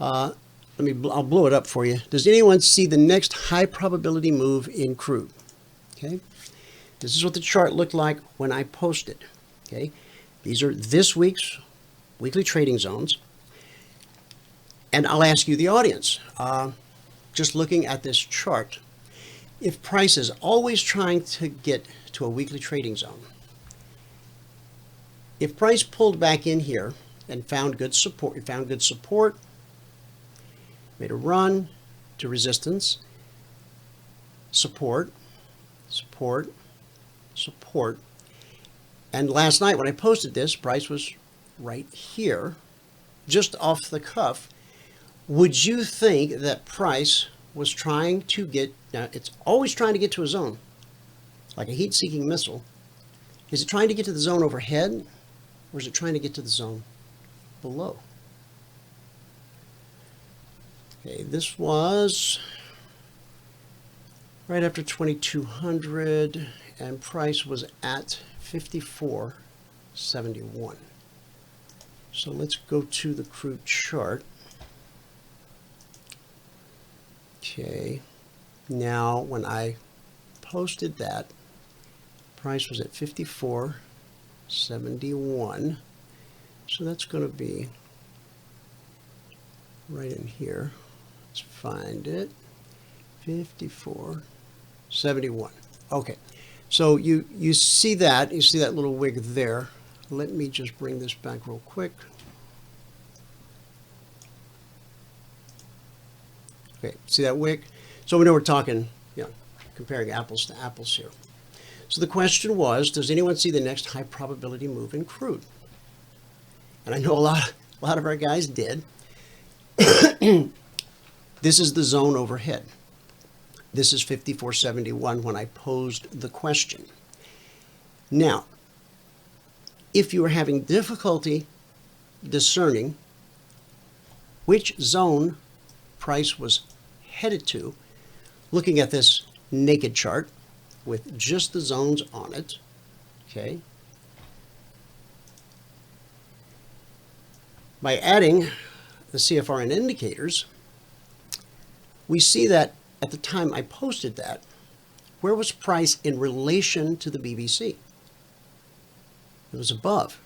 [SPEAKER 5] I'll blow it up for you. Does anyone see the next high probability move in crude? Okay. This is what the chart looked like when I posted. Okay. These are this week's weekly trading zones. And I'll ask you, the audience, just looking at this chart, if price is always trying to get to a weekly trading zone, if price pulled back in here and found good support, made a run to resistance, support, and last night when I posted this, price was right here, just off the cuff. Would you think that price was trying to get, now it's always trying to get to a zone, like a heat-seeking missile. Is it trying to get to the zone overhead, or is it trying to get to the zone below? Okay, this was right after 2200, and price was at 54.71. So let's go to the crude chart. Okay, now when I posted that, price was at 54.71. So that's going to be right in here. Let's find it. 54.71. Okay, so you see that, little wig there. Let me just bring this back real quick. Okay, see that wick? So we know we're talking, comparing apples to apples here. So the question was, does anyone see the next high probability move in crude? And I know a lot of our guys did. This is the zone overhead. This is 54.71 when I posed the question. Now, if you are having difficulty discerning which zone price was headed to, looking at this naked chart with just the zones on it, okay, by adding the CFRN indicators, we see that at the time I posted that, where was price in relation to the BBC? It was above.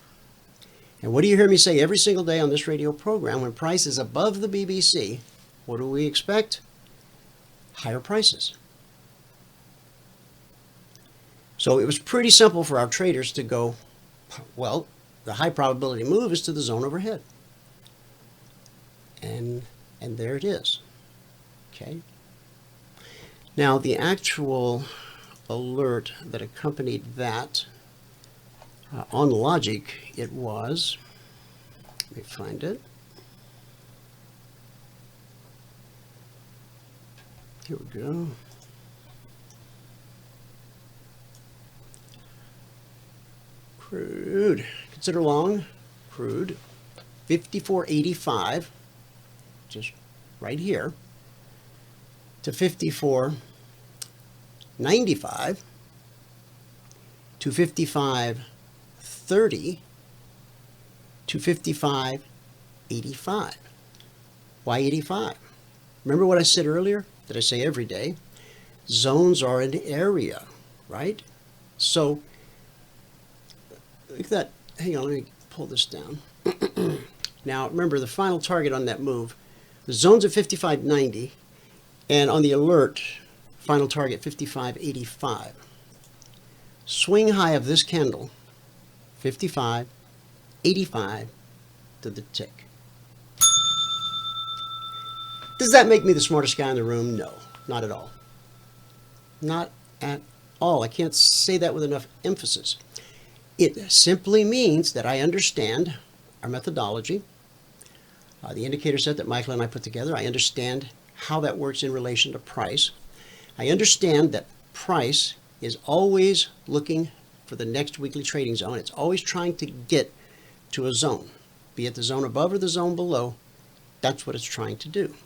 [SPEAKER 5] And what do you hear me say every single day on this radio program? When price is above the BBC, what do we expect? Higher prices. So it was pretty simple for our traders to go, well, the high probability move is to the zone overhead. And there it is. Okay. Now the actual alert that accompanied that on Logic, it was, let me find it. Here we go. Crude, consider long, crude, 54.85, just right here, to 54.95, to 55.30, to 55.85. Why 85? Remember what I said earlier, that I say every day? Zones are an area, right? So, look at that. Hang on, let me pull this down. Now, remember the final target on that move, the zone's at 55.90, and on the alert, final target 55.85. Swing high of this candle, 55.85 to the tick. Does that make me the smartest guy in the room? No, not at all. Not at all. I can't say that with enough emphasis. It simply means that I understand our methodology, the indicator set that Michael and I put together. I understand how that works in relation to price. I understand that price is always looking for the next weekly trading zone. It's always trying to get to a zone, be it the zone above or the zone below. That's what it's trying to do.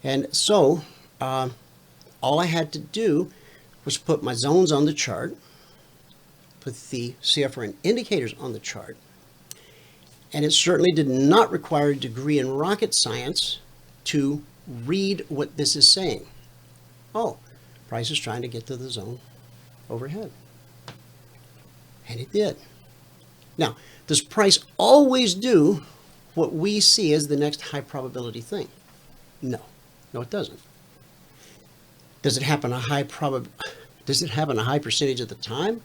[SPEAKER 5] And so all I had to do was put my zones on the chart, put the CFRN indicators on the chart, and it certainly did not require a degree in rocket science to read what this is saying. Oh, price is trying to get to the zone overhead. And it did. Now, does price always do what we see as the next high probability thing? No. No, it doesn't. Does it happen a high percentage of the time?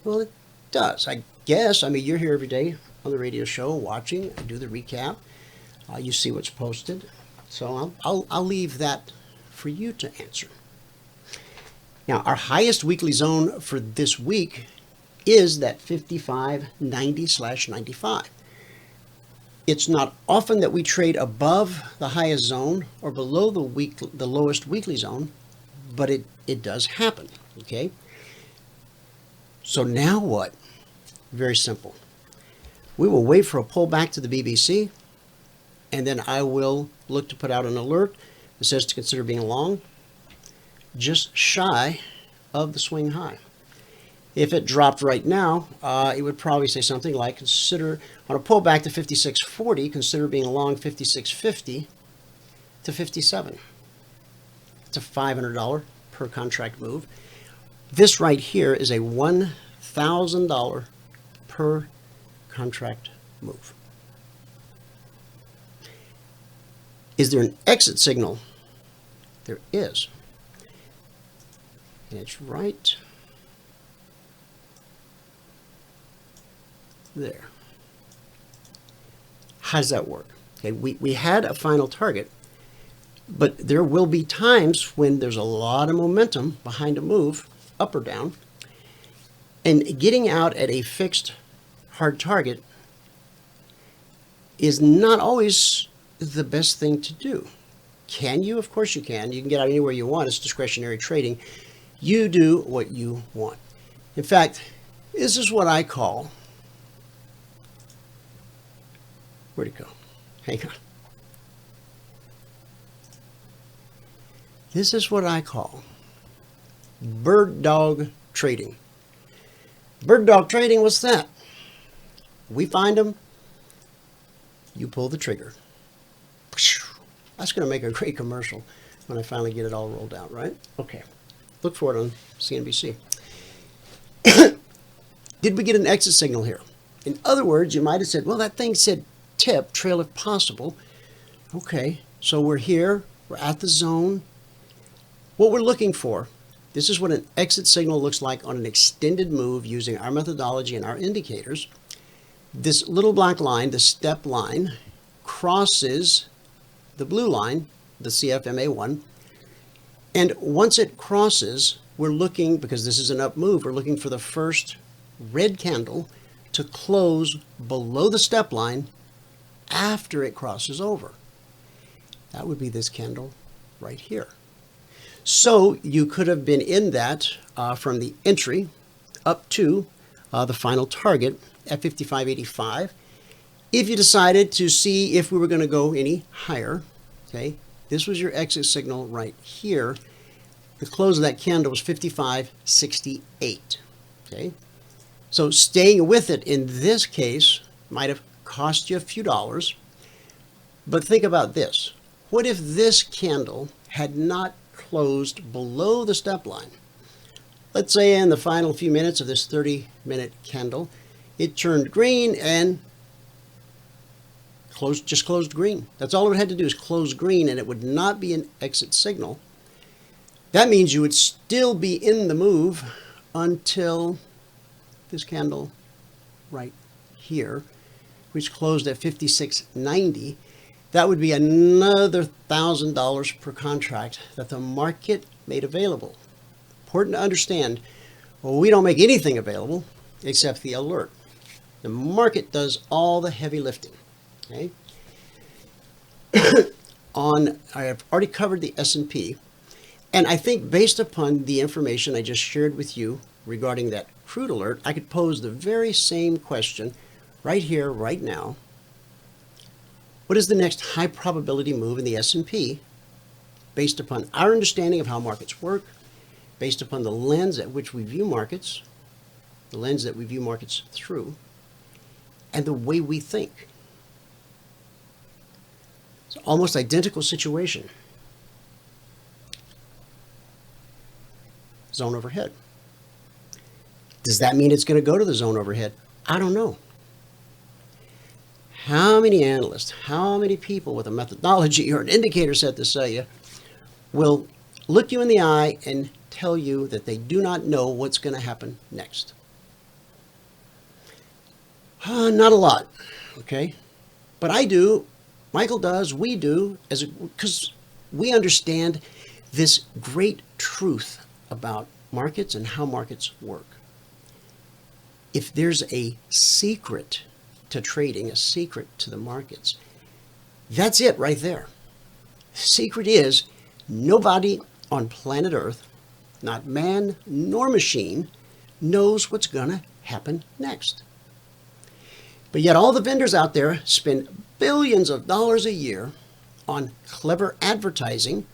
[SPEAKER 5] Well, it does. I guess. I mean, you're here every day on the radio show watching. I do the recap. You see what's posted. So I'll leave that for you to answer. Now, our highest weekly zone for this week is that 55.90/95. It's not often that we trade above the highest zone or below the lowest weekly zone, but it does happen, okay? So now what? Very simple. We will wait for a pullback to the BBC, and then I will look to put out an alert that says to consider being long, just shy of the swing high. If it dropped right now, it would probably say something like, consider, on a pullback to 56.40, consider being long 56.50 to 57. It's a $500 per contract move. This right here is a $1,000 per contract move. Is there an exit signal? There is. And it's right there. How does that work? Okay, we had a final target, but there will be times when there's a lot of momentum behind a move, up or down, and getting out at a fixed hard target is not always the best thing to do. Can you? Of course you can. You can get out anywhere you want. It's discretionary trading. You do what you want. In fact, this is what I call, where'd it go? Hang on. This is what I call bird dog trading. Bird dog trading, what's that? We find them, you pull the trigger. That's going to make a great commercial when I finally get it all rolled out, right? Okay. Look for it on CNBC. Did we get an exit signal here? In other words, you might have said, well, that thing said tip, trail if possible. Okay, so we're here, we're at the zone. What we're looking for, this is what an exit signal looks like on an extended move using our methodology and our indicators. This little black line, the step line, crosses the blue line, the CFMA1, and once it crosses, we're looking, because this is an up move, we're looking for the first red candle to close below the step line after it crosses over. That would be this candle right here. So you could have been in that from the entry up to the final target at 55.85. If you decided to see if we were going to go any higher, okay, this was your exit signal right here. The close of that candle was 55.68. Okay, so staying with it in this case might have cost you a few dollars. But think about this. What if this candle had not closed below the step line? Let's say in the final few minutes of this 30-minute candle, it turned green and just closed green. That's all it had to do is close green, and it would not be an exit signal. That means you would still be in the move until this candle right here, which closed at 56.90. That would be another $1,000 per contract that the market made available. Important to understand, well, we don't make anything available except the alert. The market does all the heavy lifting. Okay? I have already covered the S&P, and I think based upon the information I just shared with you regarding that crude alert, I could pose the very same question right here, right now. What is the next high probability move in the S&P based upon our understanding of how markets work, based upon the lens at which we view markets, the lens that we view markets through, and the way we think? It's almost identical situation. Zone overhead. Does that mean it's going to go to the zone overhead? I don't know. How many analysts, how many people with a methodology or an indicator set to sell you will look you in the eye and tell you that they do not know what's going to happen next? Not a lot, okay? But I do, Michael does, we do, because we understand this great truth about markets and how markets work. If there's a secret to trading, a secret to the markets, that's it right there. The secret is nobody on planet Earth, not man nor machine, knows what's going to happen next. But yet all the vendors out there spend billions of dollars a year on clever advertising,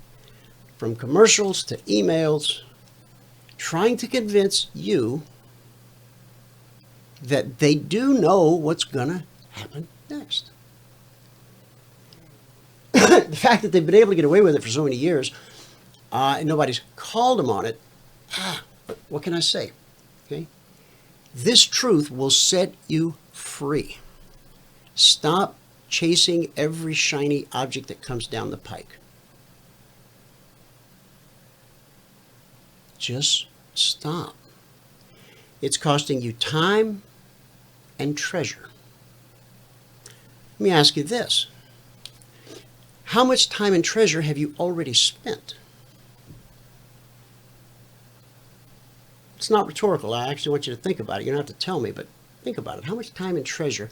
[SPEAKER 5] from commercials to emails, trying to convince you that they do know what's going to happen next. The fact that they've been able to get away with it for so many years, and nobody's called them on it, what can I say? Okay? This truth will set you free. Stop chasing every shiny object that comes down the pike. Just stop. It's costing you time and treasure. Let me ask you this. How much time and treasure have you already spent? It's not rhetorical. I actually want you to think about it. You don't have to tell me, but think about it. How much time and treasure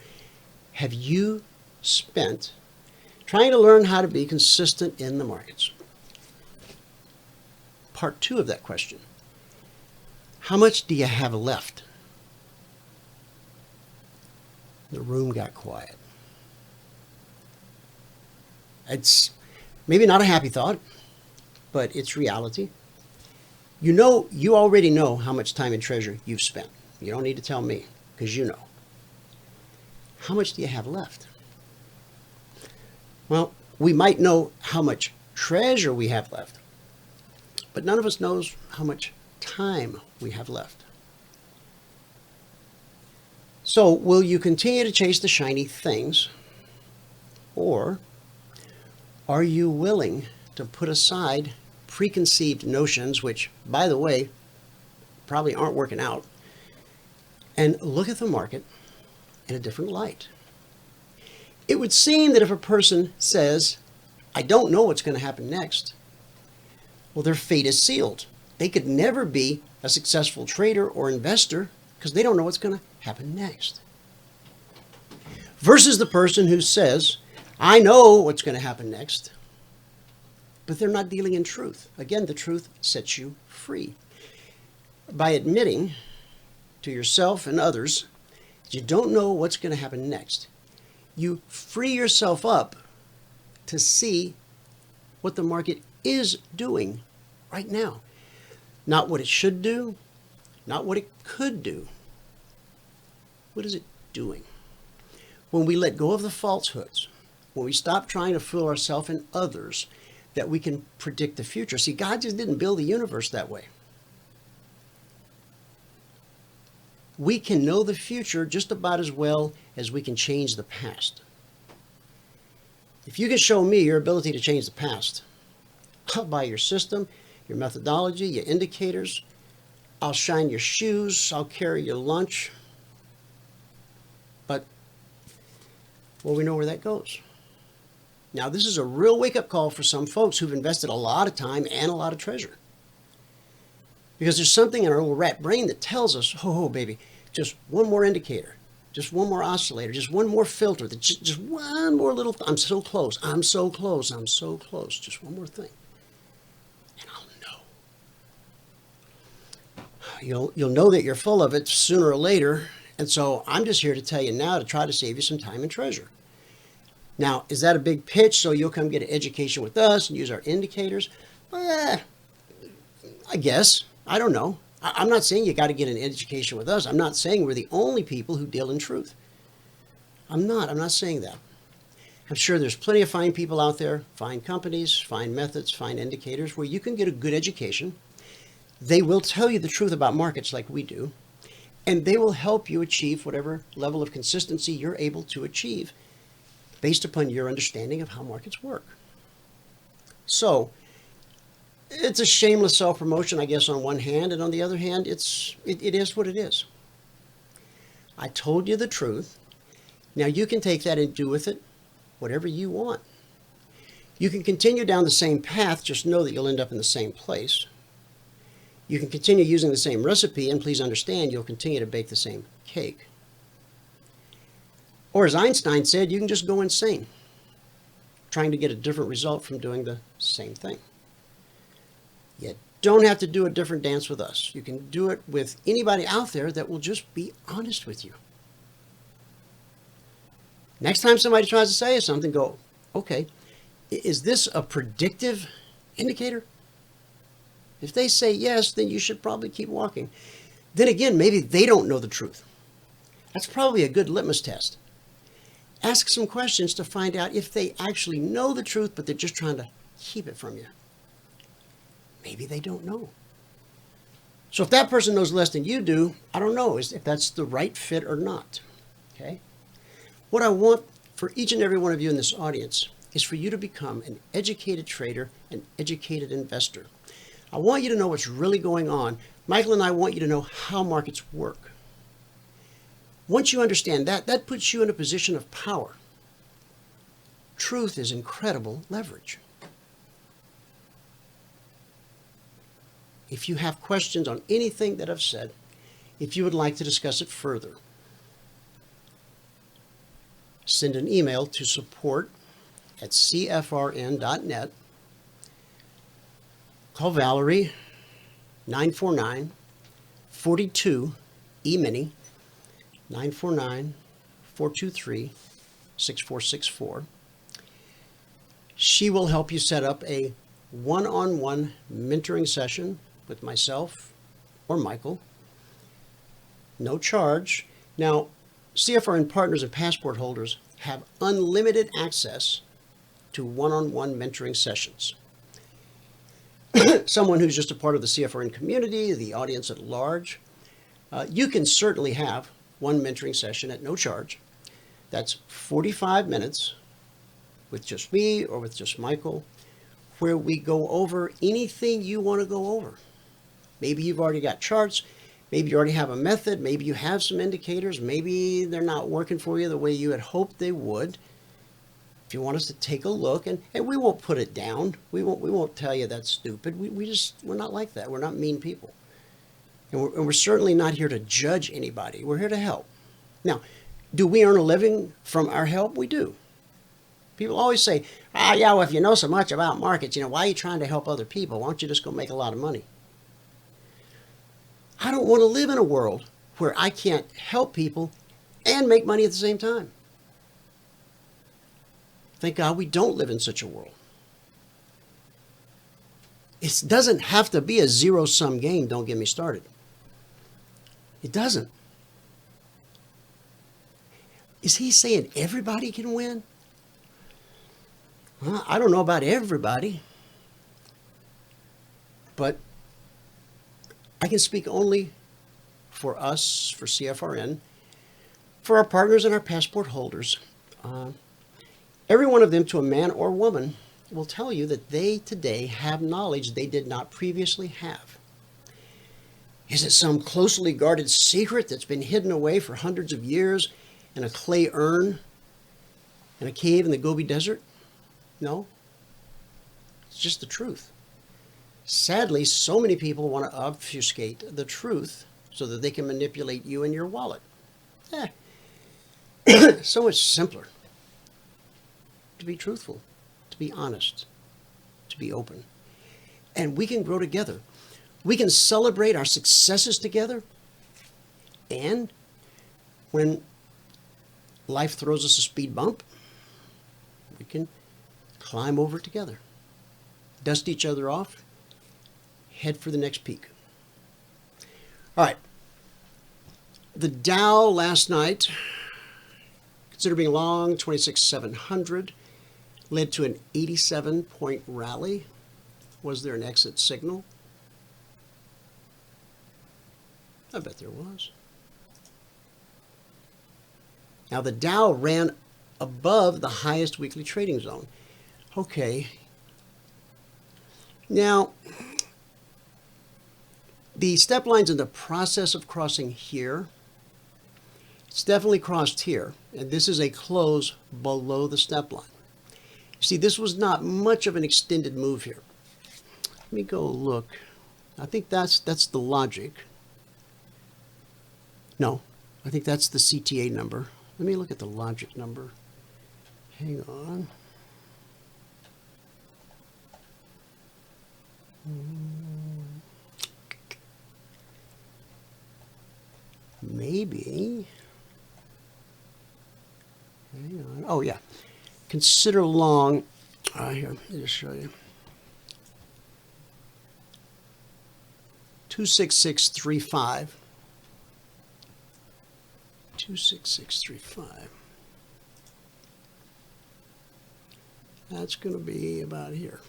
[SPEAKER 5] have you spent trying to learn how to be consistent in the markets? Part two of that question. How much do you have left? The room got quiet. It's maybe not a happy thought, but it's reality. You already know how much time and treasure you've spent. You don't need to tell me, because you know. How much do you have left? Well, we might know how much treasure we have left, but none of us knows how much time we have left. So, will you continue to chase the shiny things, or are you willing to put aside preconceived notions, which, by the way, probably aren't working out, and look at the market in a different light? It would seem that if a person says, I don't know what's going to happen next, well, their fate is sealed. They could never be a successful trader or investor because they don't know what's going to happen next. Versus the person who says, I know what's going to happen next, but they're not dealing in truth. Again, the truth sets you free. By admitting to yourself and others that you don't know what's going to happen next, you free yourself up to see what the market is doing right now. Not what it should do, not what it could do. What is it doing? When we let go of the falsehoods, when we stop trying to fool ourselves and others that we can predict the future. See, God just didn't build the universe that way. We can know the future just about as well as we can change the past. If you can show me your ability to change the past, I'll buy your system, your methodology, your indicators. I'll shine your shoes. I'll carry your lunch. But, well, we know where that goes. Now, this is a real wake-up call for some folks who've invested a lot of time and a lot of treasure. Because there's something in our little rat brain that tells us, oh, baby, just one more indicator, just one more oscillator, just one more filter, just one more little, I'm so close, I'm so close, I'm so close, just one more thing. And I'll know. You'll know that you're full of it sooner or later. And so I'm just here to tell you now to try to save you some time and treasure. Now, is that a big pitch so you'll come get an education with us and use our indicators? I guess. I don't know. I'm not saying you got to get an education with us. I'm not saying we're the only people who deal in truth. I'm not saying that. I'm sure there's plenty of fine people out there, fine companies, fine methods, fine indicators where you can get a good education. They will tell you the truth about markets like we do, and they will help you achieve whatever level of consistency you're able to achieve based upon your understanding of how markets work. So, it's a shameless self-promotion, I guess, on one hand, and on the other hand, it is what it is. I told you the truth. Now you can take that and do with it whatever you want. You can continue down the same path, just know that you'll end up in the same place. You can continue using the same recipe, and please understand, you'll continue to bake the same cake. Or as Einstein said, you can just go insane, trying to get a different result from doing the same thing. You don't have to do a different dance with us. You can do it with anybody out there that will just be honest with you. Next time somebody tries to say something, go, okay, is this a predictive indicator? If they say yes, then you should probably keep walking. Then again, maybe they don't know the truth. That's probably a good litmus test. Ask some questions to find out if they actually know the truth, but they're just trying to keep it from you. Maybe they don't know. So if that person knows less than you do, I don't know if that's the right fit or not. Okay? What I want for each and every one of you in this audience is for you to become an educated trader, an educated investor. I want you to know what's really going on. Michael and I want you to know how markets work. Once you understand that, that puts you in a position of power. Truth is incredible leverage. If you have questions on anything that I've said, if you would like to discuss it further, send an email to support@cfrn.net. Call Valerie, 949-42-EMINI, 949-423-6464. She will help you set up a one-on-one mentoring session with myself or Michael. No charge. Now, CFRN partners and passport holders have unlimited access to one-on-one mentoring sessions. Someone who's just a part of the CFRN community, the audience at large, you can certainly have one mentoring session at no charge. That's 45 minutes with just me or with just Michael, where we go over anything you want to go over. Maybe you've already got charts, maybe you already have a method, maybe you have some indicators, maybe they're not working for you the way you had hoped they would. If you want us to take a look, and we won't put it down, we won't tell you that's stupid. We're not like that. We're not mean people. And we're certainly not here to judge anybody. We're here to help. Now, do we earn a living from our help? We do. People always say, yeah, well, if you know so much about markets, why are you trying to help other people? Why don't you just go make a lot of money? I don't want to live in a world where I can't help people and make money at the same time. Thank God we don't live in such a world. It doesn't have to be a zero-sum game, don't get me started. It doesn't. Is he saying everybody can win? Well, I don't know about everybody, but I can speak only for us, for CFRN, for our partners and our passport holders. Every one of them, to a man or woman, will tell you that they today have knowledge they did not previously have. Is it some closely guarded secret that's been hidden away for hundreds of years in a clay urn in a cave in the Gobi Desert? No, it's just the truth. Sadly, so many people want to obfuscate the truth so that they can manipulate you and your wallet. So much simpler to be truthful, to be honest, to be open. And we can grow together. We can celebrate our successes together. And when life throws us a speed bump, we can climb over it together, dust each other off, head for the next peak. All right. The Dow last night, considered being long, 26,700, led to an 87-point rally. Was there an exit signal? I bet there was. Now the Dow ran above the highest weekly trading zone. Okay. Now, the step line's in the process of crossing here. It's definitely crossed here, and this is a close below the step line. You see, this was not much of an extended move here. Let me go look. I think that's the logic. No, I think that's the CTA number. Let me look at the logic number. Hang on. Maybe. Hang on. Oh, yeah. Consider long. Here, let me just show you. 26635. 26635. That's going to be about here.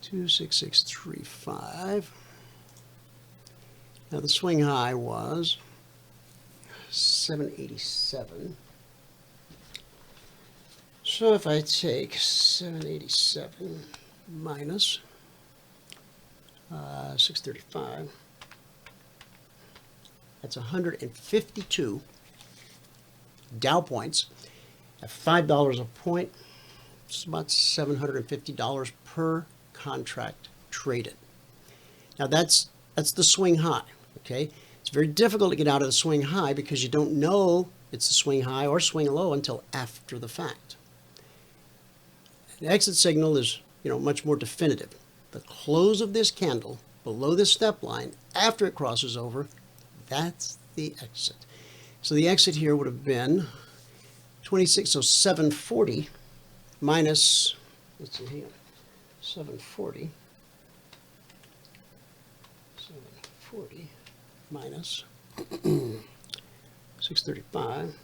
[SPEAKER 5] 26635. Now the swing high was 787. So if I take 787 minus 635, that's 152 Dow points at $5 a point. It's about $750 per contract traded. Now that's the swing high. Okay, it's very difficult to get out of the swing high because you don't know it's the swing high or swing low until after the fact. The exit signal is, much more definitive. The close of this candle below this step line after it crosses over, that's the exit. So the exit here would have been 26, so 740 minus, let's see here, 740 minus 635.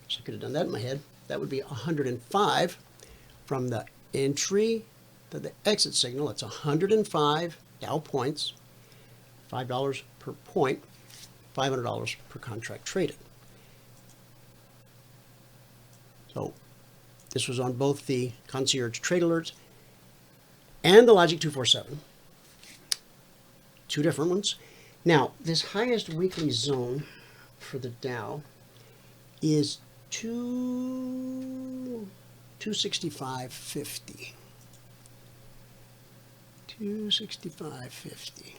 [SPEAKER 5] So I could have done that in my head. That would be 105 from the entry to the exit signal. It's 105 Dow points, $5 per point, $500 per contract traded. So this was on both the Concierge Trade Alerts and the Logic 247. Two different ones. Now, this highest weekly zone for the Dow is 265.50. 265.50.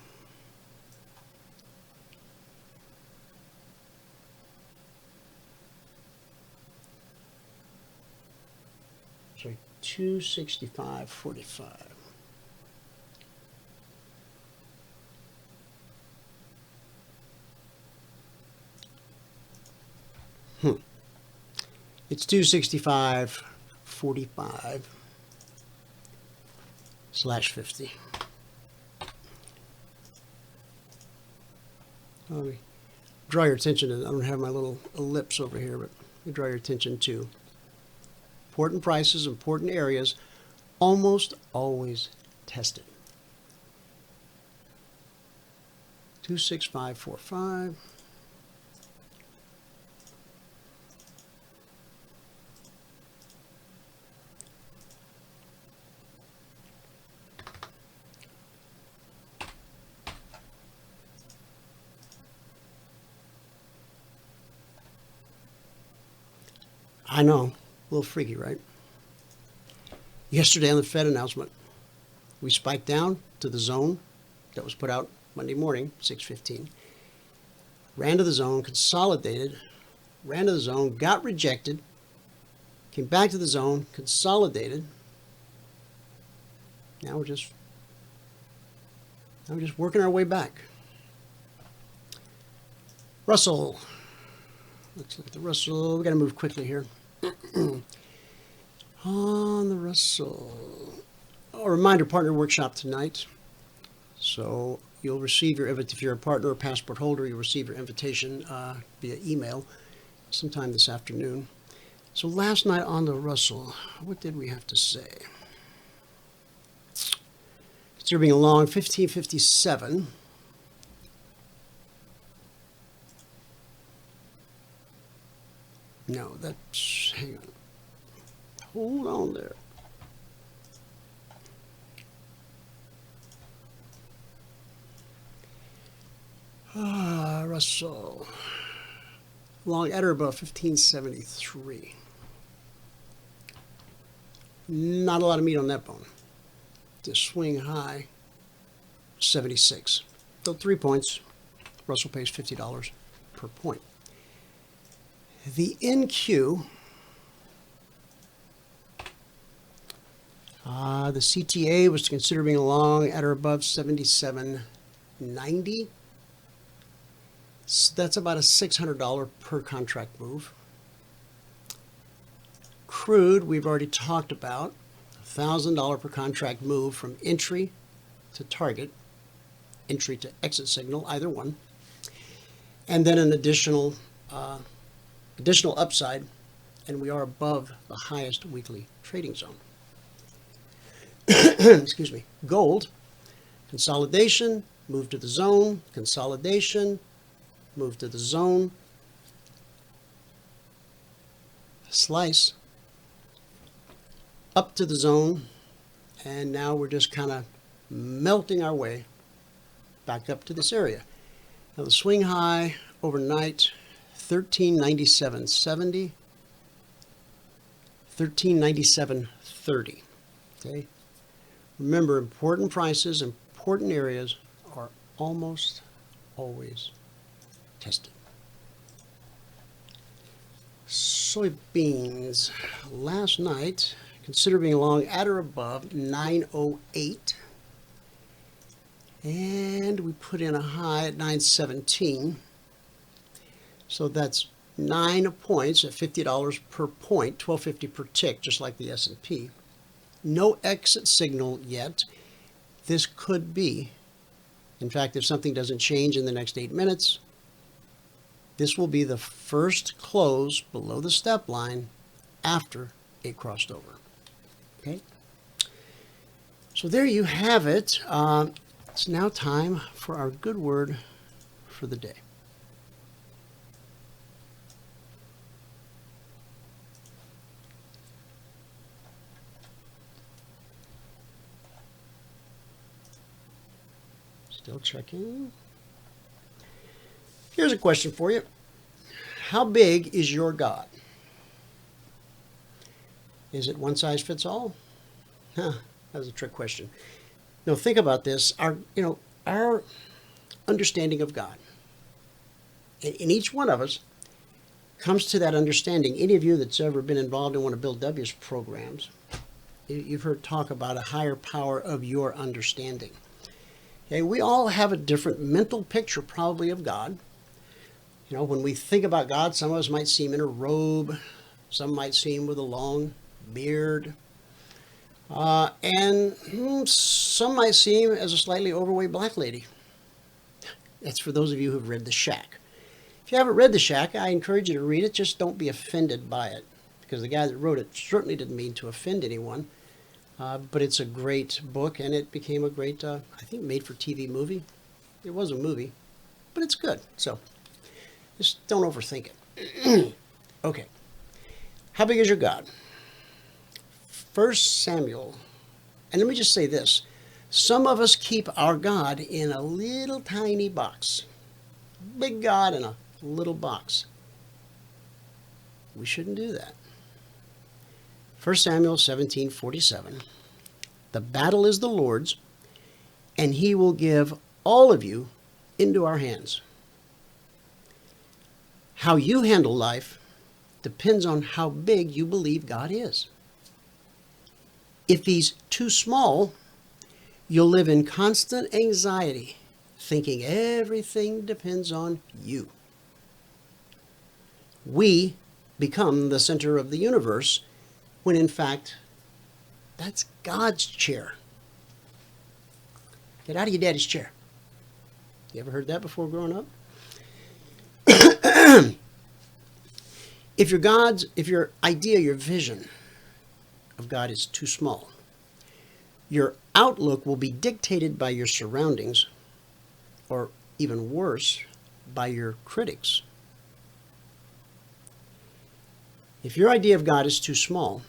[SPEAKER 5] Sorry, 265.45. It's 265.45/50. Let me draw your attention, and I don't have my little ellipse over here, but let me draw your attention to important prices, important areas, almost always tested. 265.45. I know, a little freaky, right? Yesterday on the Fed announcement, we spiked down to the zone that was put out Monday morning, 6:15. Ran to the zone, consolidated, ran to the zone, got rejected, came back to the zone, consolidated. Now we're just working our way back. Russell. Let's look at the Russell. We've got to move quickly here. On the Russell. A reminder, partner workshop tonight. So you'll receive your invitation. If you're a partner or passport holder, you'll receive your invitation via email sometime this afternoon. So last night on the Russell, what did we have to say? Considering along 1557. No, that's, hang on. Hold on there. Russell. Long at or above 1573. Not a lot of meat on that bone. The swing high, 76. So 3 points. Russell pays $50 per point. The NQ, the CTA was to consider being long at or above 77.90. So that's about a $600 per contract move. Crude, we've already talked about, $1,000 per contract move from entry to target, entry to exit signal, either one, and then an additional upside, and we are above the highest weekly trading zone. Excuse me. Gold, consolidation, move to the zone, consolidation, move to the zone, slice, up to the zone, and now we're just kind of melting our way back up to this area. Now the swing high overnight, 1397.70, 1397.30. Okay. Remember, important prices, important areas are almost always tested. Soybeans. Last night, consider being long at or above 908. And we put in a high at 917. So that's 9 points at $50 per point, $12.50 per tick, just like the S&P. No exit signal yet. This could be, in fact, if something doesn't change in the next 8 minutes, this will be the first close below the step line after it crossed over. Okay? So there you have it. It's now time for our good word for the day. Still checking. Here's a question for you. How big is your God? Is it one size fits all? That was a trick question. No, think about this. Our understanding of God. And each one of us comes to that understanding. Any of you that's ever been involved in one of Bill W.'s programs, you've heard talk about a higher power of your understanding. Okay, we all have a different mental picture probably of God. You know, when we think about God, some of us might see him in a robe, some might see him with a long beard, and some might see him as a slightly overweight black lady. That's for those of you who've read The Shack. If you haven't read The Shack, I encourage you to read it. Just don't be offended by it, because the guy that wrote it certainly didn't mean to offend anyone. But it's a great book, and it became a great, I think, made-for-TV movie. It was a movie, but it's good. So just don't overthink it. Okay. How big is your God? 1 Samuel. And let me just say this. Some of us keep our God in a little tiny box. Big God in a little box. We shouldn't do that. 1 Samuel 17:47. The battle is the Lord's, and he will give all of you into our hands. How you handle life depends on how big you believe God is. If he's too small, you'll live in constant anxiety, thinking everything depends on you. We become the center of the universe, when in fact, that's God's chair. Get out of your daddy's chair. You ever heard that before growing up? If your idea, your vision of God is too small, your outlook will be dictated by your surroundings, or even worse, by your critics. If your idea of God is too small,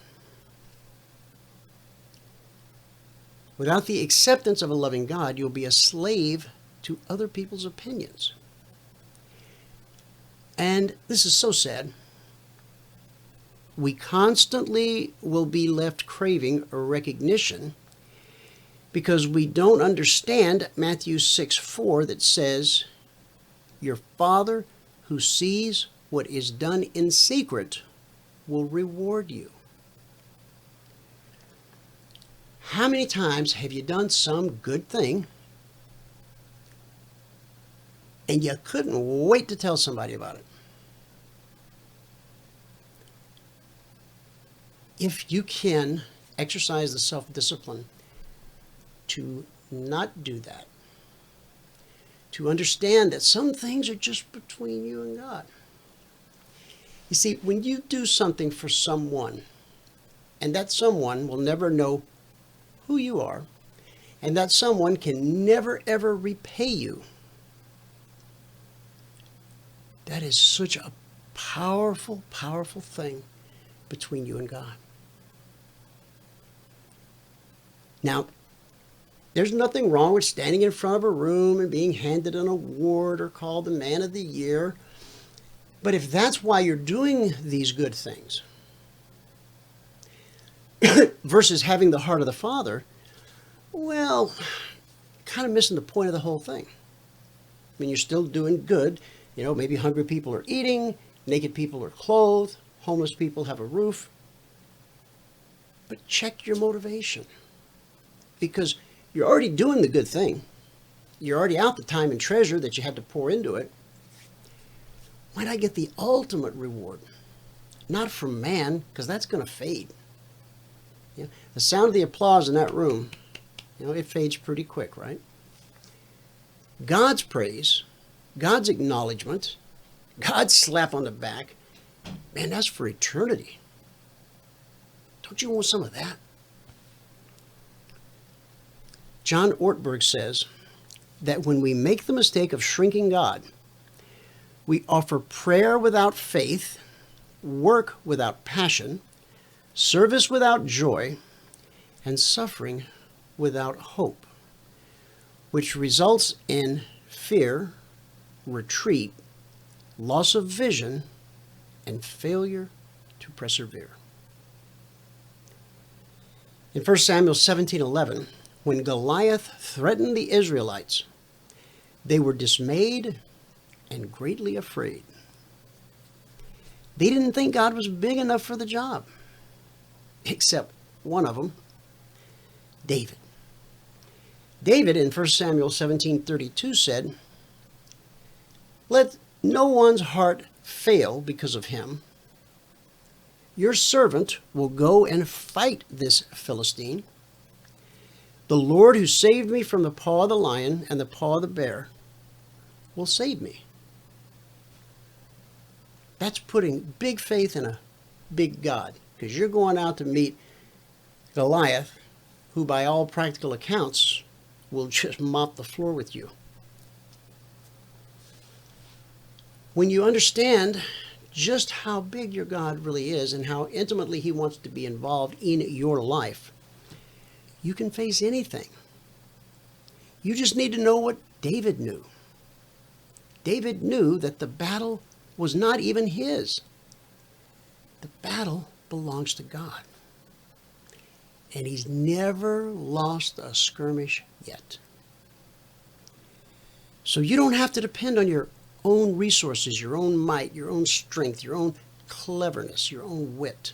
[SPEAKER 5] without the acceptance of a loving God, you'll be a slave to other people's opinions. And this is so sad. We constantly will be left craving a recognition because we don't understand Matthew 6:4 that says, your Father who sees what is done in secret will reward you. How many times have you done some good thing and you couldn't wait to tell somebody about it? If you can exercise the self-discipline to not do that, to understand that some things are just between you and God. You see, when you do something for someone, and that someone will never know who you are, and that someone can never ever repay you, that is such a powerful, powerful thing between you and God. Now, there's nothing wrong with standing in front of a room and being handed an award or called the Man of the Year. But if that's why you're doing these good things, versus having the heart of the Father, well, kind of missing the point of the whole thing. I mean, you're still doing good. You know, maybe hungry people are eating, naked people are clothed, homeless people have a roof. But check your motivation. Because you're already doing the good thing. You're already out the time and treasure that you had to pour into it. Why not get the ultimate reward? Not from man, because that's going to fade. You know, the sound of the applause in that room, you know, it fades pretty quick, right? God's praise, God's acknowledgement, God's slap on the back, man, that's for eternity. Don't you want some of that? John Ortberg says that when we make the mistake of shrinking God, we offer prayer without faith, work without passion, service without joy, and suffering without hope, which results in fear, retreat, loss of vision, and failure to persevere. In 1 Samuel 17:11, when Goliath threatened the Israelites, they were dismayed and greatly afraid. They didn't think God was big enough for the job, except one of them, David. David in 1 Samuel 17:32 said, "Let no one's heart fail because of him. Your servant will go and fight this Philistine. The Lord who saved me from the paw of the lion and the paw of the bear will save me." That's putting big faith in a big God, because you're going out to meet Goliath, who by all practical accounts will just mop the floor with you. When you understand just how big your God really is and how intimately he wants to be involved in your life, you can face anything. You just need to know what David knew. David knew that the battle was not even his. The battle belongs to God. and he's never lost a skirmish yet. So you don't have to depend on your own resources, your own might, your own strength, your own cleverness, your own wit.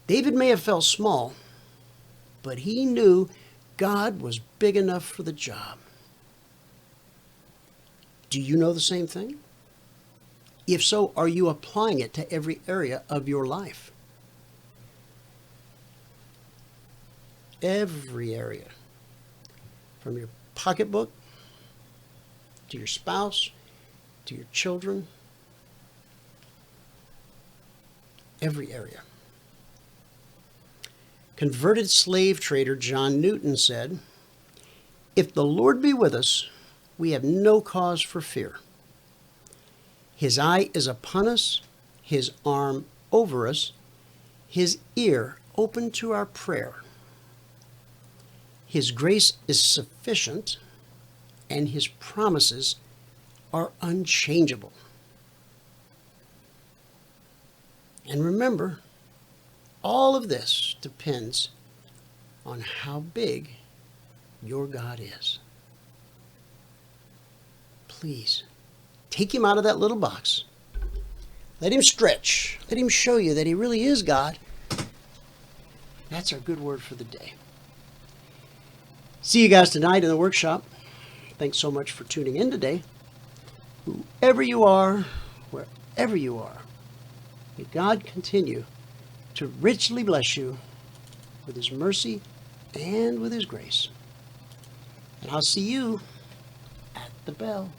[SPEAKER 5] David may have felt small, but he knew God was big enough for the job. Do you know the same thing? If so, are you applying it to every area of your life? Every area. From your pocketbook, to your spouse, to your children. Every area. Converted slave trader John Newton said, "If the Lord be with us, we have no cause for fear. His eye is upon us, his arm over us, his ear open to our prayer. His grace is sufficient, and his promises are unchangeable." And remember, all of this depends on how big your God is. Please, take him out of that little box. Let him stretch. Let him show you that he really is God. That's our good word for the day. See you guys tonight in the workshop. Thanks so much for tuning in today. Whoever you are, wherever you are, may God continue to richly bless you with his mercy and with his grace. And I'll see you at the bell.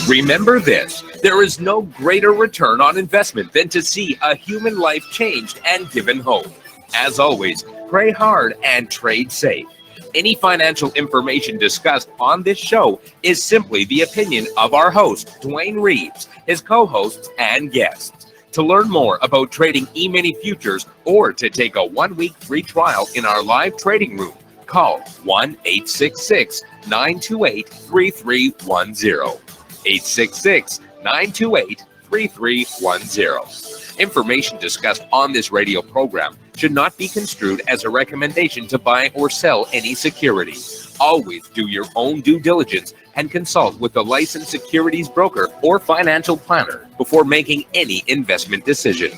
[SPEAKER 1] Remember this, there is no greater return on investment than to see a human life changed and given hope. As always, pray hard and trade safe. Any financial information discussed on this show is simply the opinion of our host, Dwayne Reeves, his co-hosts, and guests. To learn more about trading Emini Futures or to take a 1-week free trial in our live trading room, call 1-866-928-3310. 866-928-3310. Information discussed on this radio program should not be construed as a recommendation to buy or sell any security. Always do your own due diligence and consult with a licensed securities broker or financial planner before making any investment decision.